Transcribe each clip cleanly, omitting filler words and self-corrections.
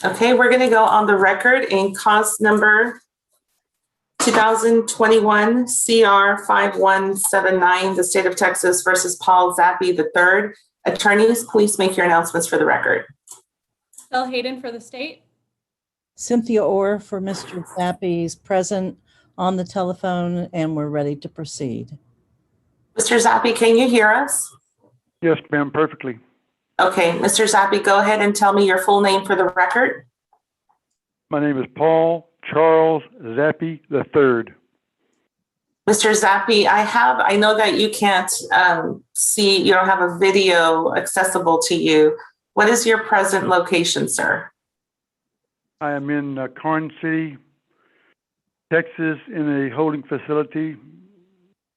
Okay, we're going to go on the record in cause number 2021 CR 5179, the state of Texas versus Paul Zappi III. Attorneys, please make your announcements for the record. Belle Hayden for the state. Cynthia Orr for Mr. Zappi is present on the telephone, and we're ready to proceed. Mr. Zappi, can you hear us? Yes, ma'am, perfectly. Okay, Mr. Zappi, go ahead and tell me your full name for the record. My name is Paul Charles Zappi III. Mr. Zappi, I know that you can't see, you don't have a video accessible to you. What is your present location, sir? I am in Karn City, Texas, in a holding facility,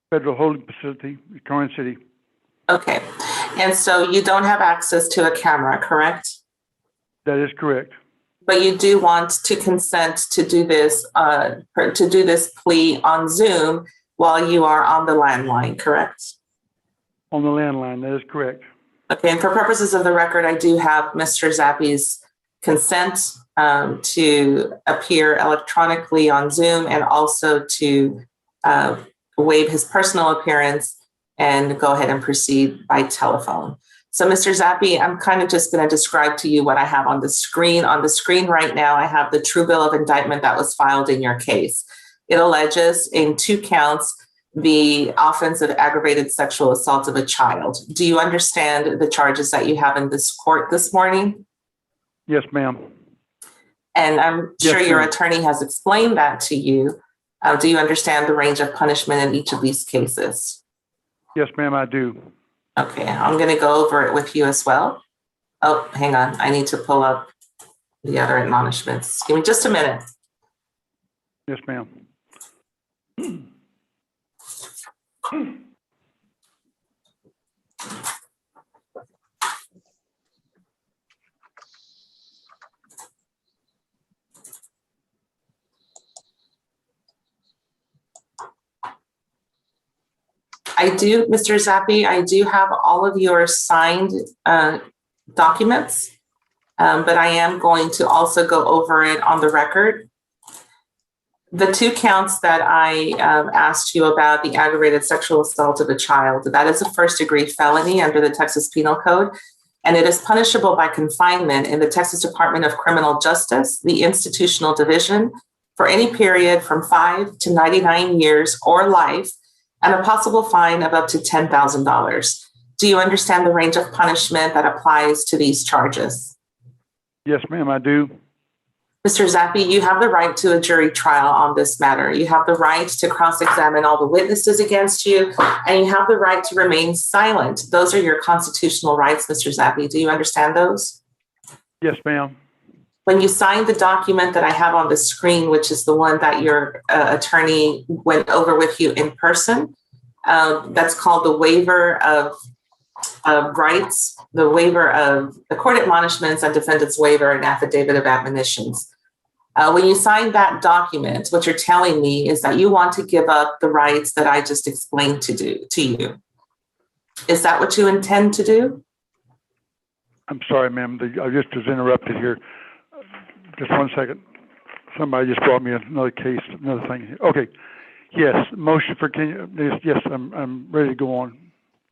federal holding facility, Karn City. Okay, and so you don't have access to a camera, correct? That is correct. But you do want to consent to do this plea on Zoom while you are on the landline, correct? On the landline, that is correct. Okay, and for purposes of the record, I do have Mr. Zappi's consent to appear electronically on Zoom and also to waive his personal appearance and go ahead and proceed by telephone. So Mr. Zappi, I'm kind of just going to describe to you what I have on the screen. On the screen right now, I have the true bill of indictment that was filed in your case. It alleges in 2 counts the offense of aggravated sexual assault of a child. Do you understand the charges that you have in this court this morning? Yes, ma'am. And I'm sure your attorney has explained that to you. Do you understand the range of punishment in each of these cases? Yes, ma'am, I do. Okay, I'm going to go over it with you as well. Oh, hang on. I need to pull up the other admonishments. Give me just a minute. Yes, ma'am. I do, Mr. Zappi, I do have all of your signed documents, but I am going to also go over it on the record. The 2 counts that I asked you about, the aggravated sexual assault of a child, that is a first-degree felony under the Texas Penal Code, and it is punishable by confinement in the Texas Department of Criminal Justice, the Institutional Division, for any period from 5 to 99 years or life, and a possible fine of up to $10,000. Do you understand the range of punishment that applies to these charges? Yes, ma'am, I do. Mr. Zappi, you have the right to a jury trial on this matter. You have the right to cross-examine all the witnesses against you, and you have the right to remain silent. Those are your constitutional rights, Mr. Zappi. Do you understand those? Yes, ma'am. When you signed the document that I have on the screen, which is the one that your attorney went over with you in person, that's called the waiver of rights, the waiver of the court admonishments and defendant's waiver and affidavit of admonitions. When you signed that document, what you're telling me is that you want to give up the rights that I just explained to you. Is that what you intend to do? I'm sorry, ma'am. I just was interrupted here. Just one second. Somebody just brought me another case, another thing. Okay. Yes. Motion for yes. I'm ready to go on.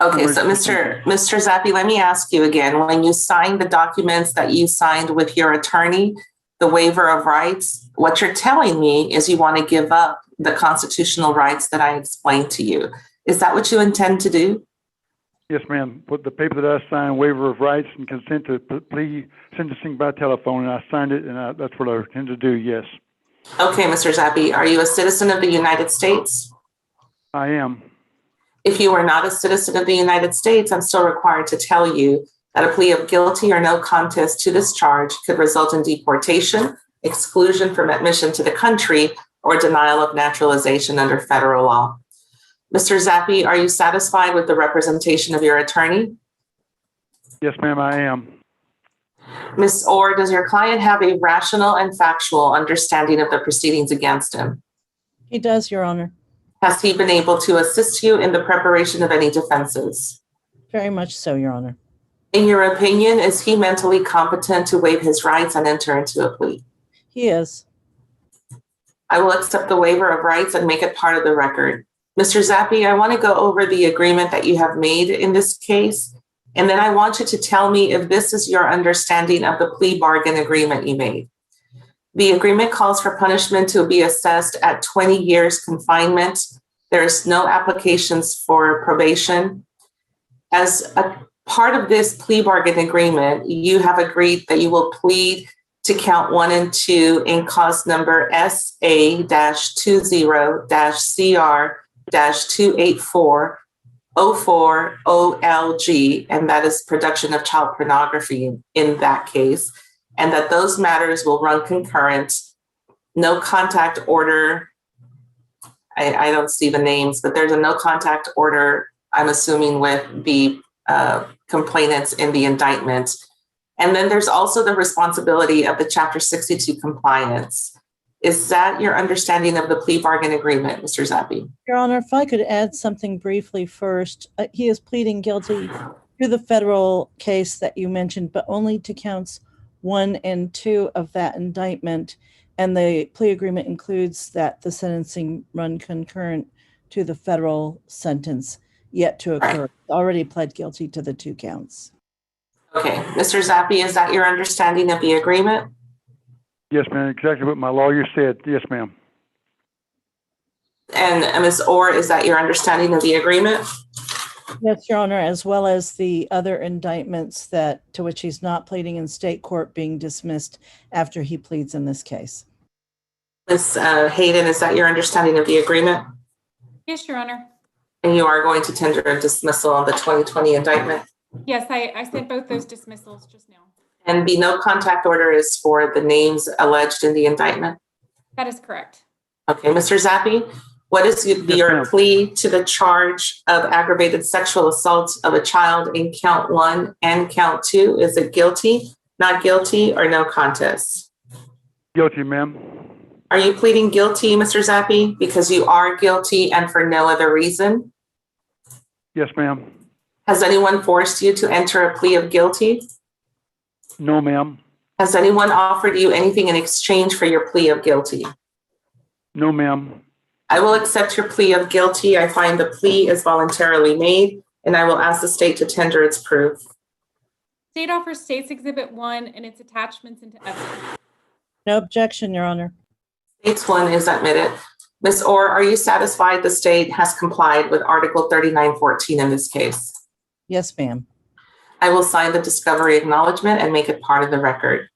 Okay. So Mr. Zappi, let me ask you again. When you signed the documents that you signed with your attorney, the waiver of rights, what you're telling me is you want to give up the constitutional rights that I explained to you. Is that what you intend to do? Yes, ma'am. Put the paper that I signed, waiver of rights and consent to plea sentencing by telephone, and I signed it, and that's what I intend to do, yes. Okay, Mr. Zappi, are you a citizen of the United States? I am. If you are not a citizen of the United States, I'm still required to tell you that a plea of guilty or no contest to this charge could result in deportation, exclusion from admission to the country, or denial of naturalization under federal law. Mr. Zappi, are you satisfied with the representation of your attorney? Yes, ma'am, I am. Ms. Orr, does your client have a rational and factual understanding of the proceedings against him? He does, Your Honor. Has he been able to assist you in the preparation of any defenses? Very much so, Your Honor. In your opinion, is he mentally competent to waive his rights and enter into a plea? He is. I will accept the waiver of rights and make it part of the record. Mr. Zappi, I want to go over the agreement that you have made in this case, and then I want you to tell me if this is your understanding of the plea bargain agreement you made. The agreement calls for punishment to be assessed at 20 years confinement. There's no applications for probation. As a part of this plea bargain agreement, you have agreed that you will plead to count 1 and 2 in cause number SA-20-CR-284-04-OLG, and that is production of child pornography in that case, and that those matters will run concurrent. No contact order. I don't see the names, but there's a no contact order, I'm assuming, with the complainants in the indictment. And then there's also the responsibility of the Chapter 62 compliance. Is that your understanding of the plea bargain agreement, Mr. Zappi? Your Honor, if I could add something briefly first. He is pleading guilty to the federal case that you mentioned, but only to counts 1 and 2 of that indictment. And the plea agreement includes that the sentencing run concurrent to the federal sentence yet to occur. Right. Already pled guilty to the 2 counts. Okay, Mr. Zappi, is that your understanding of the agreement? Yes, ma'am, exactly what my lawyer said. Yes, ma'am. And Ms. Orr, is that your understanding of the agreement? Yes, Your Honor, as well as the other indictments to which he's not pleading in state court being dismissed after he pleads in this case. Ms. Hayden, is that your understanding of the agreement? Yes, Your Honor. And you are going to tender a dismissal on the 2020 indictment? Yes, I sent both those dismissals just now. And the no contact order is for the names alleged in the indictment? That is correct. Okay, Mr. Zappi, what is your plea to the charge of aggravated sexual assault of a child in count 1 and count 2? Is it guilty, not guilty, or no contest? Guilty, ma'am. Are you pleading guilty, Mr. Zappi, because you are guilty and for no other reason? Yes, ma'am. Has anyone forced you to enter a plea of guilty? No, ma'am. Has anyone offered you anything in exchange for your plea of guilty? No, ma'am. I will accept your plea of guilty. I find the plea is voluntarily made, and I will ask the state to tender its proof. State offers State's Exhibit 1 and its attachments into evidence. No objection, Your Honor. State's 1 is admitted. Ms. Orr, are you satisfied the state has complied with Article 3914 in this case? Yes, ma'am. I will sign the discovery acknowledgement and make it part of the record.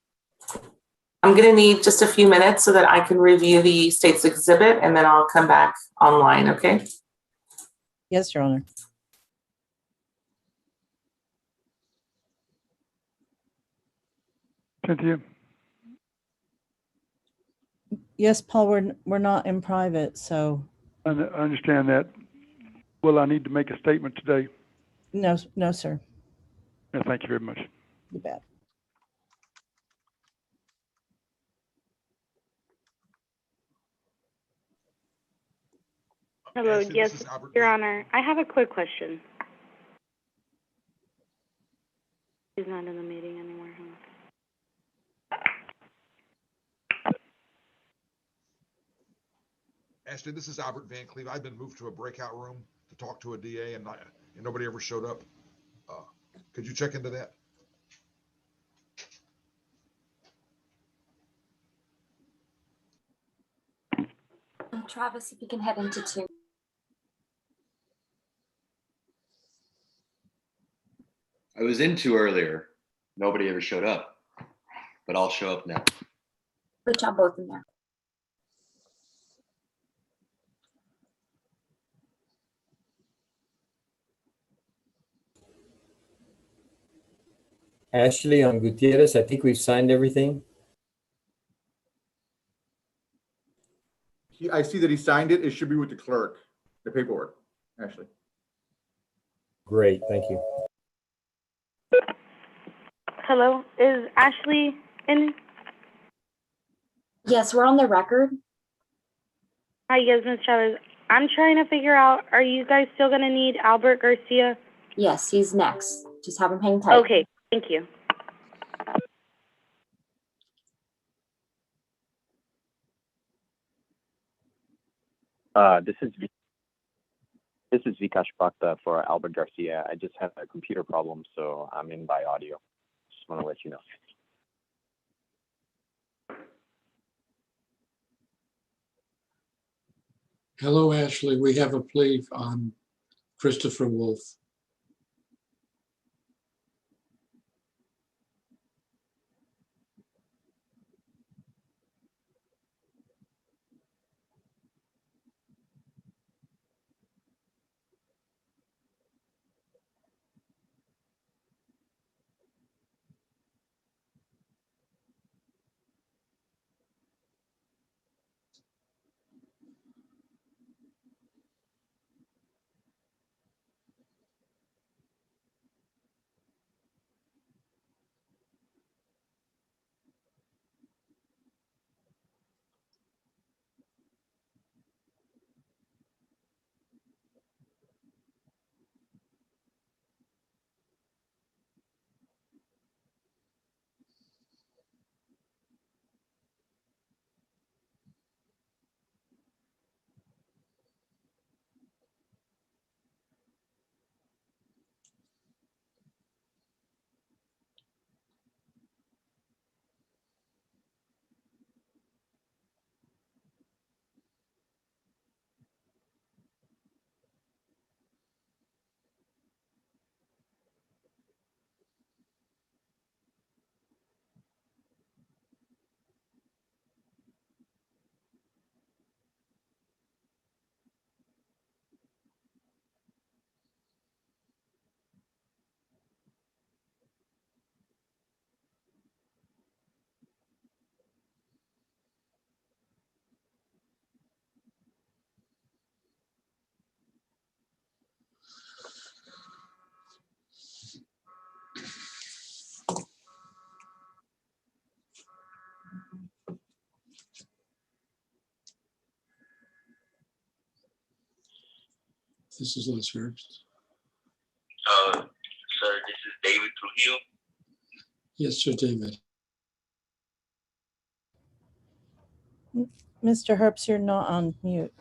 I'm going to need just a few minutes so that I can review the state's exhibit, and then I'll come back online, okay? Yes, Your Honor. Cynthia? Yes, Paul, we're not in private, so I understand that. Well, I need to make a statement today. no, sir. Yeah, thank you very much. You bet. Hello, Ashley, yes, this is Albert. Your Honor. I have a quick question. He's not in the meeting anymore, huh? Ashley, this is Albert Van Cleve. I've been moved to a breakout room to talk to a DA, and nobody ever showed up. Could you check into that? Travis, if you can head into 2. I was in 2 earlier. Nobody ever showed up, but I'll show up now. Good job, both in there. Ashley, on Gutierrez, I think we've signed everything. I see that he signed it. It should be with the clerk, the paperwork, Ashley. Great, thank you. Hello, is Ashley in? Yes, we're on the record. Hi, yes, Ms. Chavez. I'm trying to figure out, are you guys still going to need Albert Garcia? Yes, he's next. Just have him hang tight. Okay, Thank you. This is Vikash Bhakta for Albert Garcia. I just had a computer problem, so I'm in by audio. Just want to let you know. Hello, Ashley. We have a plea on Christopher Wolf. This is Les Herbst. Sir, this is David Trujillo. Yes, sir, David. Mr. Herbst, you're not on mute.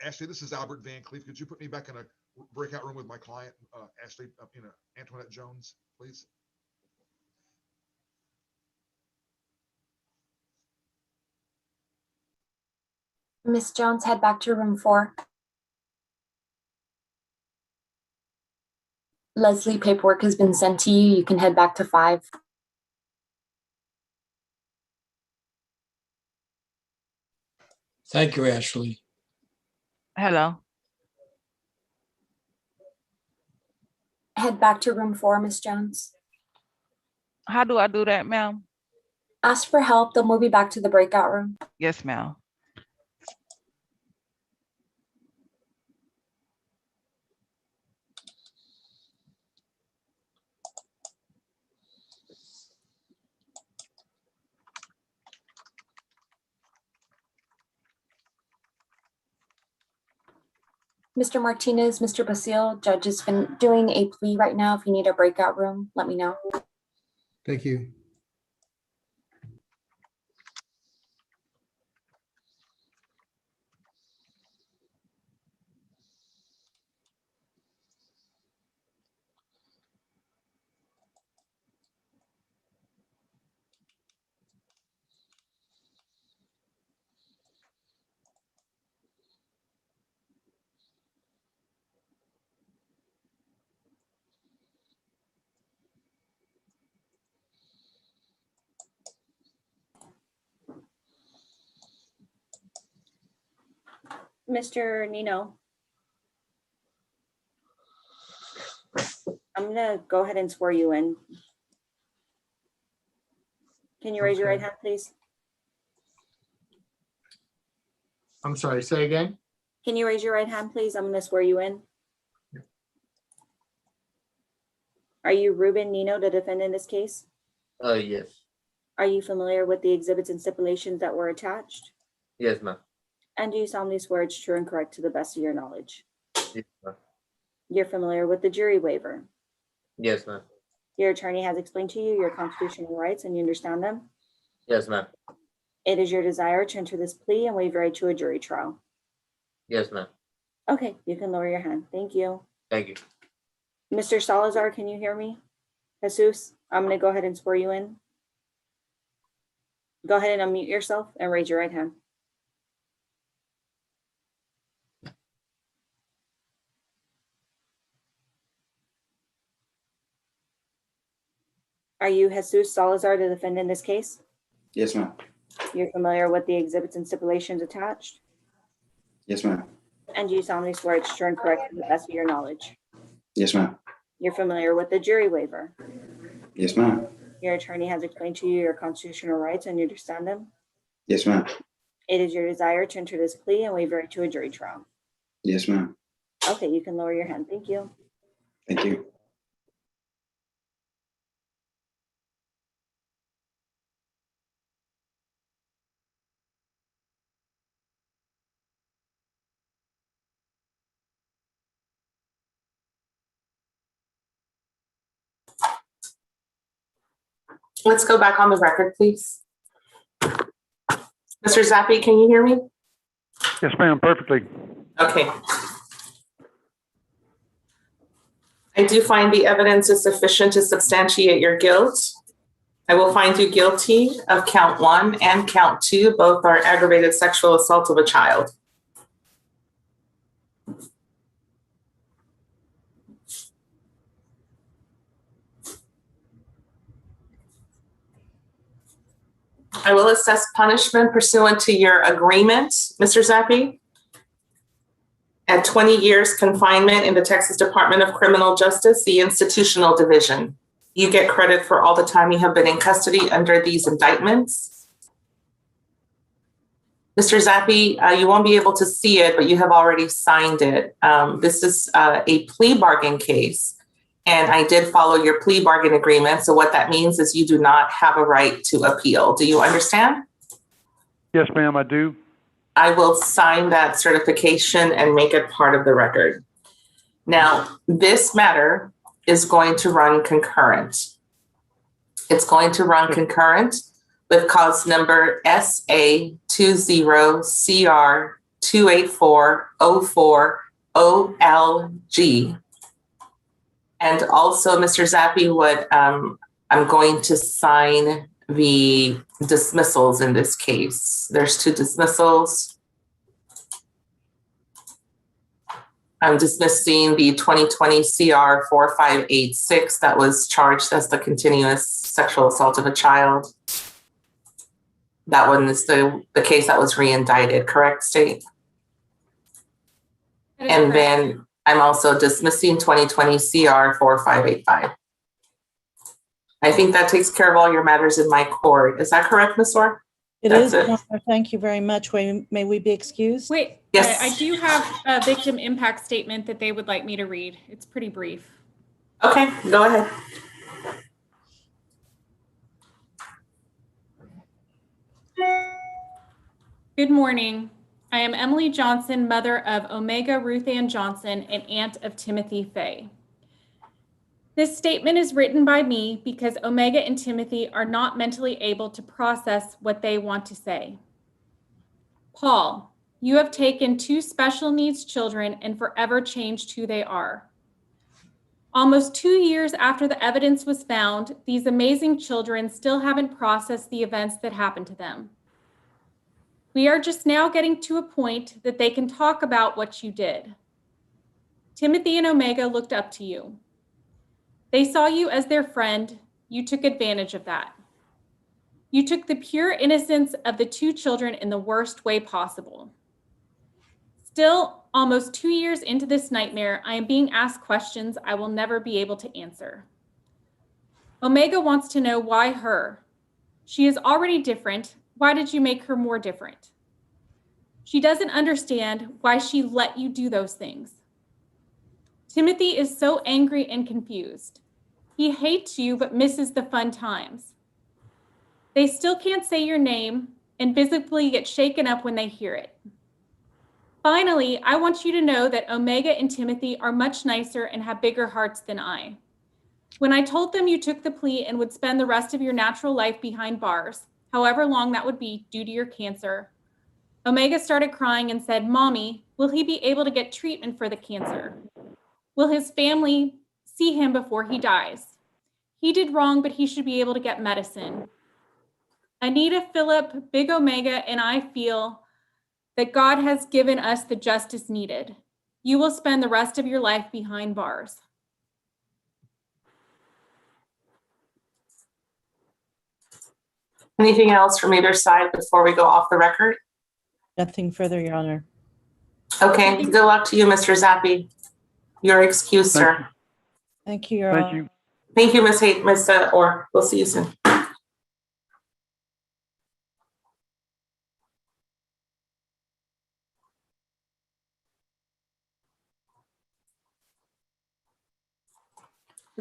Ashley, this is Albert Van Cleve. Could you put me back in a breakout room with my client, Ashley, Antoinette Jones, please? Miss Jones, head back to room 4. Leslie, paperwork has been sent to you. You can head back to 5. Thank you, Ashley. Hello. Head back to room 4, Miss Jones. How do I do that, ma'am? Ask for help. They'll move you back to the breakout room. Yes, ma'am. Mr. Martinez, Mr. Basile, judge has been doing a plea right now. If you need a breakout room, let me know. Thank you. Mr. Nino, I'm gonna go ahead and swear you in. Can you raise your right hand, please? I'm sorry, say again? Can you raise your right hand, please? I'm gonna swear you in. Are you Ruben Nino, the defendant in this case? Yes. Are you familiar with the exhibits and stipulations that were attached? Yes, ma'am. And do you solemnly swear it's true and correct to the best of your knowledge? Yes, ma'am. You're familiar with the jury waiver? Yes, ma'am. Your attorney has explained to you your constitutional rights and you understand them? Yes, ma'am. It is your desire to enter this plea and waive your right to a jury trial? Yes, ma'am. Okay, you can lower your hand. Thank you. Thank you. Mr. Salazar, can you hear me? Jesus, I'm gonna go ahead and swear you in. Go ahead and unmute yourself and raise your right hand. Are you Jesus Salazar, the defendant in this case? Yes, ma'am. You're familiar with the exhibits and stipulations attached? Yes, ma'am. And do you solemnly swear it's true and correct to the best of your knowledge? Yes, ma'am. You're familiar with the jury waiver? Yes, ma'am. Your attorney has explained to you your constitutional rights and you understand them? Yes, ma'am. It is your desire to enter this plea and waive your right to a jury trial? Yes, ma'am. Okay, you can lower your hand. Thank you. Thank you. Let's go back on the record, please. Mr. Zappi, can you hear me? Yes, ma'am, perfectly. Okay. I do find the evidence is sufficient to substantiate your guilt. I will find you guilty of count 1 and count 2. Both are aggravated sexual assault of a child. I will assess punishment pursuant to your agreement, Mr. Zappi, at 20 years confinement in the Texas Department of Criminal Justice, the Institutional Division. You get credit for all the time you have been in custody under these indictments. Mr. Zappi, you won't be able to see it, but you have already signed it. This is a plea bargain case, and I did follow your plea bargain agreement. So what that means is you do not have a right to appeal. Do you understand? Yes, ma'am, I do. I will sign that certification and make it part of the record. Now, this matter is going to run concurrent. It's going to run concurrent with cause number SA20CR 28404OLG. And also, Mr. Zappi, I'm going to sign the dismissals in this case. There's 2 dismissals. I'm dismissing the 2020 CR 4586 that was charged as the continuous sexual assault of a child. That one is the case that was re-indicted, correct, State? And then I'm also dismissing 2020 CR 4585. I think that takes care of all your matters in my court. Is that correct, Ms. Orr? It is. Your Honor. Thank you very much. May we be excused? Wait, yes. I do have a victim impact statement that they would like me to read. It's pretty brief. Okay, go ahead. Good morning. I am Emily Johnson, mother of Omega Ruth Ann Johnson and aunt of Timothy Fay. This statement is written by me because Omega and Timothy are not mentally able to process what they want to say. Paul, you have taken 2 special needs children and forever changed who they are. Almost 2 years after the evidence was found, these amazing children still haven't processed the events that happened to them. We are just now getting to a point that they can talk about what you did. Timothy and Omega looked up to you. They saw you as their friend. You took advantage of that. You took the pure innocence of the 2 children in the worst way possible. Still, almost 2 years into this nightmare, I am being asked questions I will never be able to answer. Omega wants to know why her. She is already different. Why did you make her more different? She doesn't understand why she let you do those things. Timothy is so angry and confused. He hates you but misses the fun times. They still can't say your name and visibly get shaken up when they hear it. Finally, I want you to know that Omega and Timothy are much nicer and have bigger hearts than I. When I told them you took the plea and would spend the rest of your natural life behind bars, however long that would be due to your cancer, Omega started crying and said, "Mommy, will he be able to get treatment for the cancer? Will his family see him before he dies? He did wrong, but he should be able to get medicine." Anita, Philip, Big Omega, and I feel that God has given us the justice needed. You will spend the rest of your life behind bars. Anything else from either side before we go off the record? Nothing further, Your Honor. Okay, good luck to you, Mr. Zappi. You're excused, sir. Thank you, Your Honor. Thank you. Thank you, Ms. Orr. We'll see you soon.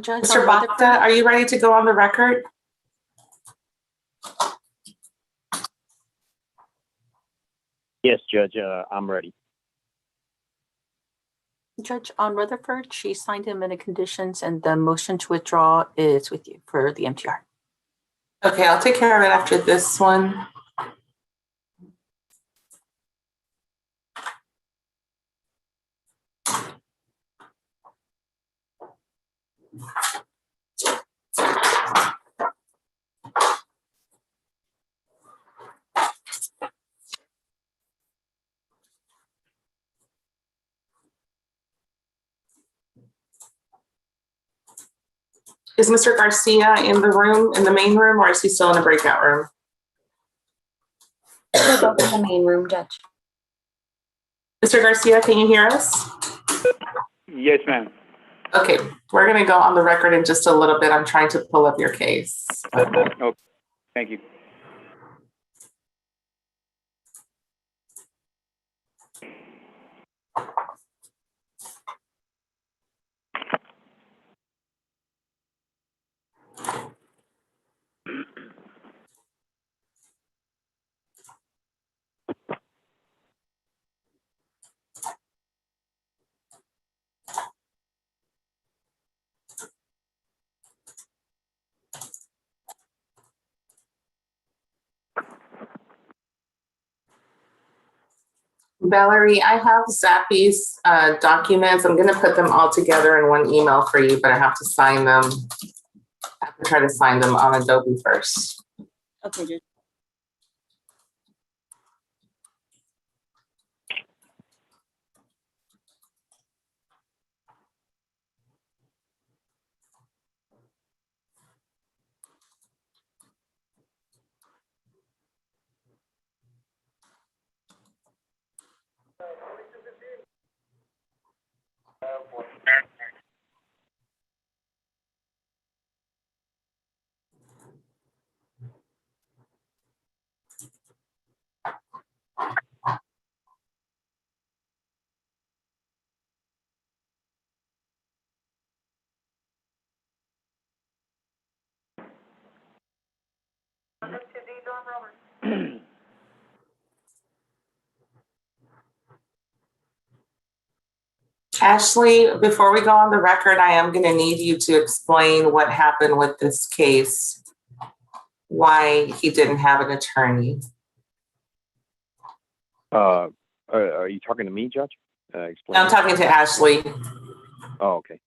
Judge, Mr. Bacta, are you ready to go on the record? Yes, Judge, I'm ready. Judge, on Rutherford, she signed him in the conditions and the motion to withdraw is with you for the MTR. Okay, I'll take care of it after this one. Is Mr. Garcia in the room, in the main room, or is he still in the breakout room? They're both in the main room, Judge. Mr. Garcia, can you hear us? Yes, ma'am. Okay, we're gonna go on the record in just a little bit. I'm trying to pull up your case. Okay, thank you. Valerie, I have Zappy's documents. I'm gonna put them all together in one email for you, but I have to sign them. I have to try to sign them on Adobe first. Okay, Judge. Ashley, before we go on the record, I am gonna need you to explain what happened with this case, why he didn't have an attorney. Are you talking to me, Judge? Explain. I'm talking to Ashley. Oh, okay.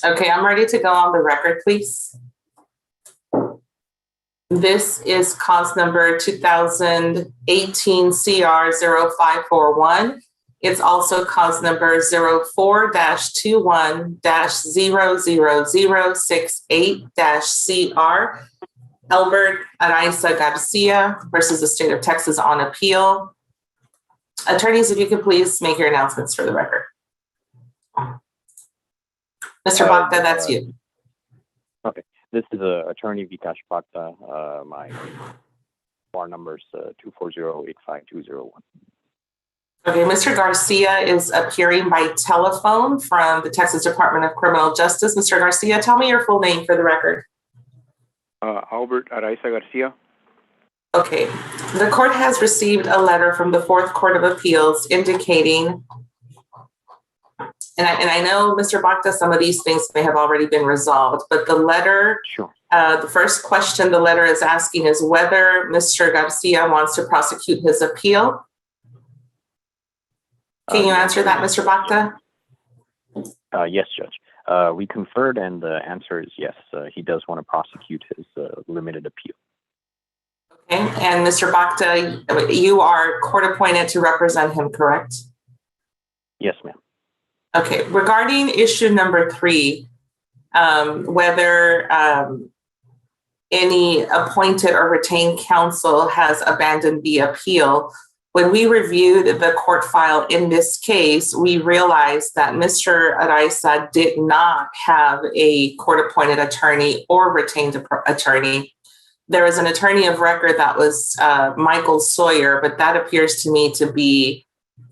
Okay, I'm ready to go on the record, please. This is cause number 2018 CR 0541. It's also cause number 04-21-00068-CR. Albert Araiza Garcia versus the state of Texas on appeal. Attorneys, if you could please make your announcements for the record. Mr. Bhakta, that's you. Okay. This is Attorney Vikash Bhakta. My bar number is 240-85201. Okay, Mr. Garcia is appearing by telephone from the Texas Department of Criminal Justice. Mr. Garcia, tell me your full name for the record. Albert Araiza Garcia. Okay, the court has received a letter from the Fourth Court of Appeals indicating, and I know, Mr. Bhakta, some of these things may have already been resolved, but the letter, Sure. The first question the letter is asking is whether Mr. Garcia wants to prosecute his appeal. Can you answer that, Mr. Bhakta? Yes, Judge. We conferred, and the answer is yes. He does want to prosecute his limited appeal. Okay, and Mr. Bhakta, you are court appointed to represent him, correct? Yes, ma'am. Okay, regarding issue number 3, whether any appointed or retained counsel has abandoned the appeal, when we reviewed the court file in this case, we realized that Mr. Araiza did not have a court-appointed attorney or retained attorney. There is an attorney of record that was Michael Sawyer, but that appears to me to be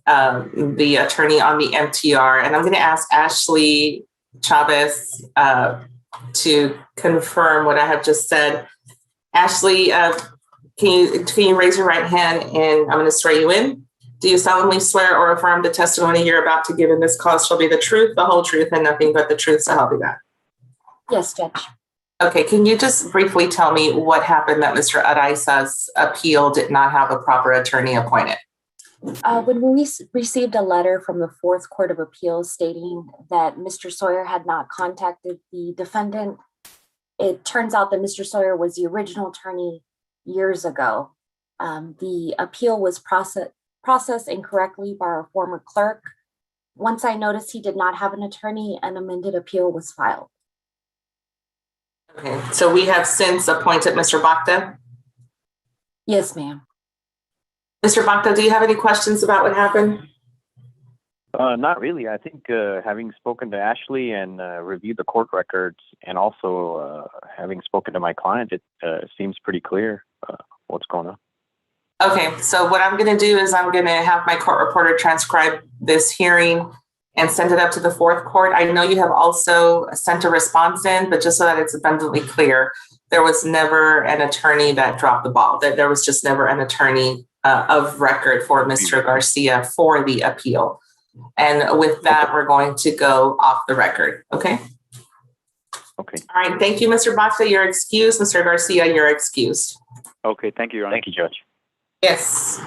the attorney on the MTR. And I'm going to ask Ashley Chavez to confirm what I have just said. Ashley, can you raise your right hand and I'm going to swear you in? Do you solemnly swear or affirm the testimony you're about to give in this cause shall be the truth, the whole truth, and nothing but the truth, so help you God? Yes, Judge. Okay, can you just briefly tell me what happened that Mr. Araiza's appeal did not have a proper attorney appointed? When we received a letter from the Fourth Court of Appeals stating that Mr. Sawyer had not contacted the defendant, it turns out that Mr. Sawyer was the original attorney years ago. The appeal was processed incorrectly by our former clerk. Once I noticed he did not have an attorney, an amended appeal was filed. Okay, so we have since appointed Mr. Bhakta? Yes, ma'am. Mr. Bhakta, do you have any questions about what happened? Not really. I think having spoken to Ashley and reviewed the court records, and also having spoken to my client, it seems pretty clear what's going on. Okay, so what I'm going to do is I'm going to have my court reporter transcribe this hearing and send it up to the Fourth Court. I know you have also sent a response in, but just so that it's abundantly clear, there was never an attorney that dropped the ball. That there was just never an attorney of record for Mr. Garcia for the appeal. And with that, we're going to go off the record, okay? Okay. All right, thank you, Mr. Baca, you're excused. Mr. Garcia, you're excused. Okay, thank you, Your Honor. Thank you, Judge. Yes.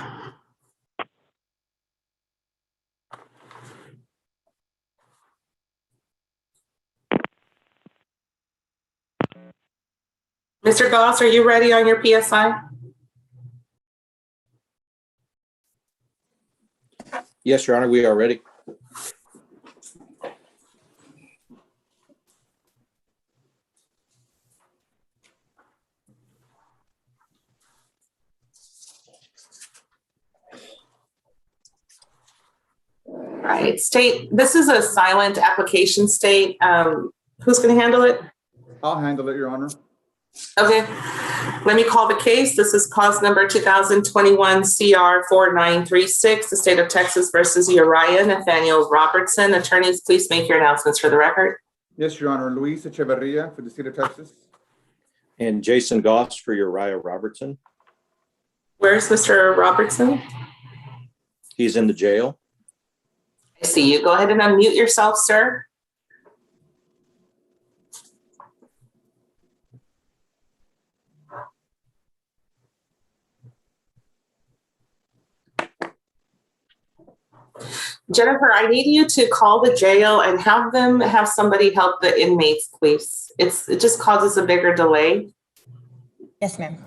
Mr. Goss, are you ready on your PSI? Yes, Your Honor, we are ready. All right, state, this is a silent application state. Who's going to handle it? I'll handle it, Your Honor. Okay, let me call the case. This is cause number 2021 CR 4936, the state of Texas versus Uriah Nathaniel Robertson. Attorneys, please make your announcements for the record. Yes, Your Honor. Luis Echeverria for the state of Texas. And Jason Goss for Uriah Robertson. Where's Mr. Robertson? He's in the jail. I see you. Go ahead and unmute yourself, sir. Jennifer, I need you to call the jail and have somebody help the inmates, please. It just causes a bigger delay. Yes, ma'am.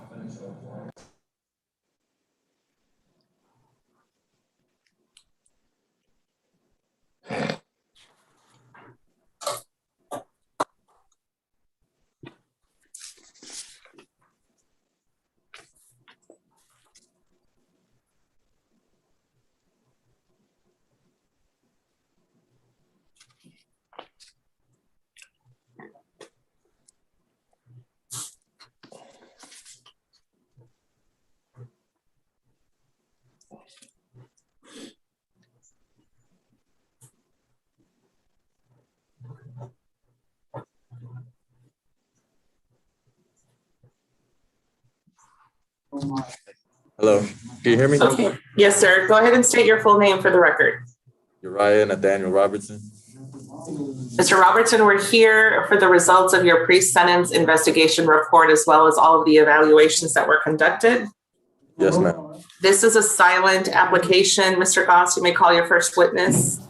Hello, can you hear me? Okay. Yes, sir. Go ahead and state your full name for the record. Uriah Nathaniel Robertson. Mr. Robertson, we're here for the results of your pre-sentence investigation report, as well as all of the evaluations that were conducted. Yes, ma'am. This is a silent application. Mr. Goss, you may call your first witness.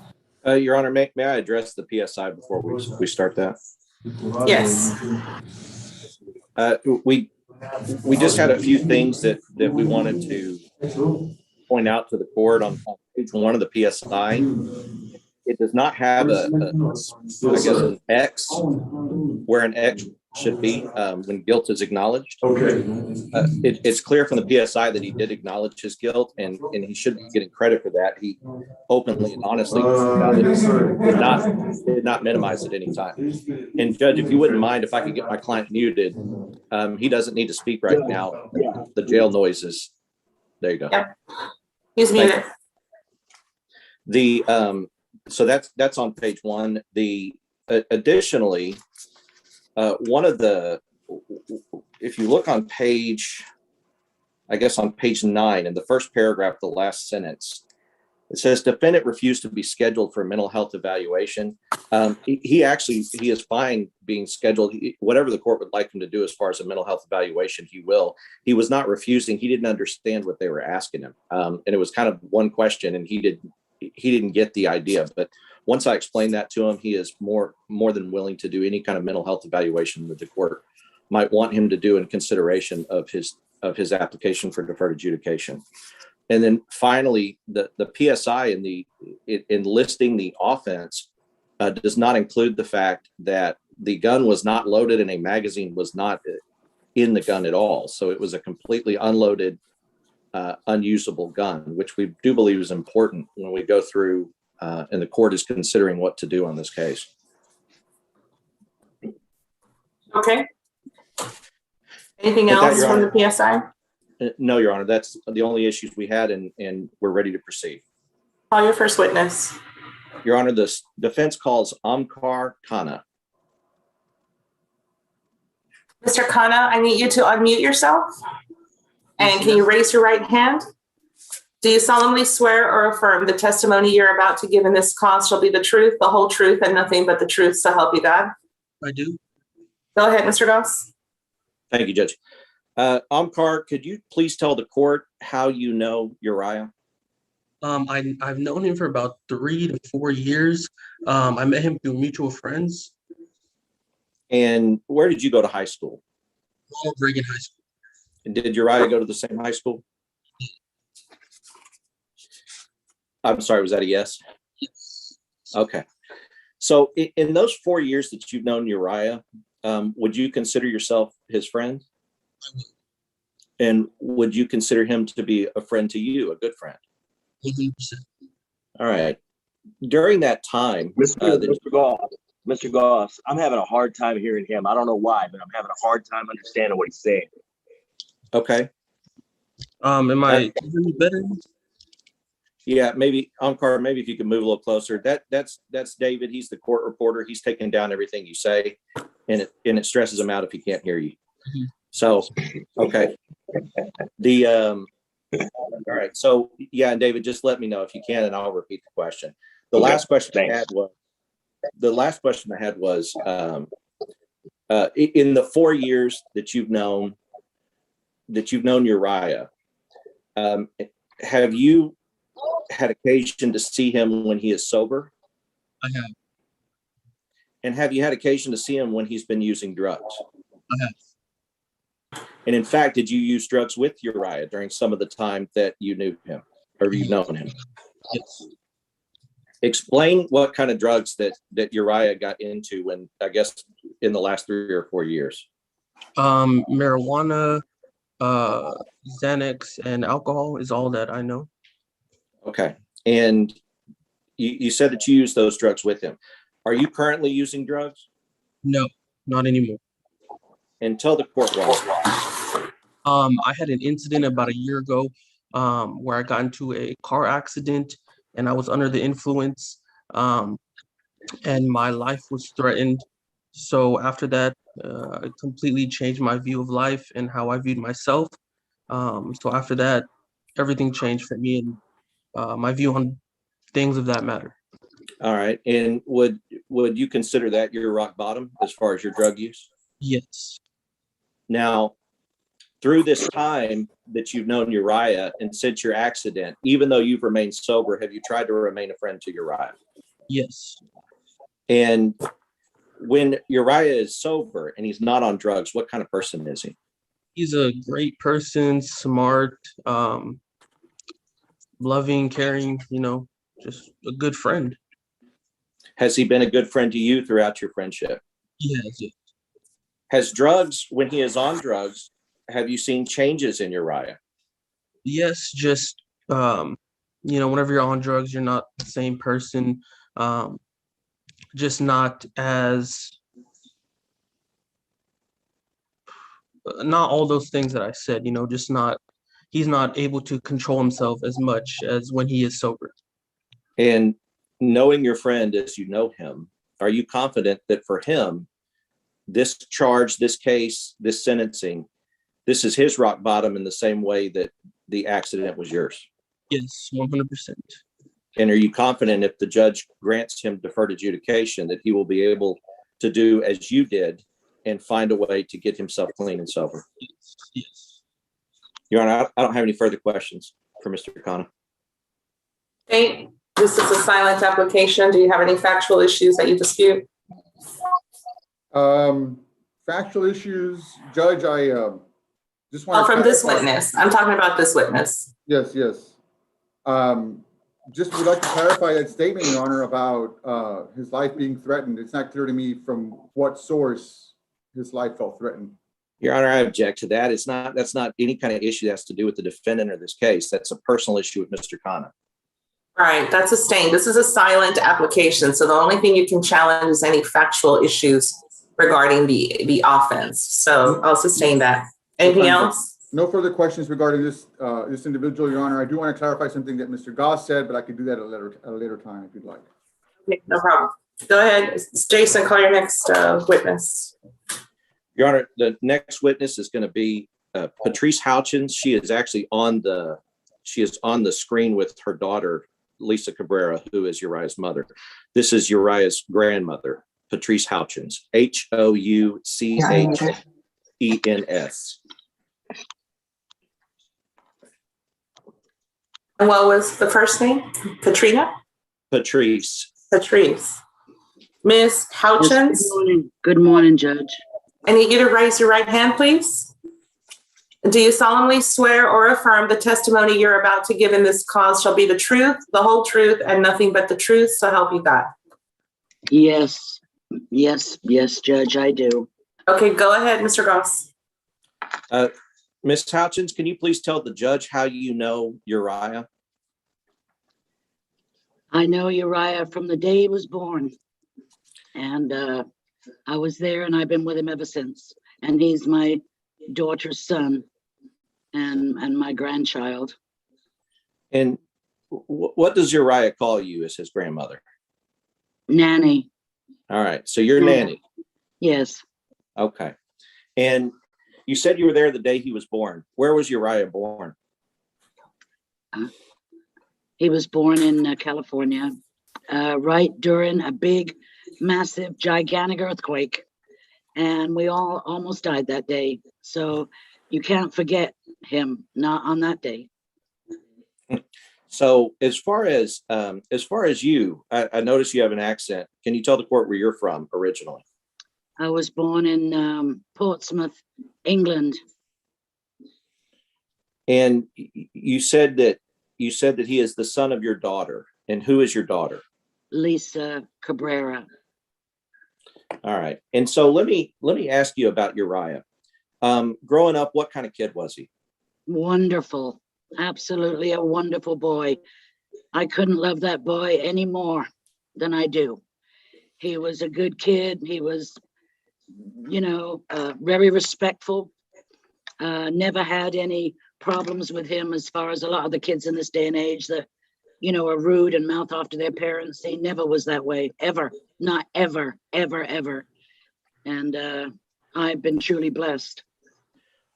Your Honor, may I address the PSI before we start that? Yes. We just had a few things that we wanted to point out to the court on page 1 of the PSI. It does not have an X where an X should be when guilt is acknowledged. Okay. It's clear from the PSI that he did acknowledge his guilt, and he should be getting credit for that. He openly and honestly did not minimize at any time. And Judge, if you wouldn't mind, if I could get my client muted, he doesn't need to speak right now. The jail noises. There you go. Yep. He's muted. So that's on page 1. Additionally, one of the, if you look on page, I guess on page 9 in the first paragraph, the last sentence, it says defendant refused to be scheduled for a mental health evaluation. He is fine being scheduled. Whatever the court would like him to do as far as a mental health evaluation, he will. He was not refusing. He didn't understand what they were asking him. And it was kind of one question, and he didn't get the idea. But once I explained that to him, he is more than willing to do any kind of mental health evaluation that the court might want him to do in consideration of his application for deferred adjudication. And then finally, the PSI in listing the offense does not include the fact that the gun was not loaded and a magazine was not in the gun at all. So it was a completely unloaded, unusable gun, which we do believe is important when we go through and the court is considering what to do on this case. Okay. Anything else from the PSI? No, Your Honor, that's the only issues we had, and we're ready to proceed. Call your first witness. Your Honor, the defense calls Amkar Khanna. Mr. Khanna, I need you to unmute yourself. And can you raise your right hand? Do you solemnly swear or affirm the testimony you're about to give in this cause shall be the truth, the whole truth, and nothing but the truth, so help you God? I do. Go ahead, Mr. Goss. Thank you, Judge. Amkar, could you please tell the court how you know Uriah? I've known him for about 3 to 4 years. I met him through mutual friends. And where did you go to high school? Ronald Reagan High School. And did Uriah go to the same high school? I'm sorry, was that a yes? Yes. Okay. So in those 4 years that you've known Uriah, would you consider yourself his friend? I would. And would you consider him to be a friend to you, a good friend? 100%. All right. During that time, Mr. Goss, I'm having a hard time hearing him. I don't know why, but I'm having a hard time understanding what he's saying. Okay. Am I hearing you better? Yeah, maybe Amkar, maybe if you could move a little closer. That's David. He's the court reporter. He's taking down everything you say, and it stresses him out if he can't hear you. Mm-hmm. So, okay. All right. So yeah, and David, just let me know if you can, and I'll repeat the question. The last question I had was, in the 4 years that you've known Uriah, have you had occasion to see him when he is sober? I have. And have you had occasion to see him when he's been using drugs? I have. And in fact, did you use drugs with Uriah during some of the time that you knew him or you've known him? Yes. Explain what kind of drugs that Uriah got into when, I guess, in the last 3 or 4 years. Marijuana, Xanax, and alcohol is all that I know. Okay. And you said that you used those drugs with him. Are you currently using drugs? No, not anymore. And tell the court why. I had an incident about a year ago where I got into a car accident and I was under the influence and my life was threatened. So after that, it completely changed my view of life and how I viewed myself. So after that, everything changed for me and my view on things of that matter. All right. And would you consider that your rock bottom as far as your drug use? Yes. Now, through this time that you've known Uriah and since your accident, even though you've remained sober, have you tried to remain a friend to Uriah? Yes. And when Uriah is sober and he's not on drugs, what kind of person is he? He's a great person, smart, loving, caring, just a good friend. Has he been a good friend to you throughout your friendship? Yes. Has drugs, when he is on drugs, have you seen changes in Uriah? Yes, just, whenever you're on drugs, you're not the same person. Just not all those things that I said, he's not able to control himself as much as when he is sober. And knowing your friend as you know him, are you confident that for him, this charge, this case, this sentencing, this is his rock bottom in the same way that the accident was yours? Yes, 100%. And are you confident if the judge grants him deferred adjudication that he will be able to do as you did and find a way to get himself clean and sober? Yes. Your Honor, I don't have any further questions for Mr. Khanna. Okay, this is a silent application. Do you have any factual issues that you dispute? Factual issues, Judge, I just want to from this witness. I'm talking about this witness. Yes. Just would like to clarify that statement, Your Honor, about his life being threatened. It's not clear to me from what source his life felt threatened. Your Honor, I object to that. That's not any kind of issue that has to do with the defendant or this case. That's a personal issue with Mr. Khanna. Right, that's sustained. This is a silent application. So the only thing you can challenge is any factual issues regarding the offense. So I'll sustain that. Anything else? No further questions regarding this individual, Your Honor. I do want to clarify something that Mr. Goss said, but I could do that at a later time if you'd like. Okay, no problem. Go ahead, Jason, call your next witness. Your Honor, the next witness is going to be Patrice Houchins. She is actually on the she is on the screen with her daughter, Lisa Cabrera, who is Uriah's mother. This is Uriah's grandmother, Patrice Houchins, Houchens. And what was the first name? Katrina? Patrice. Patrice. Ms. Yes, Houchins, good morning. Good morning, Judge. I need you to raise your right hand, please. Do you solemnly swear or affirm the testimony you're about to give in this cause shall be the truth, the whole truth, and nothing but the truth, so help you God? Yes, yes, Judge, I do. Okay, go ahead, Mr. Goss. Ms. Houchins, can you please tell the judge how you know Uriah? I know Uriah from the day he was born. And I was there and I've been with him ever since. And he's my daughter's son and my grandchild. And what does Uriah call you as his grandmother? Nanny. All right, so you're Nanny. Yes. Okay. And you said you were there the day he was born. Where was Uriah born? He was born in California, right during a big, massive, gigantic earthquake. And we all almost died that day. So you can't forget him, not on that day. So as far as you, I notice you have an accent. Can you tell the court where you're from originally? I was born in Portsmouth, England. And you said that he is the son of your daughter. And who is your daughter? Lisa Cabrera. All right. And so let me ask you about Uriah. Growing up, what kind of kid was he? Wonderful. Absolutely a wonderful boy. I couldn't love that boy any more than I do. He was a good kid. He was, very respectful. Never had any problems with him as far as a lot of the kids in this day and age that, are rude and mouth off to their parents. He never was that way, ever. Not ever, ever, ever. And I've been truly blessed.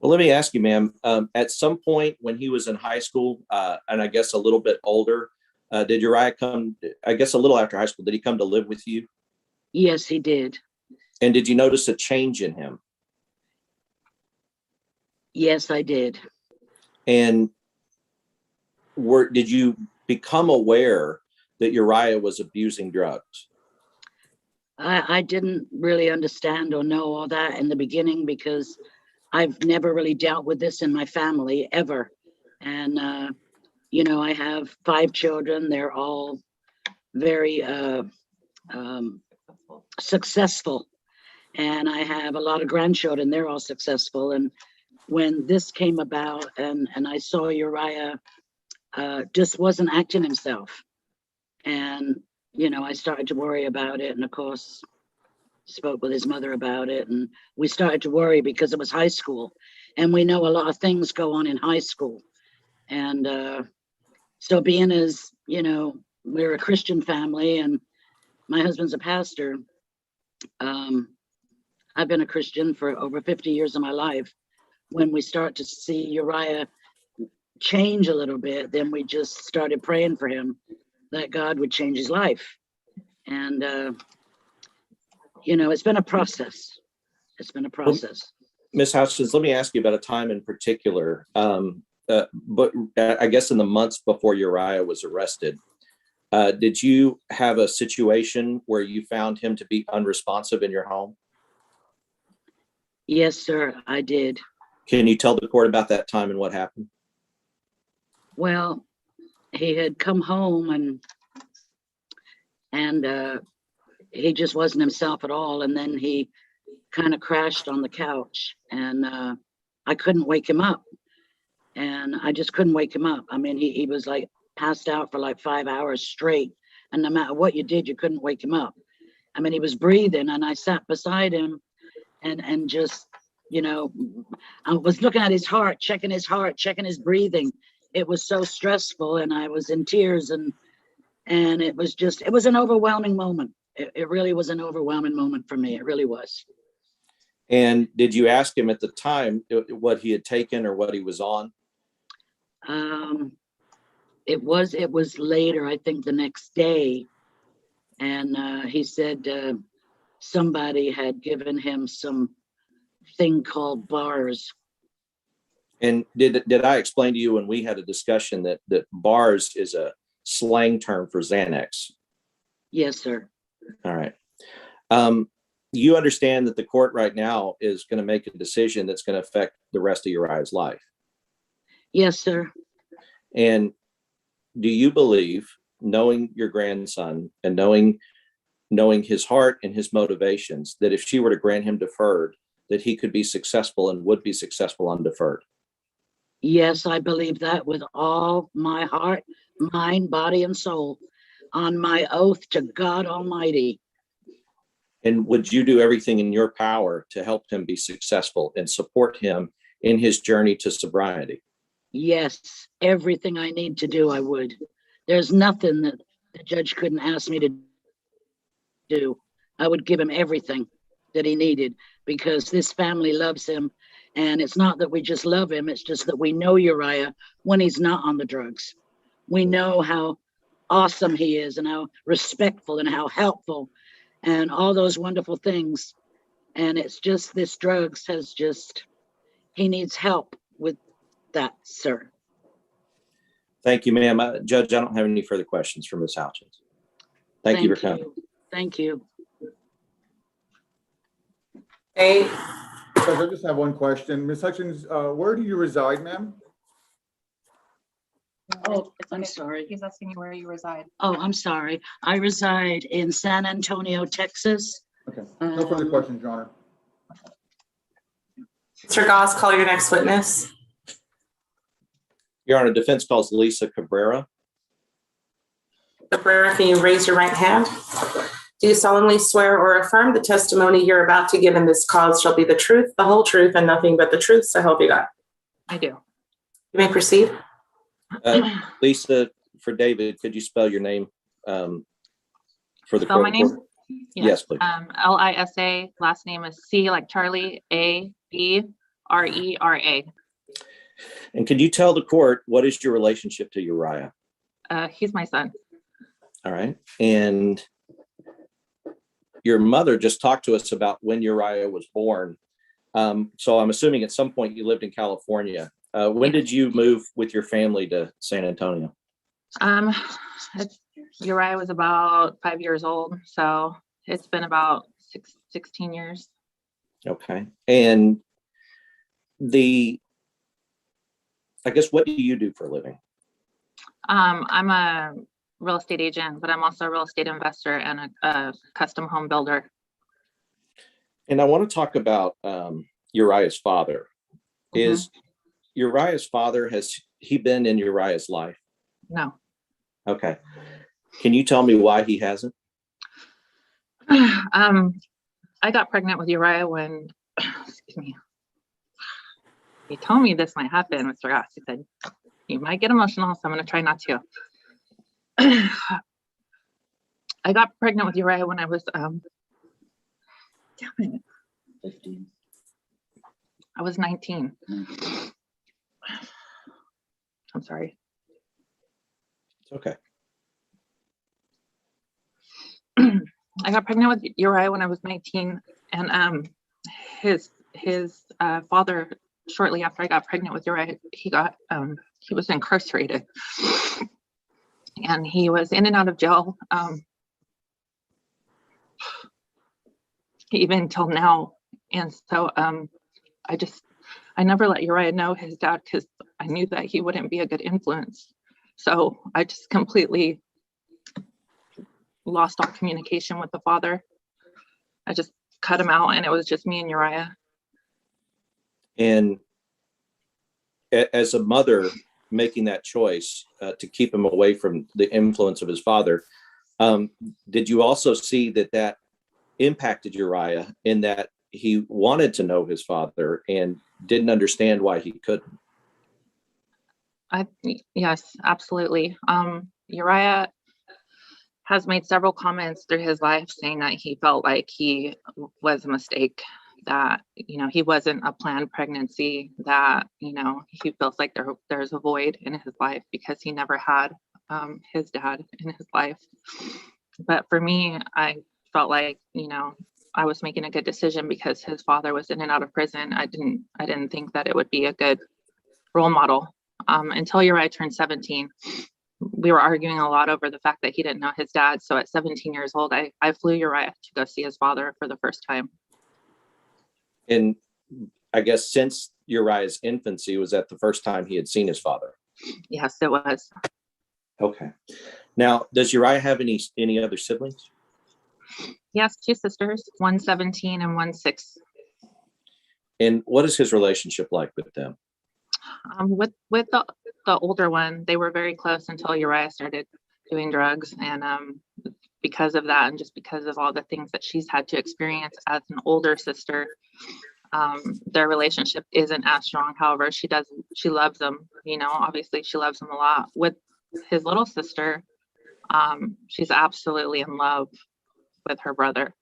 Well, let me ask you, ma'am, at some point when he was in high school, and I guess a little bit older, did Uriah come, I guess a little after high school, did he come to live with you? Yes, he did. And did you notice a change in him? Yes, I did. And did you become aware that Uriah was abusing drugs? I didn't really understand or know all that in the beginning because I've never really dealt with this in my family ever. And, I have 5 children. They're all very successful. And I have a lot of grandchildren. They're all successful. And when this came about and I saw Uriah just wasn't acting himself. And, I started to worry about it. And of course, spoke with his mother about it. And we started to worry because it was high school. And we know a lot of things go on in high school. And so being as, we're a Christian family and my husband's a pastor, I've been a Christian for over 50 years of my life. When we start to see Uriah change a little bit, then we just started praying for him that God would change his life. And, it's been a process. It's been a process. Ms. Houchins, let me ask you about a time in particular, but I guess in the months before Uriah was arrested, did you have a situation where you found him to be unresponsive in your home? Yes, sir, I did. Can you tell the court about that time and what happened? Well, he had come home and he just wasn't himself at all. And then he kind of crashed on the couch and I couldn't wake him up. And I just couldn't wake him up. I mean, he was like passed out for like 5 hours straight. And no matter what you did, you couldn't wake him up. I mean, he was breathing and I sat beside him and just, I was looking at his heart, checking his breathing. It was so stressful and I was in tears and it was an overwhelming moment. It really was an overwhelming moment for me. It really was. And did you ask him at the time what he had taken or what he was on? It was later, I think the next day. And he said somebody had given him some thing called bars. And did I explain to you when we had a discussion that bars is a slang term for Xanax? Yes, sir. All right. You understand that the court right now is going to make a decision that's going to affect the rest of Uriah's life. Yes, sir. And do you believe, knowing your grandson and knowing his heart and his motivations, that if she were to grant him deferred, that he could be successful and would be successful on deferred? Yes, I believe that with all my heart, mind, body, and soul, on my oath to God Almighty. And would you do everything in your power to help him be successful and support him in his journey to sobriety? Yes, everything I need to do, I would. There's nothing that the judge couldn't ask me to do. I would give him everything that he needed, because this family loves him. And it's not that we just love him, it's just that we know Uriah when he's not on the drugs. We know how awesome he is and how respectful and how helpful and all those wonderful things. And it's just this drugs has just, he needs help with that, sir. Thank you, ma'am. Judge, I don't have any further questions for Ms. Houchins. Thank you for coming. Thank you. Hey, Judge, I just have one question. Ms. Hutchins, where do you reside, ma'am? Oh, I'm sorry. He's asking you where you reside. Oh, I'm sorry. I reside in San Antonio, Texas. Okay, no further questions, Your Honor. Mr. Goss, call your next witness. Your Honor, defense calls Lisa Cabrera. Cabrera, can you raise your right hand? Do you solemnly swear or affirm the testimony you're about to give in this cause shall be the truth, the whole truth, and nothing but the truth, so help you God? I do. You may proceed. Lisa, for David, could you spell your name for the Spell court? my name? Yes, please. Lisa, last name is C like Charlie, A-B-R-E-R-A. And could you tell the court, what is your relationship to Uriah? He's my son. All right. And your mother just talked to us about when Uriah was born. So I'm assuming at some point you lived in California. When did you move with your family to San Antonio? Uriah was about 5 years old, so it's been about 16 years. Okay. And I guess, what do you do for a living? I'm a real estate agent, but I'm also a real estate investor and a custom home builder. And I want to talk about Uriah's father. Mm-hmm. Is Uriah's father, has he been in Uriah's life? No. Okay. Can you tell me why he hasn't? I got pregnant with Uriah when, excuse me, he told me this might happen, Mr. Goss. He said, you might get emotional, so I'm going to try not to. I got pregnant with Uriah when I was 15. I was 19. I'm sorry. It's okay. I got pregnant with Uriah when I was 19, and his father, shortly after I got pregnant with Uriah, he was incarcerated, and he was in and out of jail even till now. And so I never let Uriah know his dad, because I knew that he wouldn't be a good influence. So I just completely lost all communication with the father. I just cut him out, and it was just me and Uriah. And as a mother making that choice to keep him away from the influence of his father, did you also see that impacted Uriah in that he wanted to know his father and didn't understand why he couldn't? Yes, absolutely. Uriah has made several comments through his life saying that he felt like he was a mistake that, he wasn't a planned pregnancy, that, he feels like there's a void in his life because he never had his dad in his life. But for me, I felt like, I was making a good decision because his father was in and out of prison. I didn't think that it would be a good role model until Uriah turned 17. We were arguing a lot over the fact that he didn't know his dad. So at 17 years old, I flew Uriah to go see his father for the first time. And I guess since Uriah's infancy, was that the first time he had seen his father? Yes, it was. Okay. Now, does Uriah have any other siblings? Yes, 2 sisters, 1 17 and 1 6. And what is his relationship like with them? With the older one, they were very close until Uriah started doing drugs. And because of that, and just because of all the things that she's had to experience as an older sister, their relationship isn't as strong. However, she loves him, obviously she loves him a lot. With his little sister, she's absolutely in love with her brother.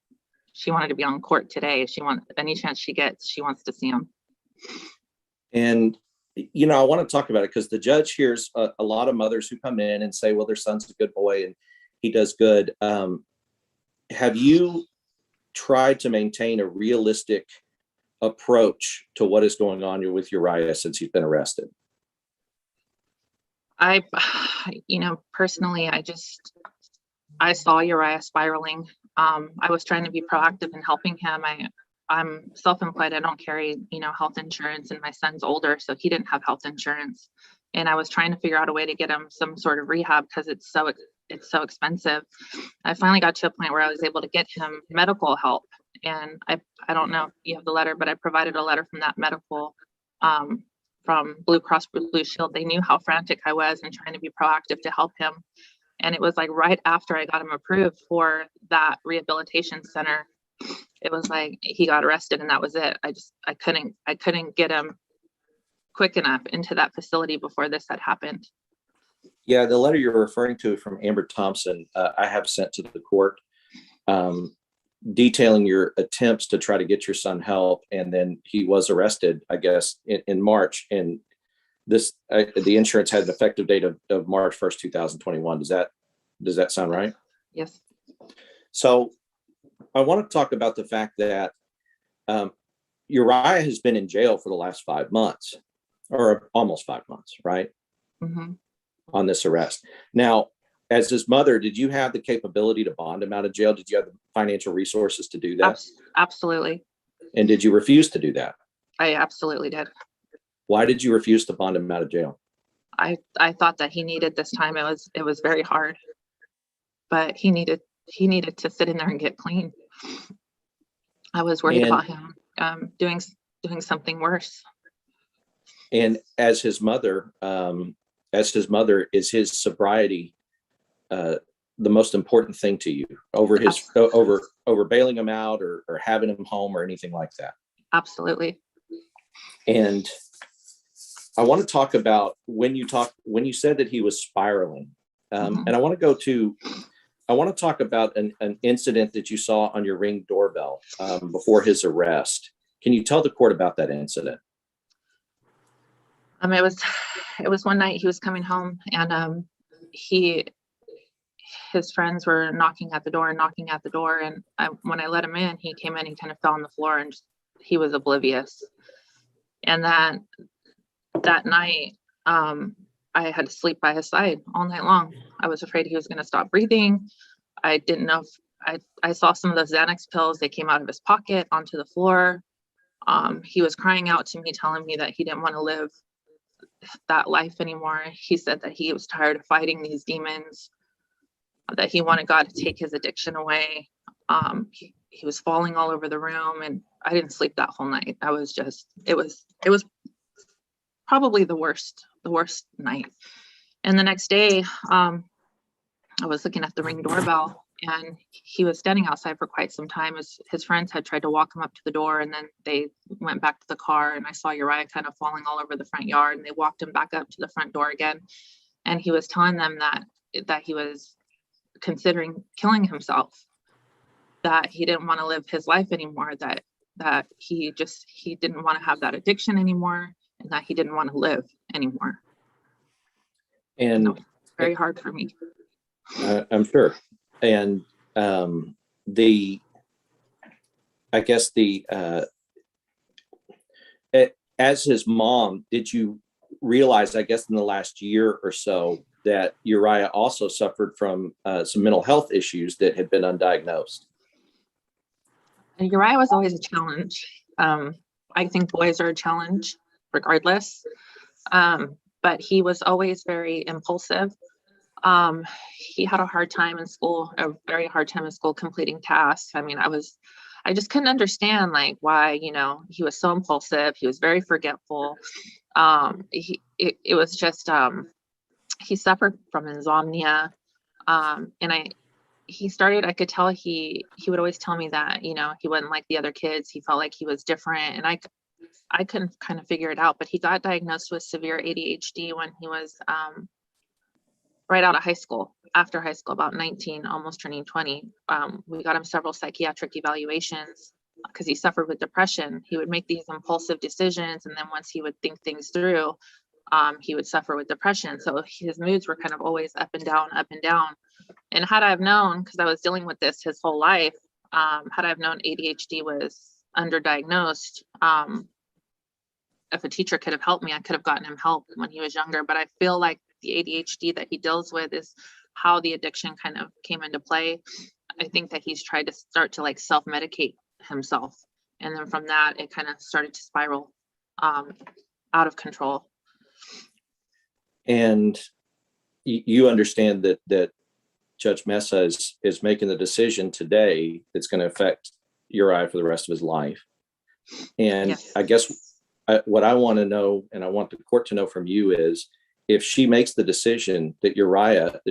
She wanted to be on court today. She wants any chance she gets, she wants to see him. And I want to talk about it because the judge hears a lot of mothers who come in and say, well, their son's a good boy and he does good. Have you tried to maintain a realistic approach to what is going on with Uriah since he's been arrested? Personally, I saw Uriah spiraling. I was trying to be proactive in helping him. I'm self-employed. I don't carry, health insurance, and my son's older, so he didn't have health insurance. And I was trying to figure out a way to get him some sort of rehab because it's so expensive. I finally got to a point where I was able to get him medical help. And I don't know if you have the letter, but I provided a letter from that medical, from Blue Cross Blue Shield. They knew how frantic I was and trying to be proactive to help him. And it was like right after I got him approved for that rehabilitation center, it was like he got arrested and that was it. I couldn't get him quick enough into that facility before this had happened. Yeah, the letter you're referring to from Amber Thompson, I have sent to the court, detailing your attempts to try to get your son help. And then he was arrested, I guess, in March. And this, the insurance had an effective date of March 1st, 2021. Does that sound right? Yes. So I want to talk about the fact that Uriah has been in jail for the last 5 months, or almost 5 months, right? Mm-hmm. On this arrest. Now, as his mother, did you have the capability to bond him out of jail? Did you have the financial resources to do that? Absolutely. And did you refuse to do that? I absolutely did. Why did you refuse to bond him out of jail? I thought that he needed this time. It was very hard, but he needed to sit in there and get clean. I was worried about him doing something worse. And as his mother, is his sobriety the most important thing to you over bailing him out or having him home or anything like that? Absolutely. And I want to talk about when you said that he was spiraling, and I want to talk about an incident that you saw on your Ring doorbell before his arrest. Can you tell the court about that incident? It was one night he was coming home, and his friends were knocking at the door, and when I let him in, he came in, he kind of fell on the floor, and he was oblivious. And that night, I had to sleep by his side all night long. I was afraid he was going to stop breathing. I didn't know if I saw some of those Xanax pills. They came out of his pocket onto the floor. He was crying out to me, telling me that he didn't want to live that life anymore. He said that he was tired of fighting these demons, that he wanted God to take his addiction away. He was falling all over the room, and I didn't sleep that whole night. It was probably the worst night. And the next day, I was looking at the Ring doorbell, and he was standing outside for quite some time. His friends had tried to walk him up to the door, and then they went back to the car, and I saw Uriah kind of falling all over the front yard, and they walked him back up to the front door again. And he was telling them that he was considering killing himself, that he didn't want to live his life anymore, that that he didn't want to have that addiction anymore, and that he didn't want to live anymore. And it's very hard for me. I'm sure. And as his mom, did you realize, I guess, in the last year or so that Uriah also suffered from some mental health issues that had been undiagnosed? And Uriah was always a challenge. I think boys are a challenge regardless. But he was always very impulsive. He had a hard time in school, a very hard time in school completing tasks. I mean, I just couldn't understand like why, he was so impulsive. He was very forgetful. It was just, he suffered from insomnia. And I could tell he would always tell me that, he wasn't like the other kids. He felt like he was different. And I couldn't kind of figure it out, but he got diagnosed with severe ADHD when he was right out of high school, after high school, about 19, almost turning 20. We got him several psychiatric evaluations because he suffered with depression. He would make these impulsive decisions, and then once he would think things through, he would suffer with depression. So his moods were kind of always up and down, up and down. And had I have known, because I was dealing with this his whole life, had I have known ADHD was underdiagnosed, if a teacher could have helped me, I could have gotten him help when he was younger. But I feel like the ADHD that he deals with is how the addiction kind of came into play. I think that he's tried to start to like self-medicate himself. And then from that, it kind of started to spiral out of control. And you understand that Judge Meza is making the decision today that's going to affect Uriah for the rest of his life. And yes. I guess what I want to know, and I want the court to know from you, is if she makes the decision that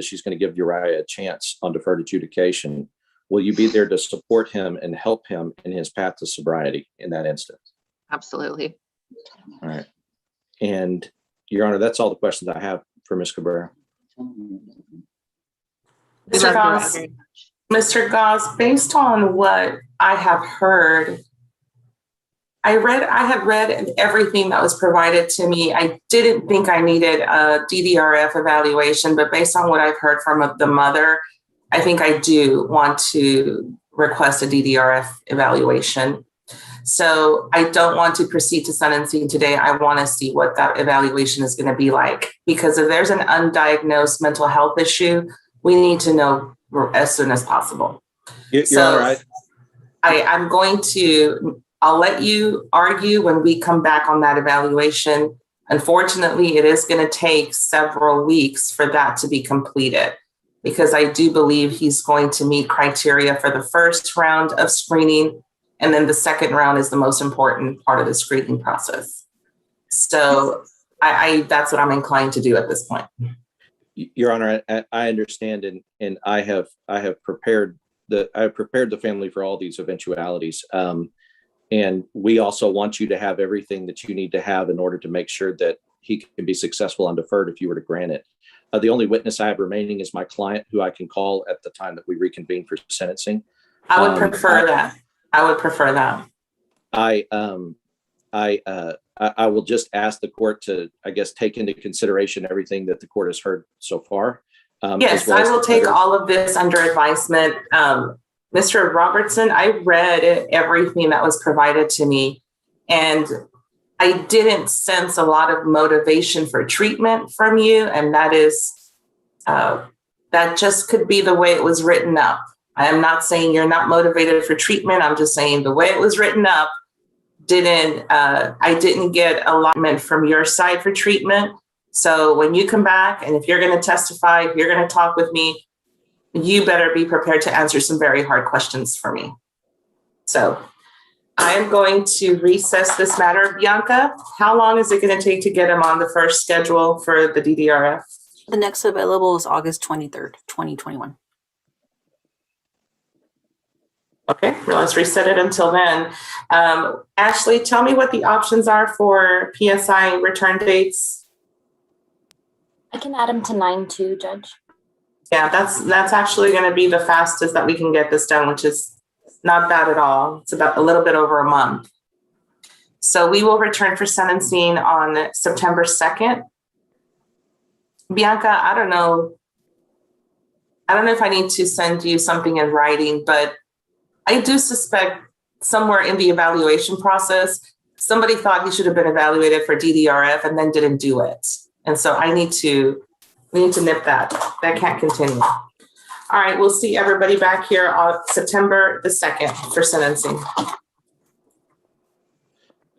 she's going to give Uriah a chance on deferred adjudication, will you be there to support him and help him in his path to sobriety in that instance? Absolutely. All right. And Your Honor, that's all the questions I have for Ms. Cabrera. Mr. Goss, based on what I have heard, I had read everything that was provided to me. I didn't think I needed a DDRF evaluation, but based on what I've heard from the mother, I think I do want to request a DDRF evaluation. So I don't want to proceed to sentencing today. I want to see what that evaluation is going to be like, because if there's an undiagnosed mental health issue, we need to know as soon as possible. I'll let you argue when we come back on that evaluation. Unfortunately, it is going to take several weeks for that to be completed, because I do believe he's going to meet criteria for the first round of screening, and then the second round is the most important part of the screening process. So that's what I'm inclined to do at this point. Your Honor, I understand, and I have prepared the family for all these eventualities. And we also want you to have everything that you need to have in order to make sure that he can be successful on deferred if you were to grant it. The only witness I have remaining is my client, who I can call at the time that we reconvene for sentencing. I would prefer that. I would prefer that. I will just ask the court to, I guess, take into consideration everything that the court has heard so far. Yes, I will take all of this under advisement. Mr. Robertson, I read everything that was provided to me, and I didn't sense a lot of motivation for treatment from you. And that just could be the way it was written up. I am not saying you're not motivated for treatment. I'm just saying the way it was written up I didn't get alignment from your side for treatment. So when you come back, and if you're going to testify, if you're going to talk with me, you better be prepared to answer some very hard questions for me. So I am going to recess this matter. Bianca, how long is it going to take to get him on the first schedule for the DDRF? The next available is August 23rd, 2021. Okay, well, let's reset it until then. Ashley, tell me what the options are for PSI return dates. I can add him to 9/2, Judge. Yeah, that's actually going to be the fastest that we can get this done, which is not bad at all. It's about a little bit over a month. So we will return for sentencing on September 2nd. Bianca, I don't know if I need to send you something in writing, but I do suspect somewhere in the evaluation process, somebody thought he should have been evaluated for DDRF and then didn't do it. And so we need to nip that. That can't continue. All right, we'll see everybody back here on September the 2nd for sentencing.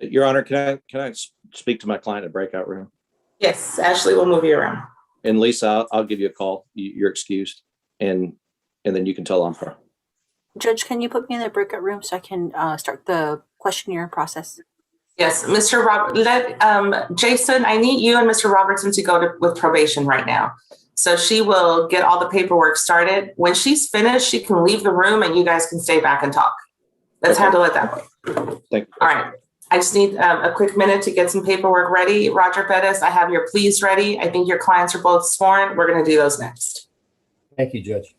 Your Honor, can I speak to my client at breakout room? Yes, Ashley, we'll move you around. And Lisa, I'll give you a call. You're excused, and then you can tell on her. Judge, can you put me in the breakout room so I can start the questionnaire process? Yes, Mr. Jason, I need you and Mr. Robertson to go with probation right now. So she will get all the paperwork started. When she's finished, she can leave the room and you guys can stay back and talk. Let's handle it that way. Thank you. All right. I just need a quick minute to get some paperwork ready. Roger Bettis, I have your pleas ready. I think your clients are both sworn. We're going to do those next. Thank you, Judge.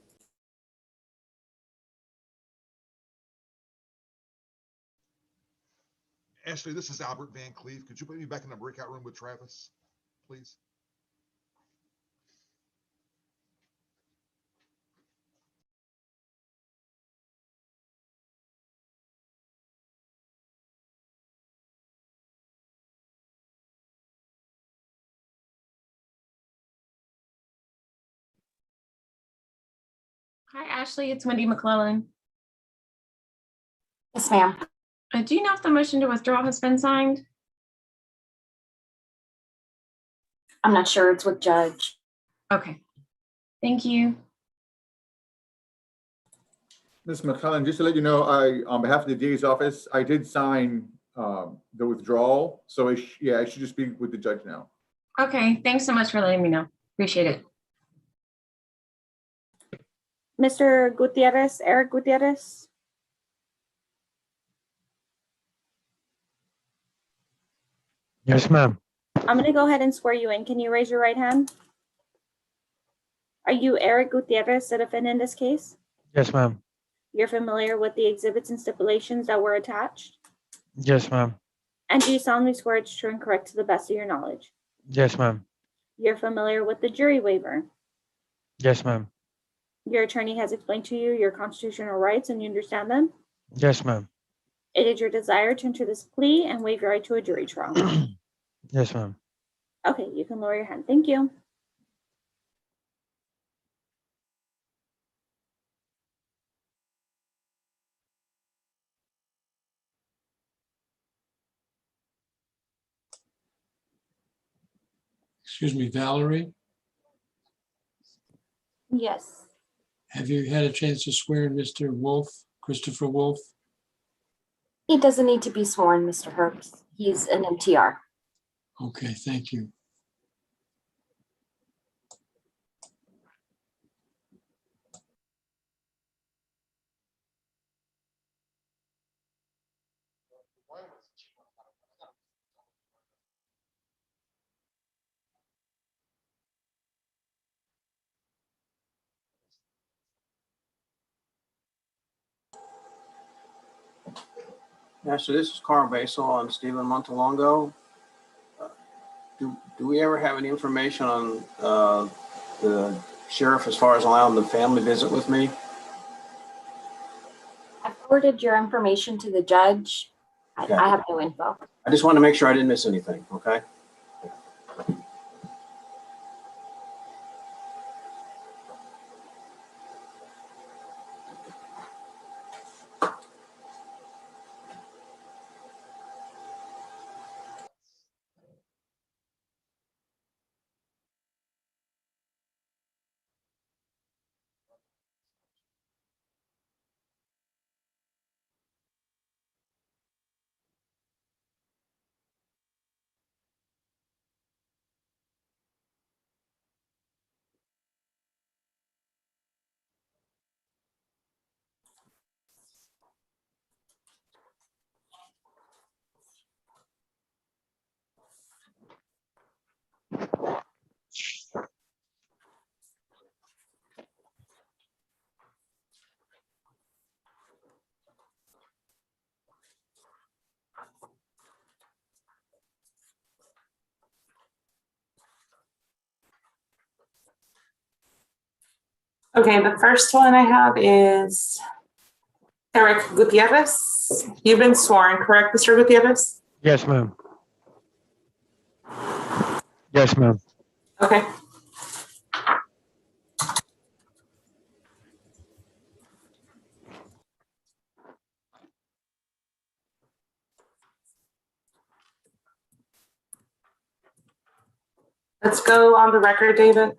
Ashley, this is Albert Van Cleve. Could you put me back in the breakout room with Travis, please? Hi, Ashley. It's Wendy McClellan. Yes, ma'am. Do you know if the motion to withdraw has been signed? I'm not sure. It's with Judge. Okay. Thank you. Ms. McClellan, just to let you know, on behalf of the DA's office, I did sign the withdrawal. So it should just be with the judge now. Okay. Thanks so much for letting me know. Appreciate it. Mr. Gutierrez, Eric Gutierrez. Yes, ma'am. I'm going to go ahead and swear you in. Can you raise your right hand? Are you Eric Gutierrez, the defendant in this case? Yes, ma'am. You're familiar with the exhibits and stipulations that were attached? Yes, ma'am. And do you solemnly swear it's true and correct to the best of your knowledge? Yes, ma'am. You're familiar with the jury waiver? Yes, ma'am. Your attorney has explained to you your constitutional rights and you understand them? Yes, ma'am. It is your desire to enter this plea and waive your right to a jury trial. Yes, ma'am. Okay, you can lower your hand. Thank you. Excuse me, Valerie, Yes. have you had a chance to swear in Mr. Wolf, Christopher Wolf? He doesn't need to be sworn, Mr. Herbst. He's an MTR. Okay, thank you. Yeah, so this is Carl Basel and Stephen Montalongo. Do we ever have any information on the sheriff as far as allowing the family visit with me? I forwarded your information to the judge. Okay. I have no info. I just want to make sure I didn't miss anything, okay? Okay, the first one I have is Eric Gutierrez. You've been sworn, correct, Mr. Gutierrez? Yes, ma'am. Yes, ma'am. Okay. Let's go on the record, David.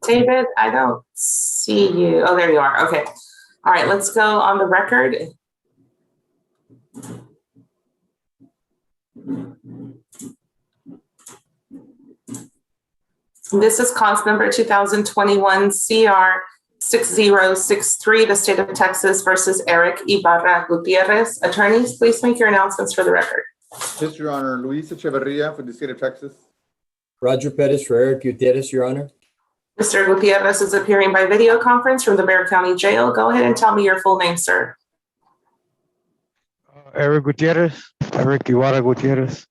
David, I don't see you. Oh, there you are. Okay. All right, let's go on the record. This is cause number 2021 CR 6063, the state of Texas versus Eric Ibarra Gutierrez. Attorneys, please make your announcements for the record. Yes, Your Honor. Luis Echeverria for the state of Texas. Roger Pettis for Eric Gutierrez, Your Honor. Mr. Gutierrez is appearing by video conference from the Bexar County Jail. Go ahead and tell me your full name, sir. Eric Gutierrez, Eric Ibarra Gutierrez.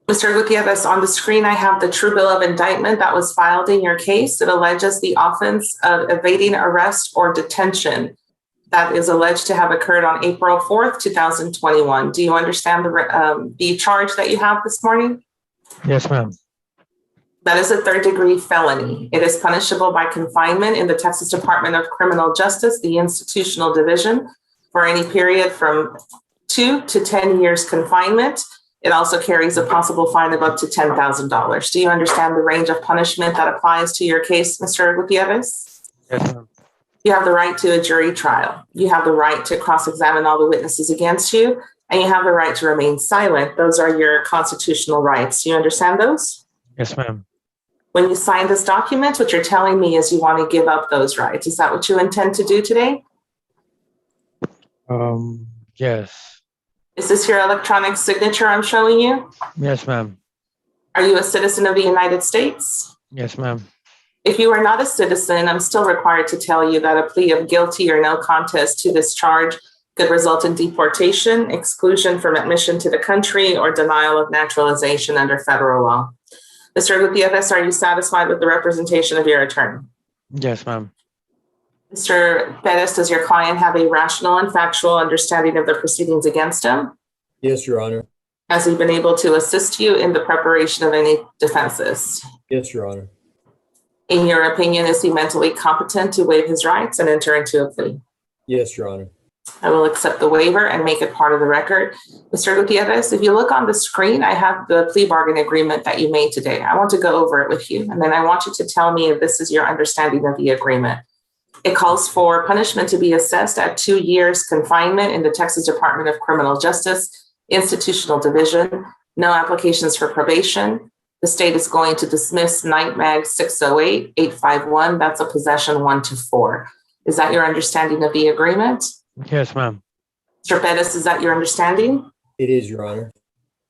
Mr. Gutierrez, on the screen, I have the true bill of indictment that was filed in your case. It alleges the offense of evading arrest or detention that is alleged to have occurred on April 4th, 2021. Do you understand the charge that you have this morning? Yes, ma'am. That is a third-degree felony. It is punishable by confinement in the Texas Department of Criminal Justice, the Institutional Division, for any period from 2 to 10 years confinement. It also carries a possible fine of up to $10,000. Do you understand the range of punishment that applies to your case, Mr. Gutierrez? Yes, ma'am. You have the right to a jury trial. You have the right to cross-examine all the witnesses against you, and you have the right to remain silent. Those are your constitutional rights. Do you understand those? Yes, ma'am. When you sign this document, what you're telling me is you want to give up those rights. Is that what you intend to do today? Yes. Is this your electronic signature I'm showing you? Yes, ma'am. Are you a citizen of the United States? Yes, ma'am. If you are not a citizen, I'm still required to tell you that a plea of guilty or no contest to this charge could result in deportation, exclusion from admission to the country, or denial of naturalization under federal law. Mr. Gutierrez, are you satisfied with the representation of your attorney? Yes, ma'am. Mr. Pettis, does your client have a rational and factual understanding of the proceedings against him? Yes, Your Honor. Has he been able to assist you in the preparation of any defenses? Yes, Your Honor. In your opinion, is he mentally competent to waive his rights and enter into a plea? Yes, Your Honor. I will accept the waiver and make it part of the record. Mr. Gutierrez, if you look on the screen, I have the plea bargain agreement that you made today. I want to go over it with you, and then I want you to tell me if this is your understanding of the agreement. It calls for punishment to be assessed at 2 years confinement in the Texas Department of Criminal Justice, Institutional Division, no applications for probation. The state is going to dismiss Night Mag 608-851. That's a possession 1 to 4. Is that your understanding of the agreement? Yes, ma'am. Mr. Pettis, is that your understanding? It is, Your Honor.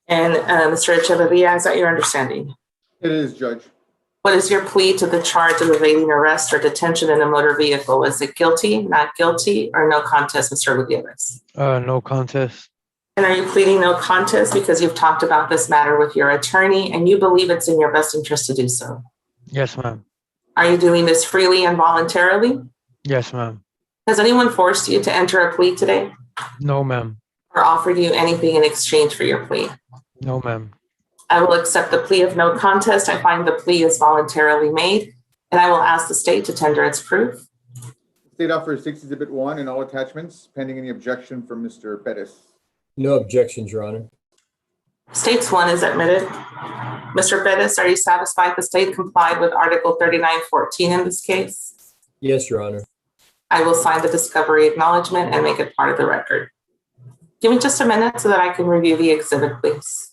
And Mr. Echeverria, is that your understanding? It is, Judge. What is your plea to the charge of evading arrest or detention in a motor vehicle? Is it guilty, not guilty, or no contest, Mr. Gutierrez? No contest. And are you pleading no contest because you've talked about this matter with your attorney and you believe it's in your best interest to do so? Yes, ma'am. Are you doing this freely and voluntarily? Yes, ma'am. Has anyone forced you to enter a plea today No, ma'am. or offered you anything in exchange for your plea? No, ma'am. I will accept the plea of no contest. I find the plea is voluntarily made, and I will ask the state to tender its proof. The State Offer 6 Exhibit 1 and all attachments, pending any objection from Mr. Bettis. No objections, Your Honor. States 1 is admitted. Mr. Bettis, are you satisfied the state complied with Article 3914 in this case? Yes, Your Honor. I will sign the discovery acknowledgement and make it part of the record. Give me just a minute so that I can review the exhibit, please.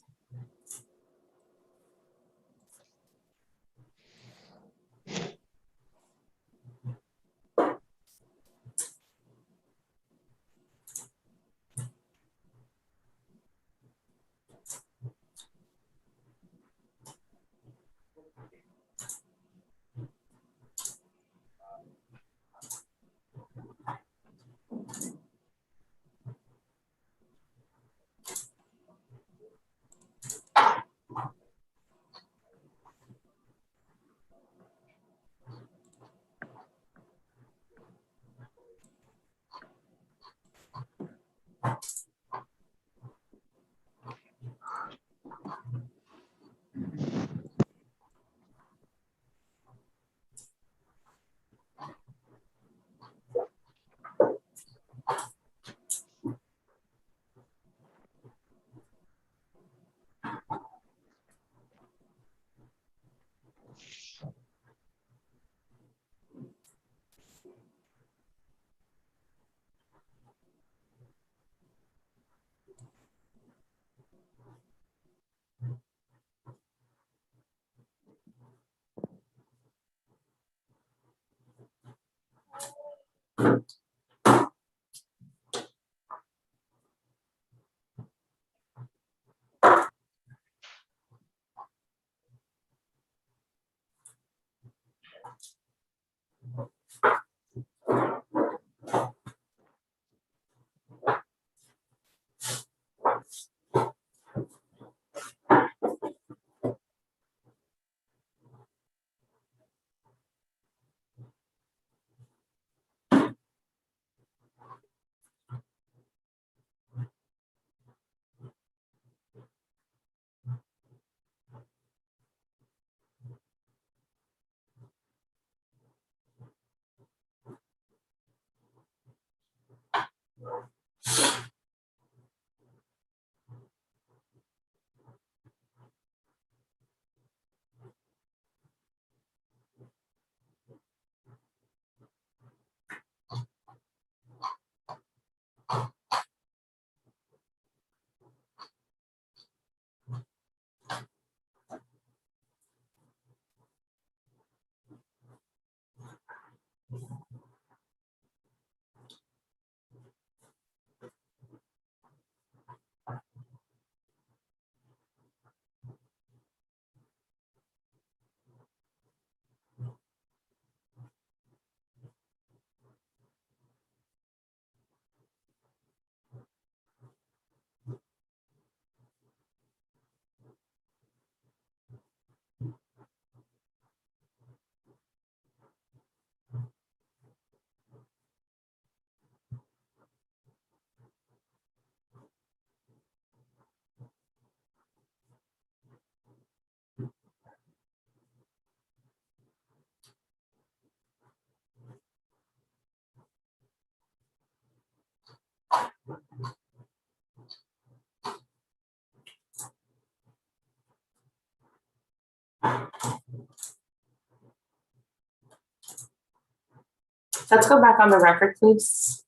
Let's go back on the record, please.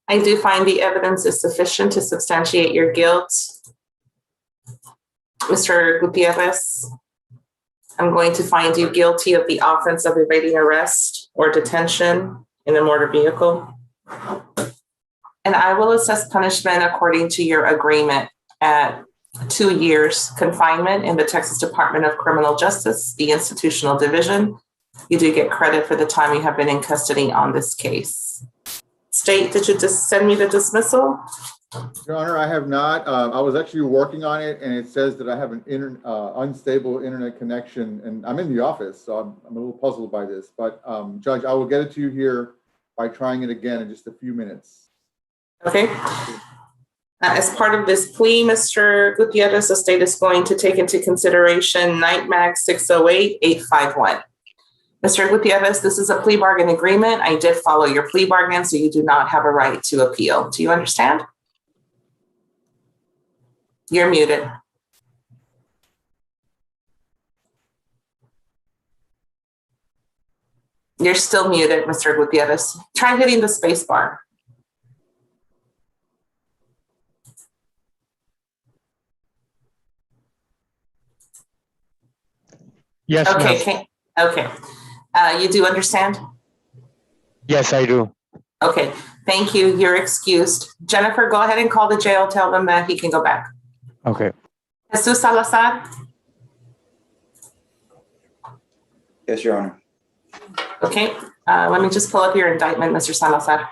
I do find the evidence is sufficient to substantiate your guilt. Mr. Gutierrez, I'm going to find you guilty of the offense of evading arrest or detention in a motor vehicle. And I will assess punishment according to your agreement at 2 years confinement in the Texas Department of Criminal Justice, the Institutional Division. You do get credit for the time you have been in custody on this case. State, did you just send me the dismissal? Your Honor, I have not. I was actually working on it, and it says that I have an unstable internet connection, and I'm in the office, so I'm a little puzzled by this. But Judge, I will get it to you here by trying it again in just a few minutes. Okay. As part of this plea, Mr. Gutierrez, the state is going to take into consideration NIGHTMAG 608851. Mr. Gutierrez, this is a plea bargain agreement. I did follow your plea bargain, so you do not have a right to appeal. Do you understand? You're muted. You're still muted, Mr. Gutierrez. Try hitting the space bar. Yes, Okay, ma'am. okay. You do understand? Yes, I do. Okay, thank you. You're excused. Jennifer, go ahead and call the jail. Tell them that he can go back. Okay. Jesus Salazar? Yes, Your Honor. Okay, let me just pull up your indictment, Mr. Salazar.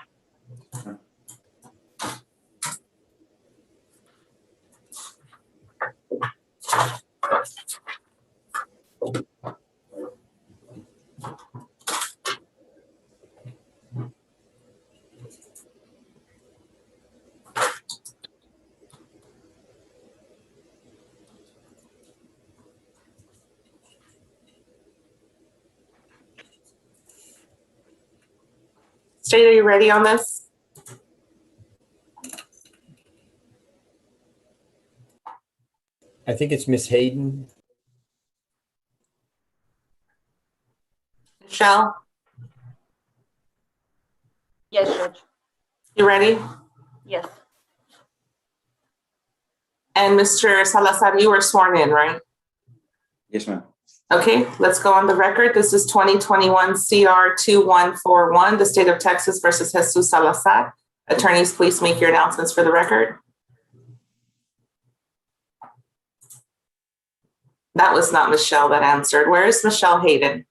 State, are you ready on this? I think it's Miss Hayden. Michelle, Yes, Judge. you ready? Yes. And Mr. Salazar, you were sworn in, right? Yes, ma'am. Okay, let's go on the record. This is 2021 CR 2141, the state of Texas versus Jesus Salazar. Attorneys, please make your announcements for the record. That was not Michelle that answered. Where is Michelle Hayden?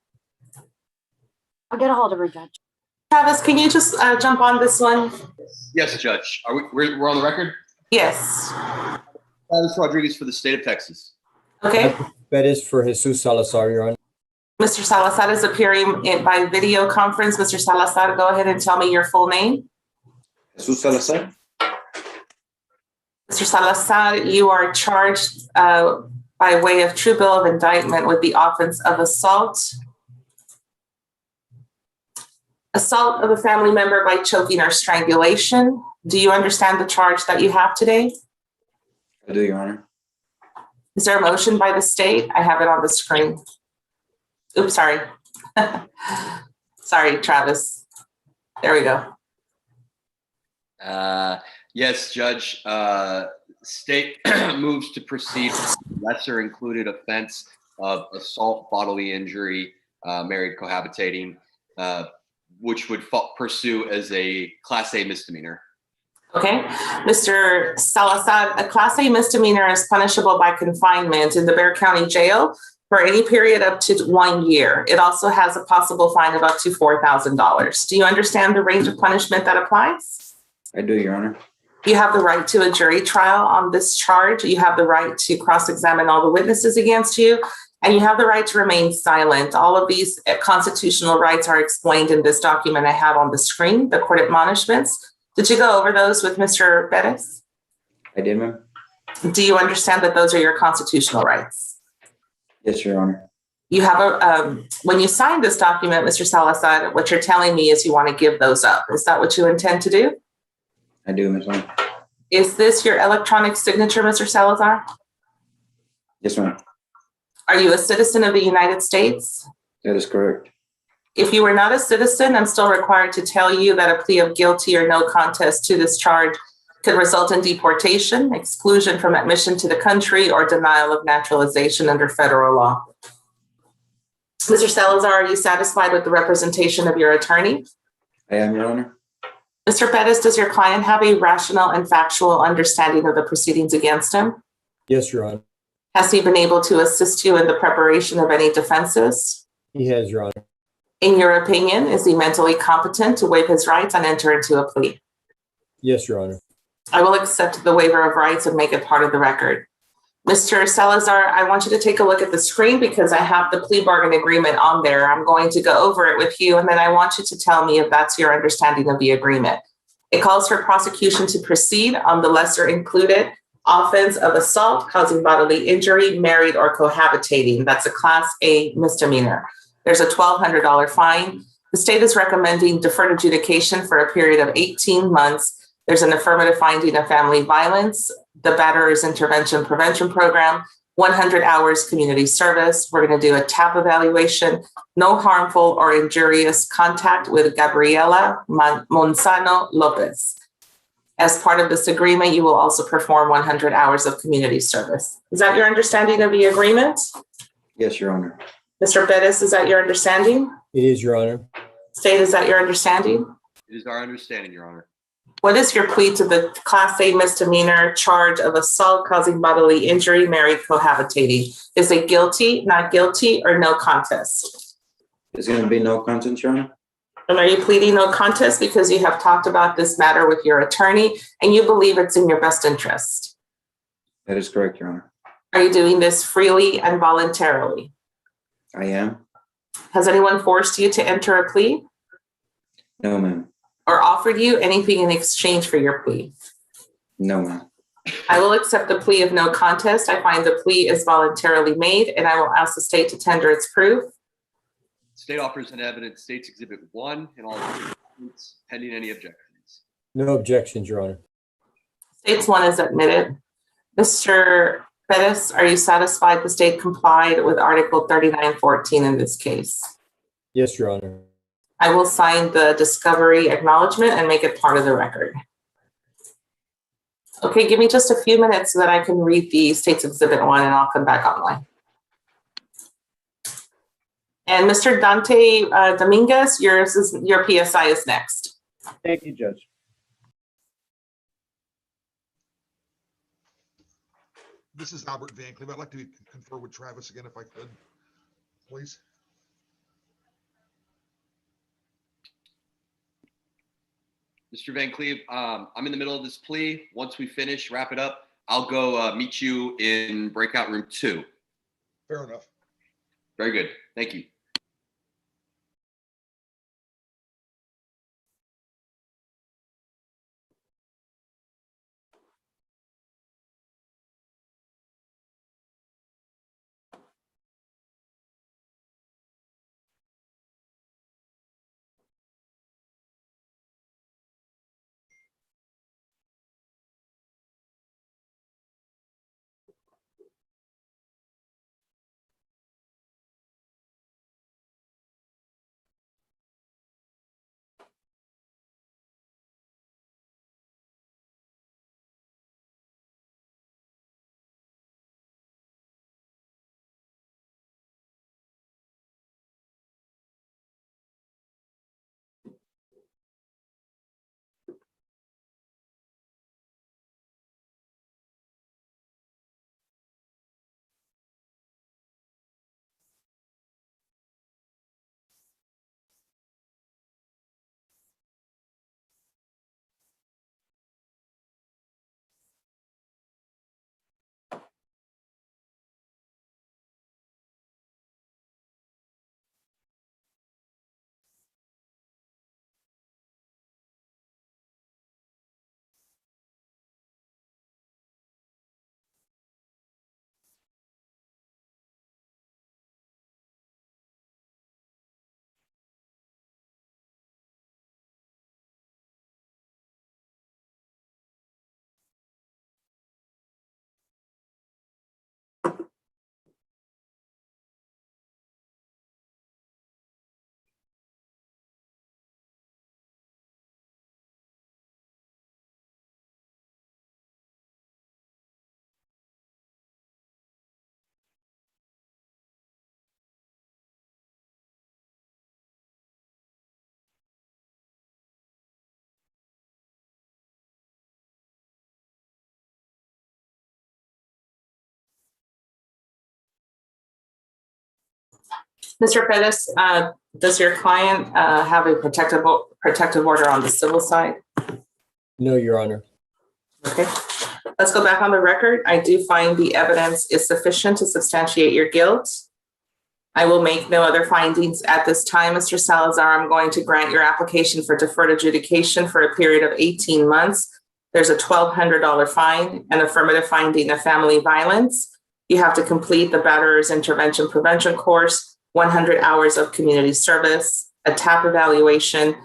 I'll get a hold of her, Judge. Travis, can you just jump on this one? Yes, Judge. Are we're on the record? Yes. Travis Rodriguez for the state of Texas. Okay. That is for Jesus Salazar, Your Honor. Mr. Salazar is appearing by video conference. Mr. Salazar, go ahead and tell me your full name. Jesus Salazar. Mr. Salazar, you are charged by way of true bill of indictment with the offense of assault of a family member by choking or strangulation. Do you understand the charge that you have today? I do, Your Honor. Is there a motion by the state? I have it on the screen. Oops, sorry. Sorry, Travis. There we go. Yes, Judge. State moves to proceed with lesser included offense of assault, bodily injury, married cohabitating, which would pursue as a Class A misdemeanor. Okay, Mr. Salazar, a Class A misdemeanor is punishable by confinement in the Bexar County Jail for any period up to 1 year. It also has a possible fine of up to $4,000. Do you understand the range of punishment that applies? I do, Your Honor. You have the right to a jury trial on this charge. You have the right to cross-examine all the witnesses against you, and you have the right to remain silent. All of these constitutional rights are explained in this document I have on the screen, the court admonishments. Did you go over those with Mr. Perez? I did, ma'am. Do you understand that those are your constitutional rights? Yes, Your Honor. You have when you signed this document, Mr. Salazar, what you're telling me is you want to give those up. Is that what you intend to do? I do, Ms. Ma'am. Is this your electronic signature, Mr. Salazar? Yes, ma'am. Are you a citizen of the United States? That is correct. If you were not a citizen, I'm still required to tell you that a plea of guilty or no contest to this charge could result in deportation, exclusion from admission to the country, or denial of naturalization under federal law. Mr. Salazar, are you satisfied with the representation of your attorney? I am, Your Honor. Mr. Perez, does your client have a rational and factual understanding of the proceedings against him? Yes, Your Honor. Has he been able to assist you in the preparation of any defenses? He has, Your Honor. In your opinion, is he mentally competent to waive his rights and enter into a plea? Yes, Your Honor. I will accept the waiver of rights and make it part of the record. Mr. Salazar, I want you to take a look at the screen because I have the plea bargain agreement on there. I'm going to go over it with you, and then I want you to tell me if that's your understanding of the agreement. It calls for prosecution to proceed on the lesser included offense of assault causing bodily injury, married or cohabitating. That's a Class A misdemeanor. There's a $1,200 fine. The state is recommending deferred adjudication for a period of 18 months. There's an affirmative finding of family violence, the Batterers Intervention Prevention Program, 100 hours community service. We're going to do a TAP evaluation, no harmful or injurious contact with Gabriela Monzano Lopez. As part of this agreement, you will also perform 100 hours of community service. Is that your understanding of the agreement? Yes, Your Honor. Mr. Bettis, is that your understanding? It is, Your Honor. State, is that your understanding? It is our understanding, Your Honor. What is your plea to the Class A misdemeanor charge of assault causing bodily injury, married cohabitating? Is it guilty, not guilty, or no contest? It's going to be no contest, Your Honor. And are you pleading no contest because you have talked about this matter with your attorney and you believe it's in your best interest? That is correct, Your Honor. Are you doing this freely and voluntarily? I am. Has anyone forced you to enter a plea No, ma'am. or offered you anything in exchange for your plea? No, ma'am. I will accept the plea of no contest. I find the plea is voluntarily made, and I will ask the state to tender its proof. State offers in evidence State's Exhibit 1 and all statements pending any objections. No objections, Your Honor. State's 1 is admitted. Mr. Bettis, are you satisfied the state complied with Article 3914 in this case? Yes, Your Honor. I will sign the discovery acknowledgement and make it part of the record. Okay, give me just a few minutes so that I can read the State's Exhibit 1 and I'll come back online. And Mr. Dante Dominguez, your PSI is next. Thank you, Judge. This is Albert Van Cleve. I'd like to confer with Travis again if I could, please. Mr. Van Cleve, I'm in the middle of this plea. Once we finish, wrap it up, I'll go meet you in breakout room 2. Fair enough. Very good. Thank you. Mr. Pettis, does your client have a protective order on the civil side? No, Your Honor. Okay, let's go back on the record. I do find the evidence is sufficient to substantiate your guilt. I will make no other findings at this time. Mr. Salazar, I'm going to grant your application for deferred adjudication for a period of 18 months. There's a $1,200 fine, an affirmative finding of family violence. You have to complete the Batterers Intervention Prevention course, 100 hours of community service, a TAP evaluation,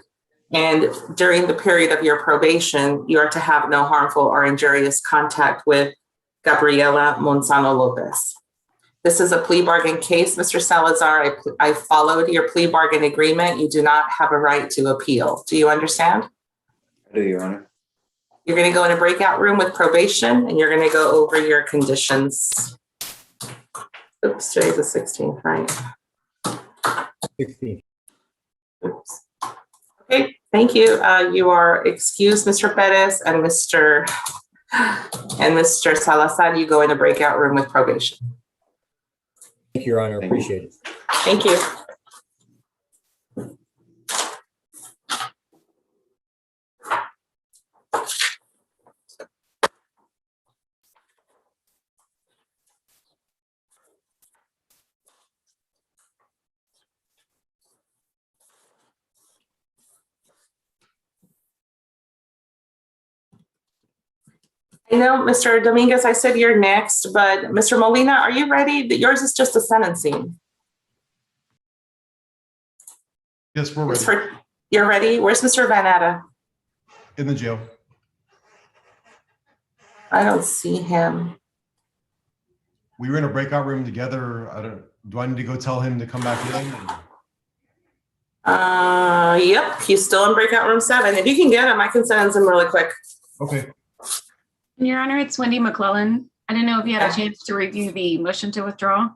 and during the period of your probation, you are to have no harmful or injurious contact with Gabriela Monzano Lopez. This is a plea bargain case, Mr. Salazar. I followed your plea bargain agreement. You do not have a right to appeal. Do you understand? I do, Your Honor. You're going to go in a breakout room with probation and you're going to go over your conditions. Oops, today's the 16th, right? 16. Oops. Okay, thank you. You are excused, Mr. Perez and Mr. Salazar. You go in a breakout room with probation. Thank you, Your Honor. Appreciate it. Thank you. I know, Mr. Dominguez, I said you're next, but Mr. Molina, are you ready? Yours is just a sentencing. Yes, we're ready. You're ready? Where's Mr. Van Atta? In the jail. I don't see him. We were in a breakout room together. Do I need to go tell him to come back in? Yep, he's still in breakout room 7. If you can get him, I can sentence him really quick. Okay. Your Honor, it's Wendy McClellan. I don't know if you had a chance to review the motion to withdraw.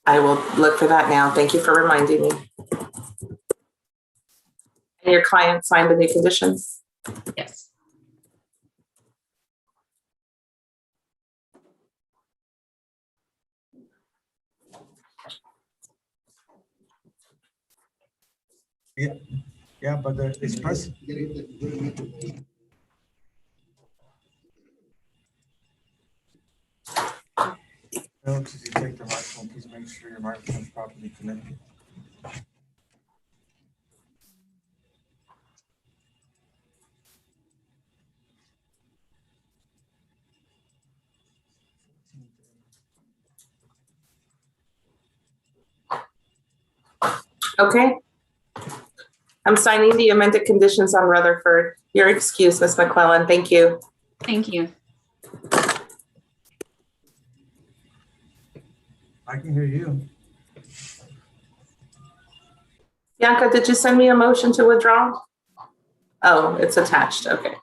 I will look for that now. Thank you for reminding me. And your client signed the new conditions? Yes. Yeah, but the express. No, because you take the microphone, please make sure your microphone is properly connected. Okay. I'm signing the amended conditions on Rutherford. Your excuse, Ms. McClellan. Thank you. Thank you. I can hear you. Bianca, did you send me a motion to withdraw? Oh, it's attached. Okay.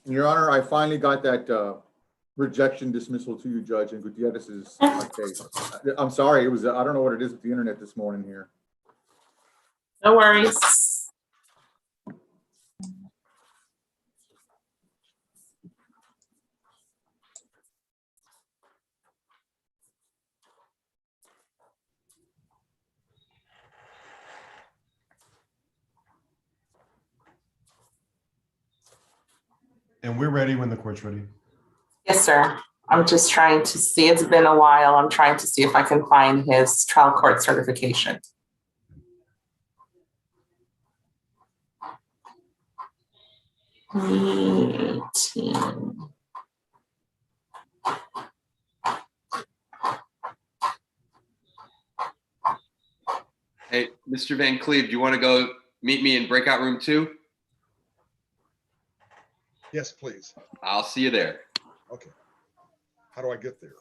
Your Honor, I finally got that rejection dismissal to you, Judge, and Gutierrez's case. I'm sorry, it was, I don't know what it is with the internet this morning here. No worries. And we're ready when the court's ready. Yes, sir. I'm just trying to see. It's been a while. I'm trying to see if I can find his trial court certification. Hey, Mr. Van Cleve, do you want to go meet me in breakout room 2? Yes, please. I'll see you there. Okay. How do I get there?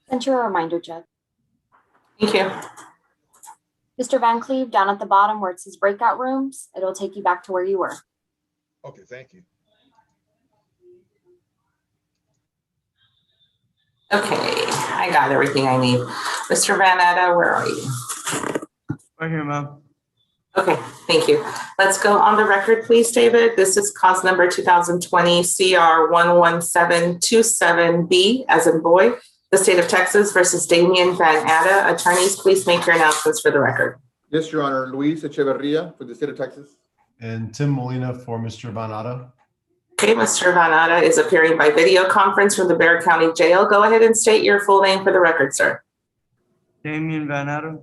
Send you a reminder, Judge. Thank you. Mr. Van Cleve, down at the bottom where it says breakout rooms, it'll take you back to where you were. Okay, thank you. Okay, I got everything I need. Mr. Van Atta, where are you? Right here, ma'am. Okay, thank you. Let's go on the record, please, David. This is cause number 2020 CR 11727B, as in boy, the state of Texas versus Damian Van Atta. Attorneys, please make your announcements for the record. Yes, Your Honor. Luis Echeverria for the state of Texas. And Tim Molina for Mr. Van Atta. Okay, Mr. Van Atta is appearing by video conference from the Bexar County Jail. Go ahead and state your full name for the record, sir. Damian Van Atta.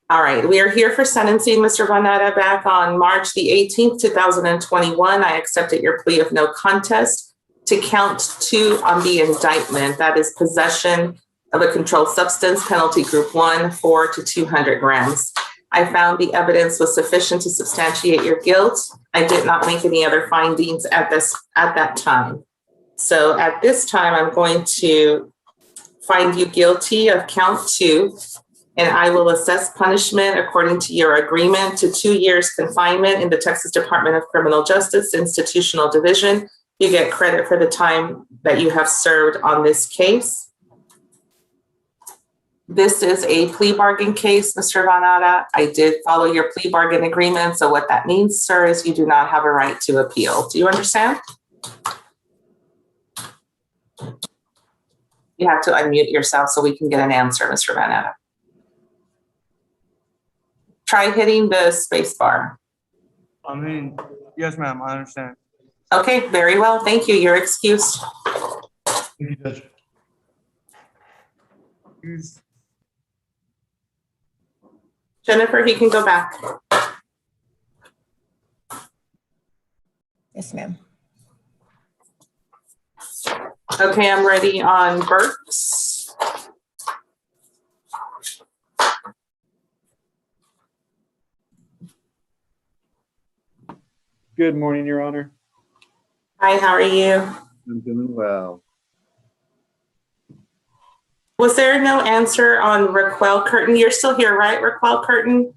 All right, we are here for sentencing Mr. Van Atta back on March the 18th, 2021. I accepted your plea of no contest to count 2 on the indictment. That is possession of a controlled substance, penalty group 1, 4 to 200 grams. I found the evidence was sufficient to substantiate your guilt. I did not make any other findings at that time. So at this time, I'm going to find you guilty of count 2, and I will assess punishment according to your agreement to 2 years confinement in the Texas Department of Criminal Justice Institutional Division. You get credit for the time that you have served on this case. This is a plea bargain case, Mr. Van Atta. I did follow your plea bargain agreement. So what that means, sir, is you do not have a right to appeal. Do you understand? You have to unmute yourself so we can get an answer, Mr. Van Atta. Try hitting the space bar. I mean, yes, ma'am, I understand. Okay, very well. Thank you. You're excused. Thank you, Judge. Jennifer, he can go back. Yes, ma'am. Okay, I'm ready on Burks. Good morning, Your Honor. Hi, how are you? I'm doing well. Was there no answer on Raquel Curtin? You're still here, right, Raquel Curtin?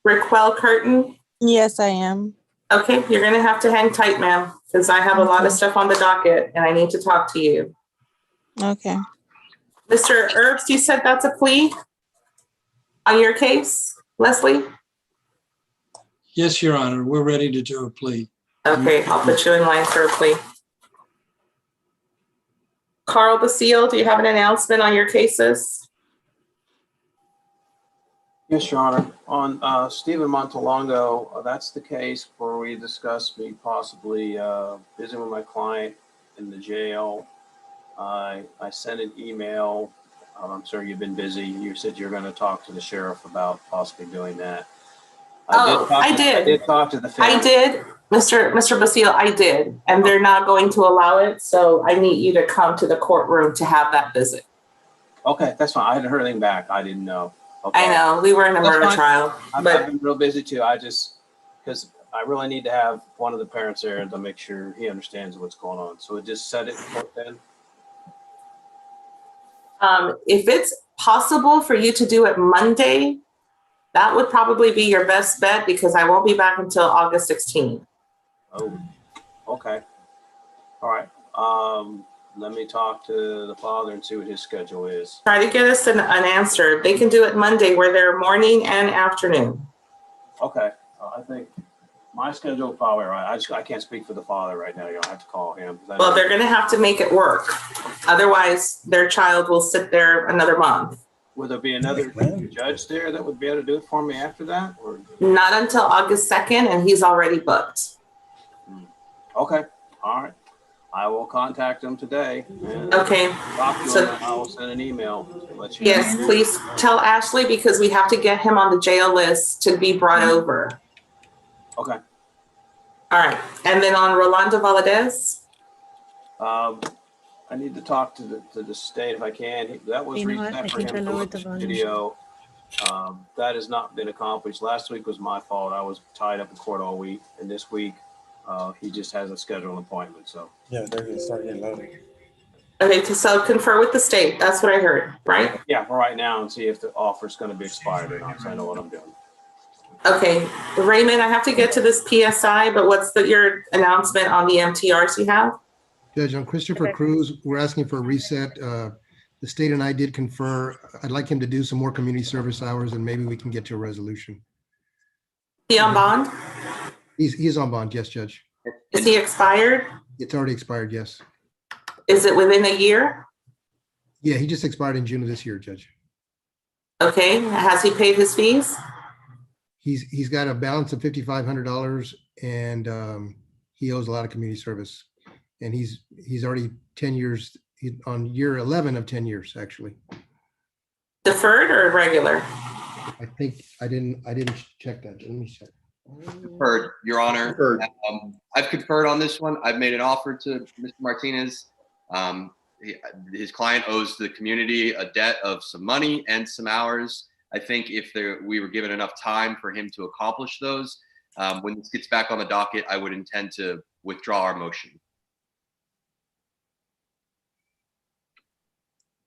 Raquel Curtin? Yes, I am. Okay, you're gonna have to hang tight, ma'am, because I have a lot of stuff on the docket and I need to talk to you. Okay. Mr. Herbst, you said that's a plea on your case, Leslie? Yes, Your Honor, we're ready to do a plea. Okay, I'll put you in line for a plea. Carl Basile, do you have an announcement on your cases? Yes, Your Honor. On Stephen Montalongo, that's the case where we discussed me possibly visiting with my client in the jail. I sent an email. I'm sure you've been busy. You said you're going to talk to the sheriff about possibly doing that. I did talk to the family. I did, Mr. Basile, I did, and they're not going to allow it. So I need you to come to the courtroom to have that visit. Okay, that's fine. I hadn't heard anything back. I didn't know. Okay. I know, we were in a That's murder fine. trial, I've been real busy too. Because I really need to have one of the parents there to make sure he understands what's going on. So it just set it then. If it's possible for you to do it Monday, that would probably be your best bet because I won't be back until August 16th. Oh, okay. All right. Let me talk to the father and see what his schedule is. Try to get us an answer. They can do it Monday where they're morning and afternoon. Okay. I think my schedule is probably right. I can't speak for the father right now. You'll have to call him. Well, they're going to have to make it work. Otherwise, their child will sit there another month. Would there be another judge there that would be able to do it for me after that? Or not until August 2nd, and he's already booked. Okay. All right. I will contact him today. Okay. So I will send an email to let you yes, know. please tell Ashley because we have to get him on the jail list to be brought over. Okay. All right. And then on Rolando Valadez? I need to talk to the state if I can. That was reset for him to look at the video. That has not been accomplished. Last week was my fault. I was tied up in court all week. And this week, he just hasn't scheduled an appointment. So yeah, they're gonna start getting loaded. Okay, so confer with the state. That's what I heard, right? Yeah, for right now, and see if the offer's gonna be expired or not, so I know what I'm doing. Okay, Raymond, I have to get to this PSI, but what's your announcement on the MTRs you have? Judge, on Christopher Cruz, we're asking for a reset. The state and I did confer. I'd like him to do some more community service hours and maybe we can get to a resolution. Is he on bond? He's on bond, yes, Judge. Is he expired? It's already expired, yes. Is it within a year? Yeah, he just expired in June of this year, Judge. Okay, has he paid his fees? He's got a balance of $5,500 and he owes a lot of community service. And he's already 10 years, on year 11 of 10 years, actually. Deferred or regular? I think I didn't check that. Let me check. Conferred, Your Honor. I've conferred on this one. I've made an offer to Mr. Martinez. His client owes the community a debt of some money and some hours. I think if we were given enough time for him to accomplish those, when this gets back on the docket, I would intend to withdraw our motion.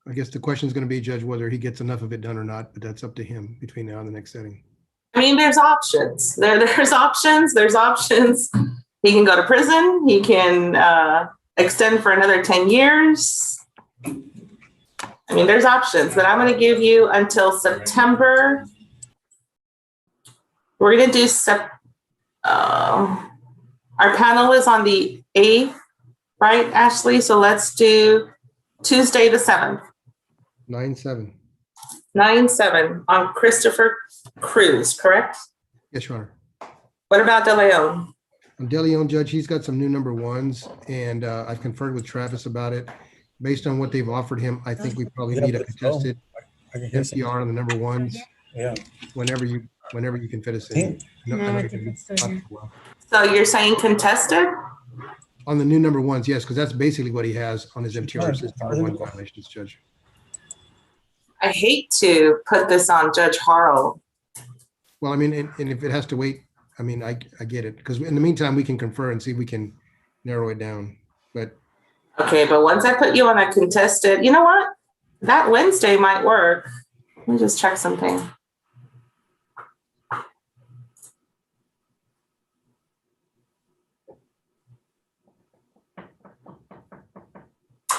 I guess the question is going to be, Judge, whether he gets enough of it done or not, but that's up to him between now and the next setting. I mean, there's options. There's options. There's options. He can go to prison. He can extend for another 10 years. I mean, there's options, but I'm going to give you until September. We're going to do our panel is on the 8th, right, Ashley? So let's do Tuesday the 7th. 9/7. 9/7 on Christopher Cruz, correct? Yes, Your Honor. What about De Leon? On De Leon, Judge, he's got some new number ones, and I've conferred with Travis about it. Based on what they've offered him, I think we probably need a contested MPR on the number ones. Yeah. Whenever you can fit us in. So you're saying contested? On the new number ones, yes, because that's basically what he has on his MTR system, number one violations, Judge. I hate to put this on Judge Harrell. Well, I mean, and if it has to wait, I mean, I get it, because in the meantime, we can confer and see if we can narrow it down, but. Okay, but once I put you on a contested, you know what? That Wednesday might work. Let me just check something.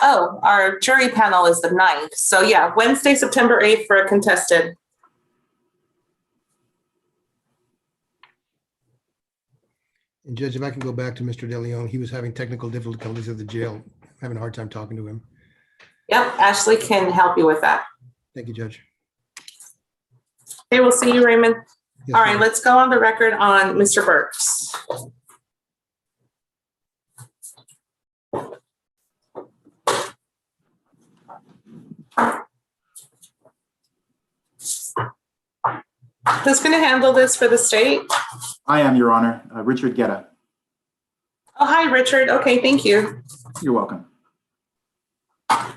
Oh, our jury panel is the 9th. So yeah, Wednesday, September 8th for a contested. And Judge, if I can go back to Mr. De Leon, he was having technical difficulties at the jail, having a hard time talking to him. Yep, Ashley can help you with that. Thank you, Judge. Okay, we'll see you, Raymond. Yes, all right, ma'am. let's go on the record on Mr. Burks. Who's going to handle this for the state? I am, Your Honor. Richard Guetta. Oh, hi, Richard. Okay, thank you. You're welcome. How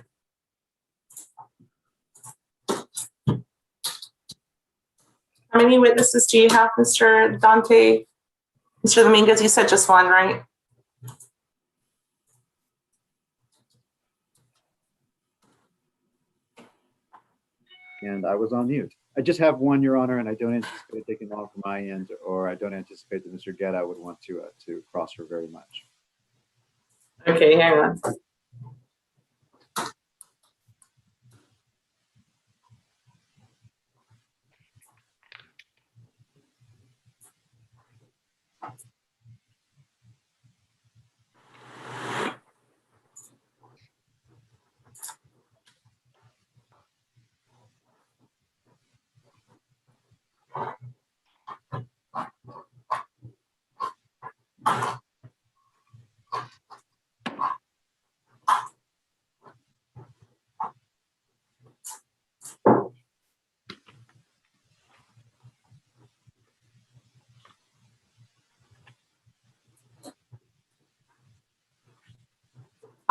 many witnesses do you have, Mr. Dante? Mr. Dominguez, you said just one, right? And I was on mute. I just have one, Your Honor, and I don't anticipate taking long from my end, or I don't anticipate that Mr. Guetta would want to cross her very much. Okay, hang on.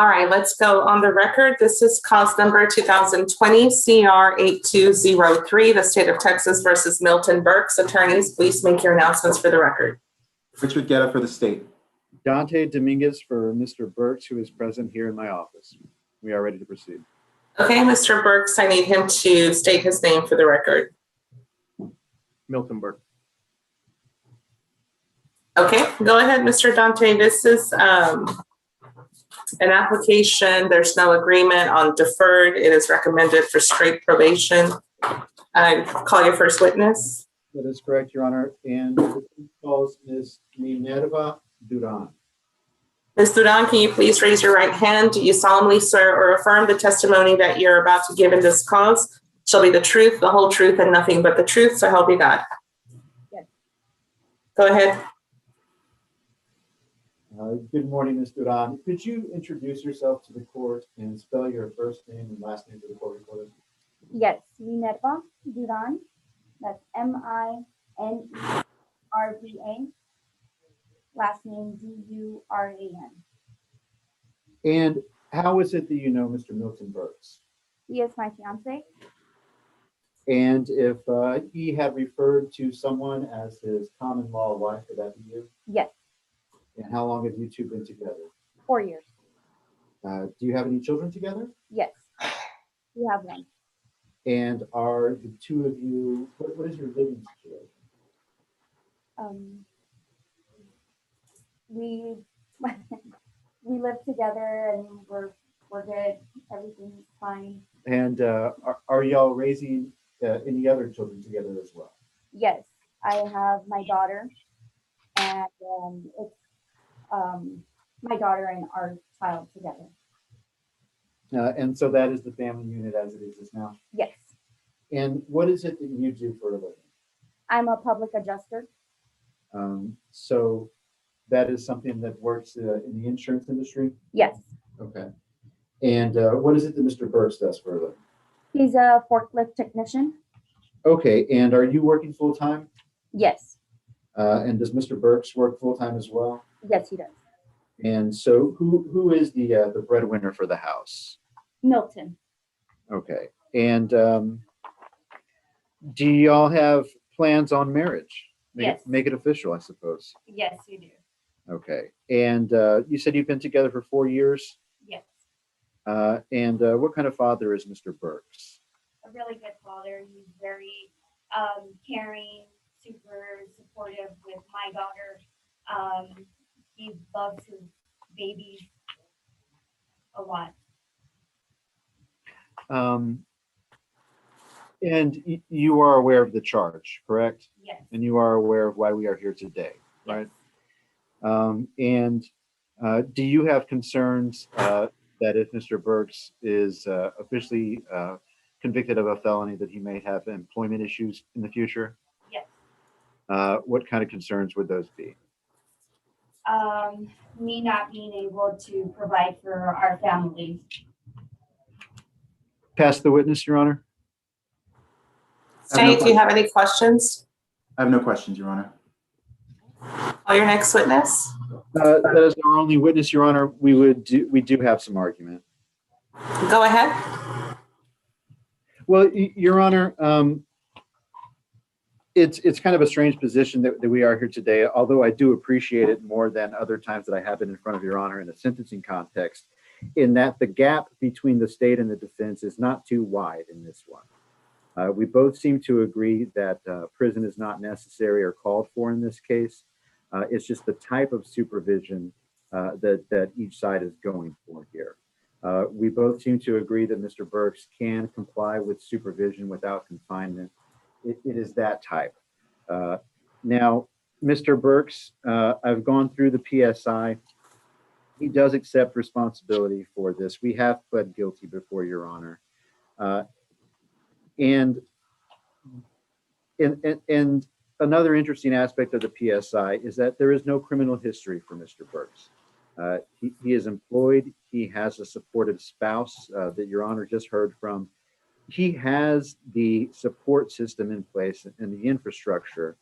All right, let's go on the record. This is cause number 2020 CR 8203, the state of Texas versus Milton Burks. Attorneys, please make your announcements for the record. Richard Guetta for the state. Dante Dominguez for Mr. Burks, who is present here in my office. We are ready to proceed. Okay, Mr. Burks, I need him to state his name for the record. Milton Burke. Okay, go ahead, Mr. Dante. This is an application. There's no agreement on deferred. It is recommended for straight probation. I call your first witness. That is correct, Your Honor. And the calls Ms. Minerva Duran. Ms. Duran, can you please raise your right hand? Do you solemnly swear or affirm the testimony that you're about to give in this cause shall be the truth, the whole truth, and nothing but the truth, so help you God? Yes. Go ahead. Good morning, Ms. Duran. Could you introduce yourself to the court and spell your first name and last name for the court recorder? Yes, Minerva Duran. That's Minerva. Last name Duran. And how is it that you know Mr. Milton Burks? He is my fiance. And if he had referred to someone as his common law wife, would that be you? Yes, And how long have you two been together? 4 years. Do you have any children together? Yes, we have one. And are the two of you, what is your living situation? We we live together and we're good. Everything's fine. And are y'all raising any other children together as well? Yes, I have my daughter, and it's my daughter and our child together. And so that is the family unit as it exists now. Yes, And what is it that you do for a living? I'm a public adjuster. So that is something that works in the insurance industry? Yes, Okay. And what is it that Mr. Burks does for a living? he's a forklift technician. Okay, and are you working full-time? Yes, And does Mr. Burks work full-time as well? yes, he does. And so who is the breadwinner for the house? Milton. Okay. And do y'all have plans on marriage? Yes. Make it official, I suppose. Yes, we do. Okay. And you said you've been together for 4 years? Yes, And what kind of father is Mr. Burks? a really good father. He's very caring, super supportive with my daughter. He loves his babies a lot. And you are aware of the charge, correct? Yes. And you are aware of why we are here today, right? And do you have concerns that if Mr. Burks is officially convicted of a felony, that he may have employment issues in the future? Yes. What kind of concerns would those be? Me not being able to provide for our family. Pass the witness, Your Honor. State, do you have any questions? I have no questions, Your Honor. Call your next witness. That is our only witness, Your Honor. We do have some argument. Go ahead. Well, Your Honor, it's kind of a strange position that we are here today, although I do appreciate it more than other times that I have been in front of Your Honor in a sentencing context, in that the gap between the state and the defense is not too wide in this one. We both seem to agree that prison is not necessary or called for in this case. It's just the type of supervision that each side is going for here. We both seem to agree that Mr. Burks can comply with supervision without confinement. It is that type. Now, Mr. Burks, I've gone through the PSI. He does accept responsibility for this. We have pled guilty before Your Honor. And another interesting aspect of the PSI is that there is no criminal history for Mr. Burks. He is employed. He has a supportive spouse that Your Honor just heard from. He has the support system in place and the infrastructure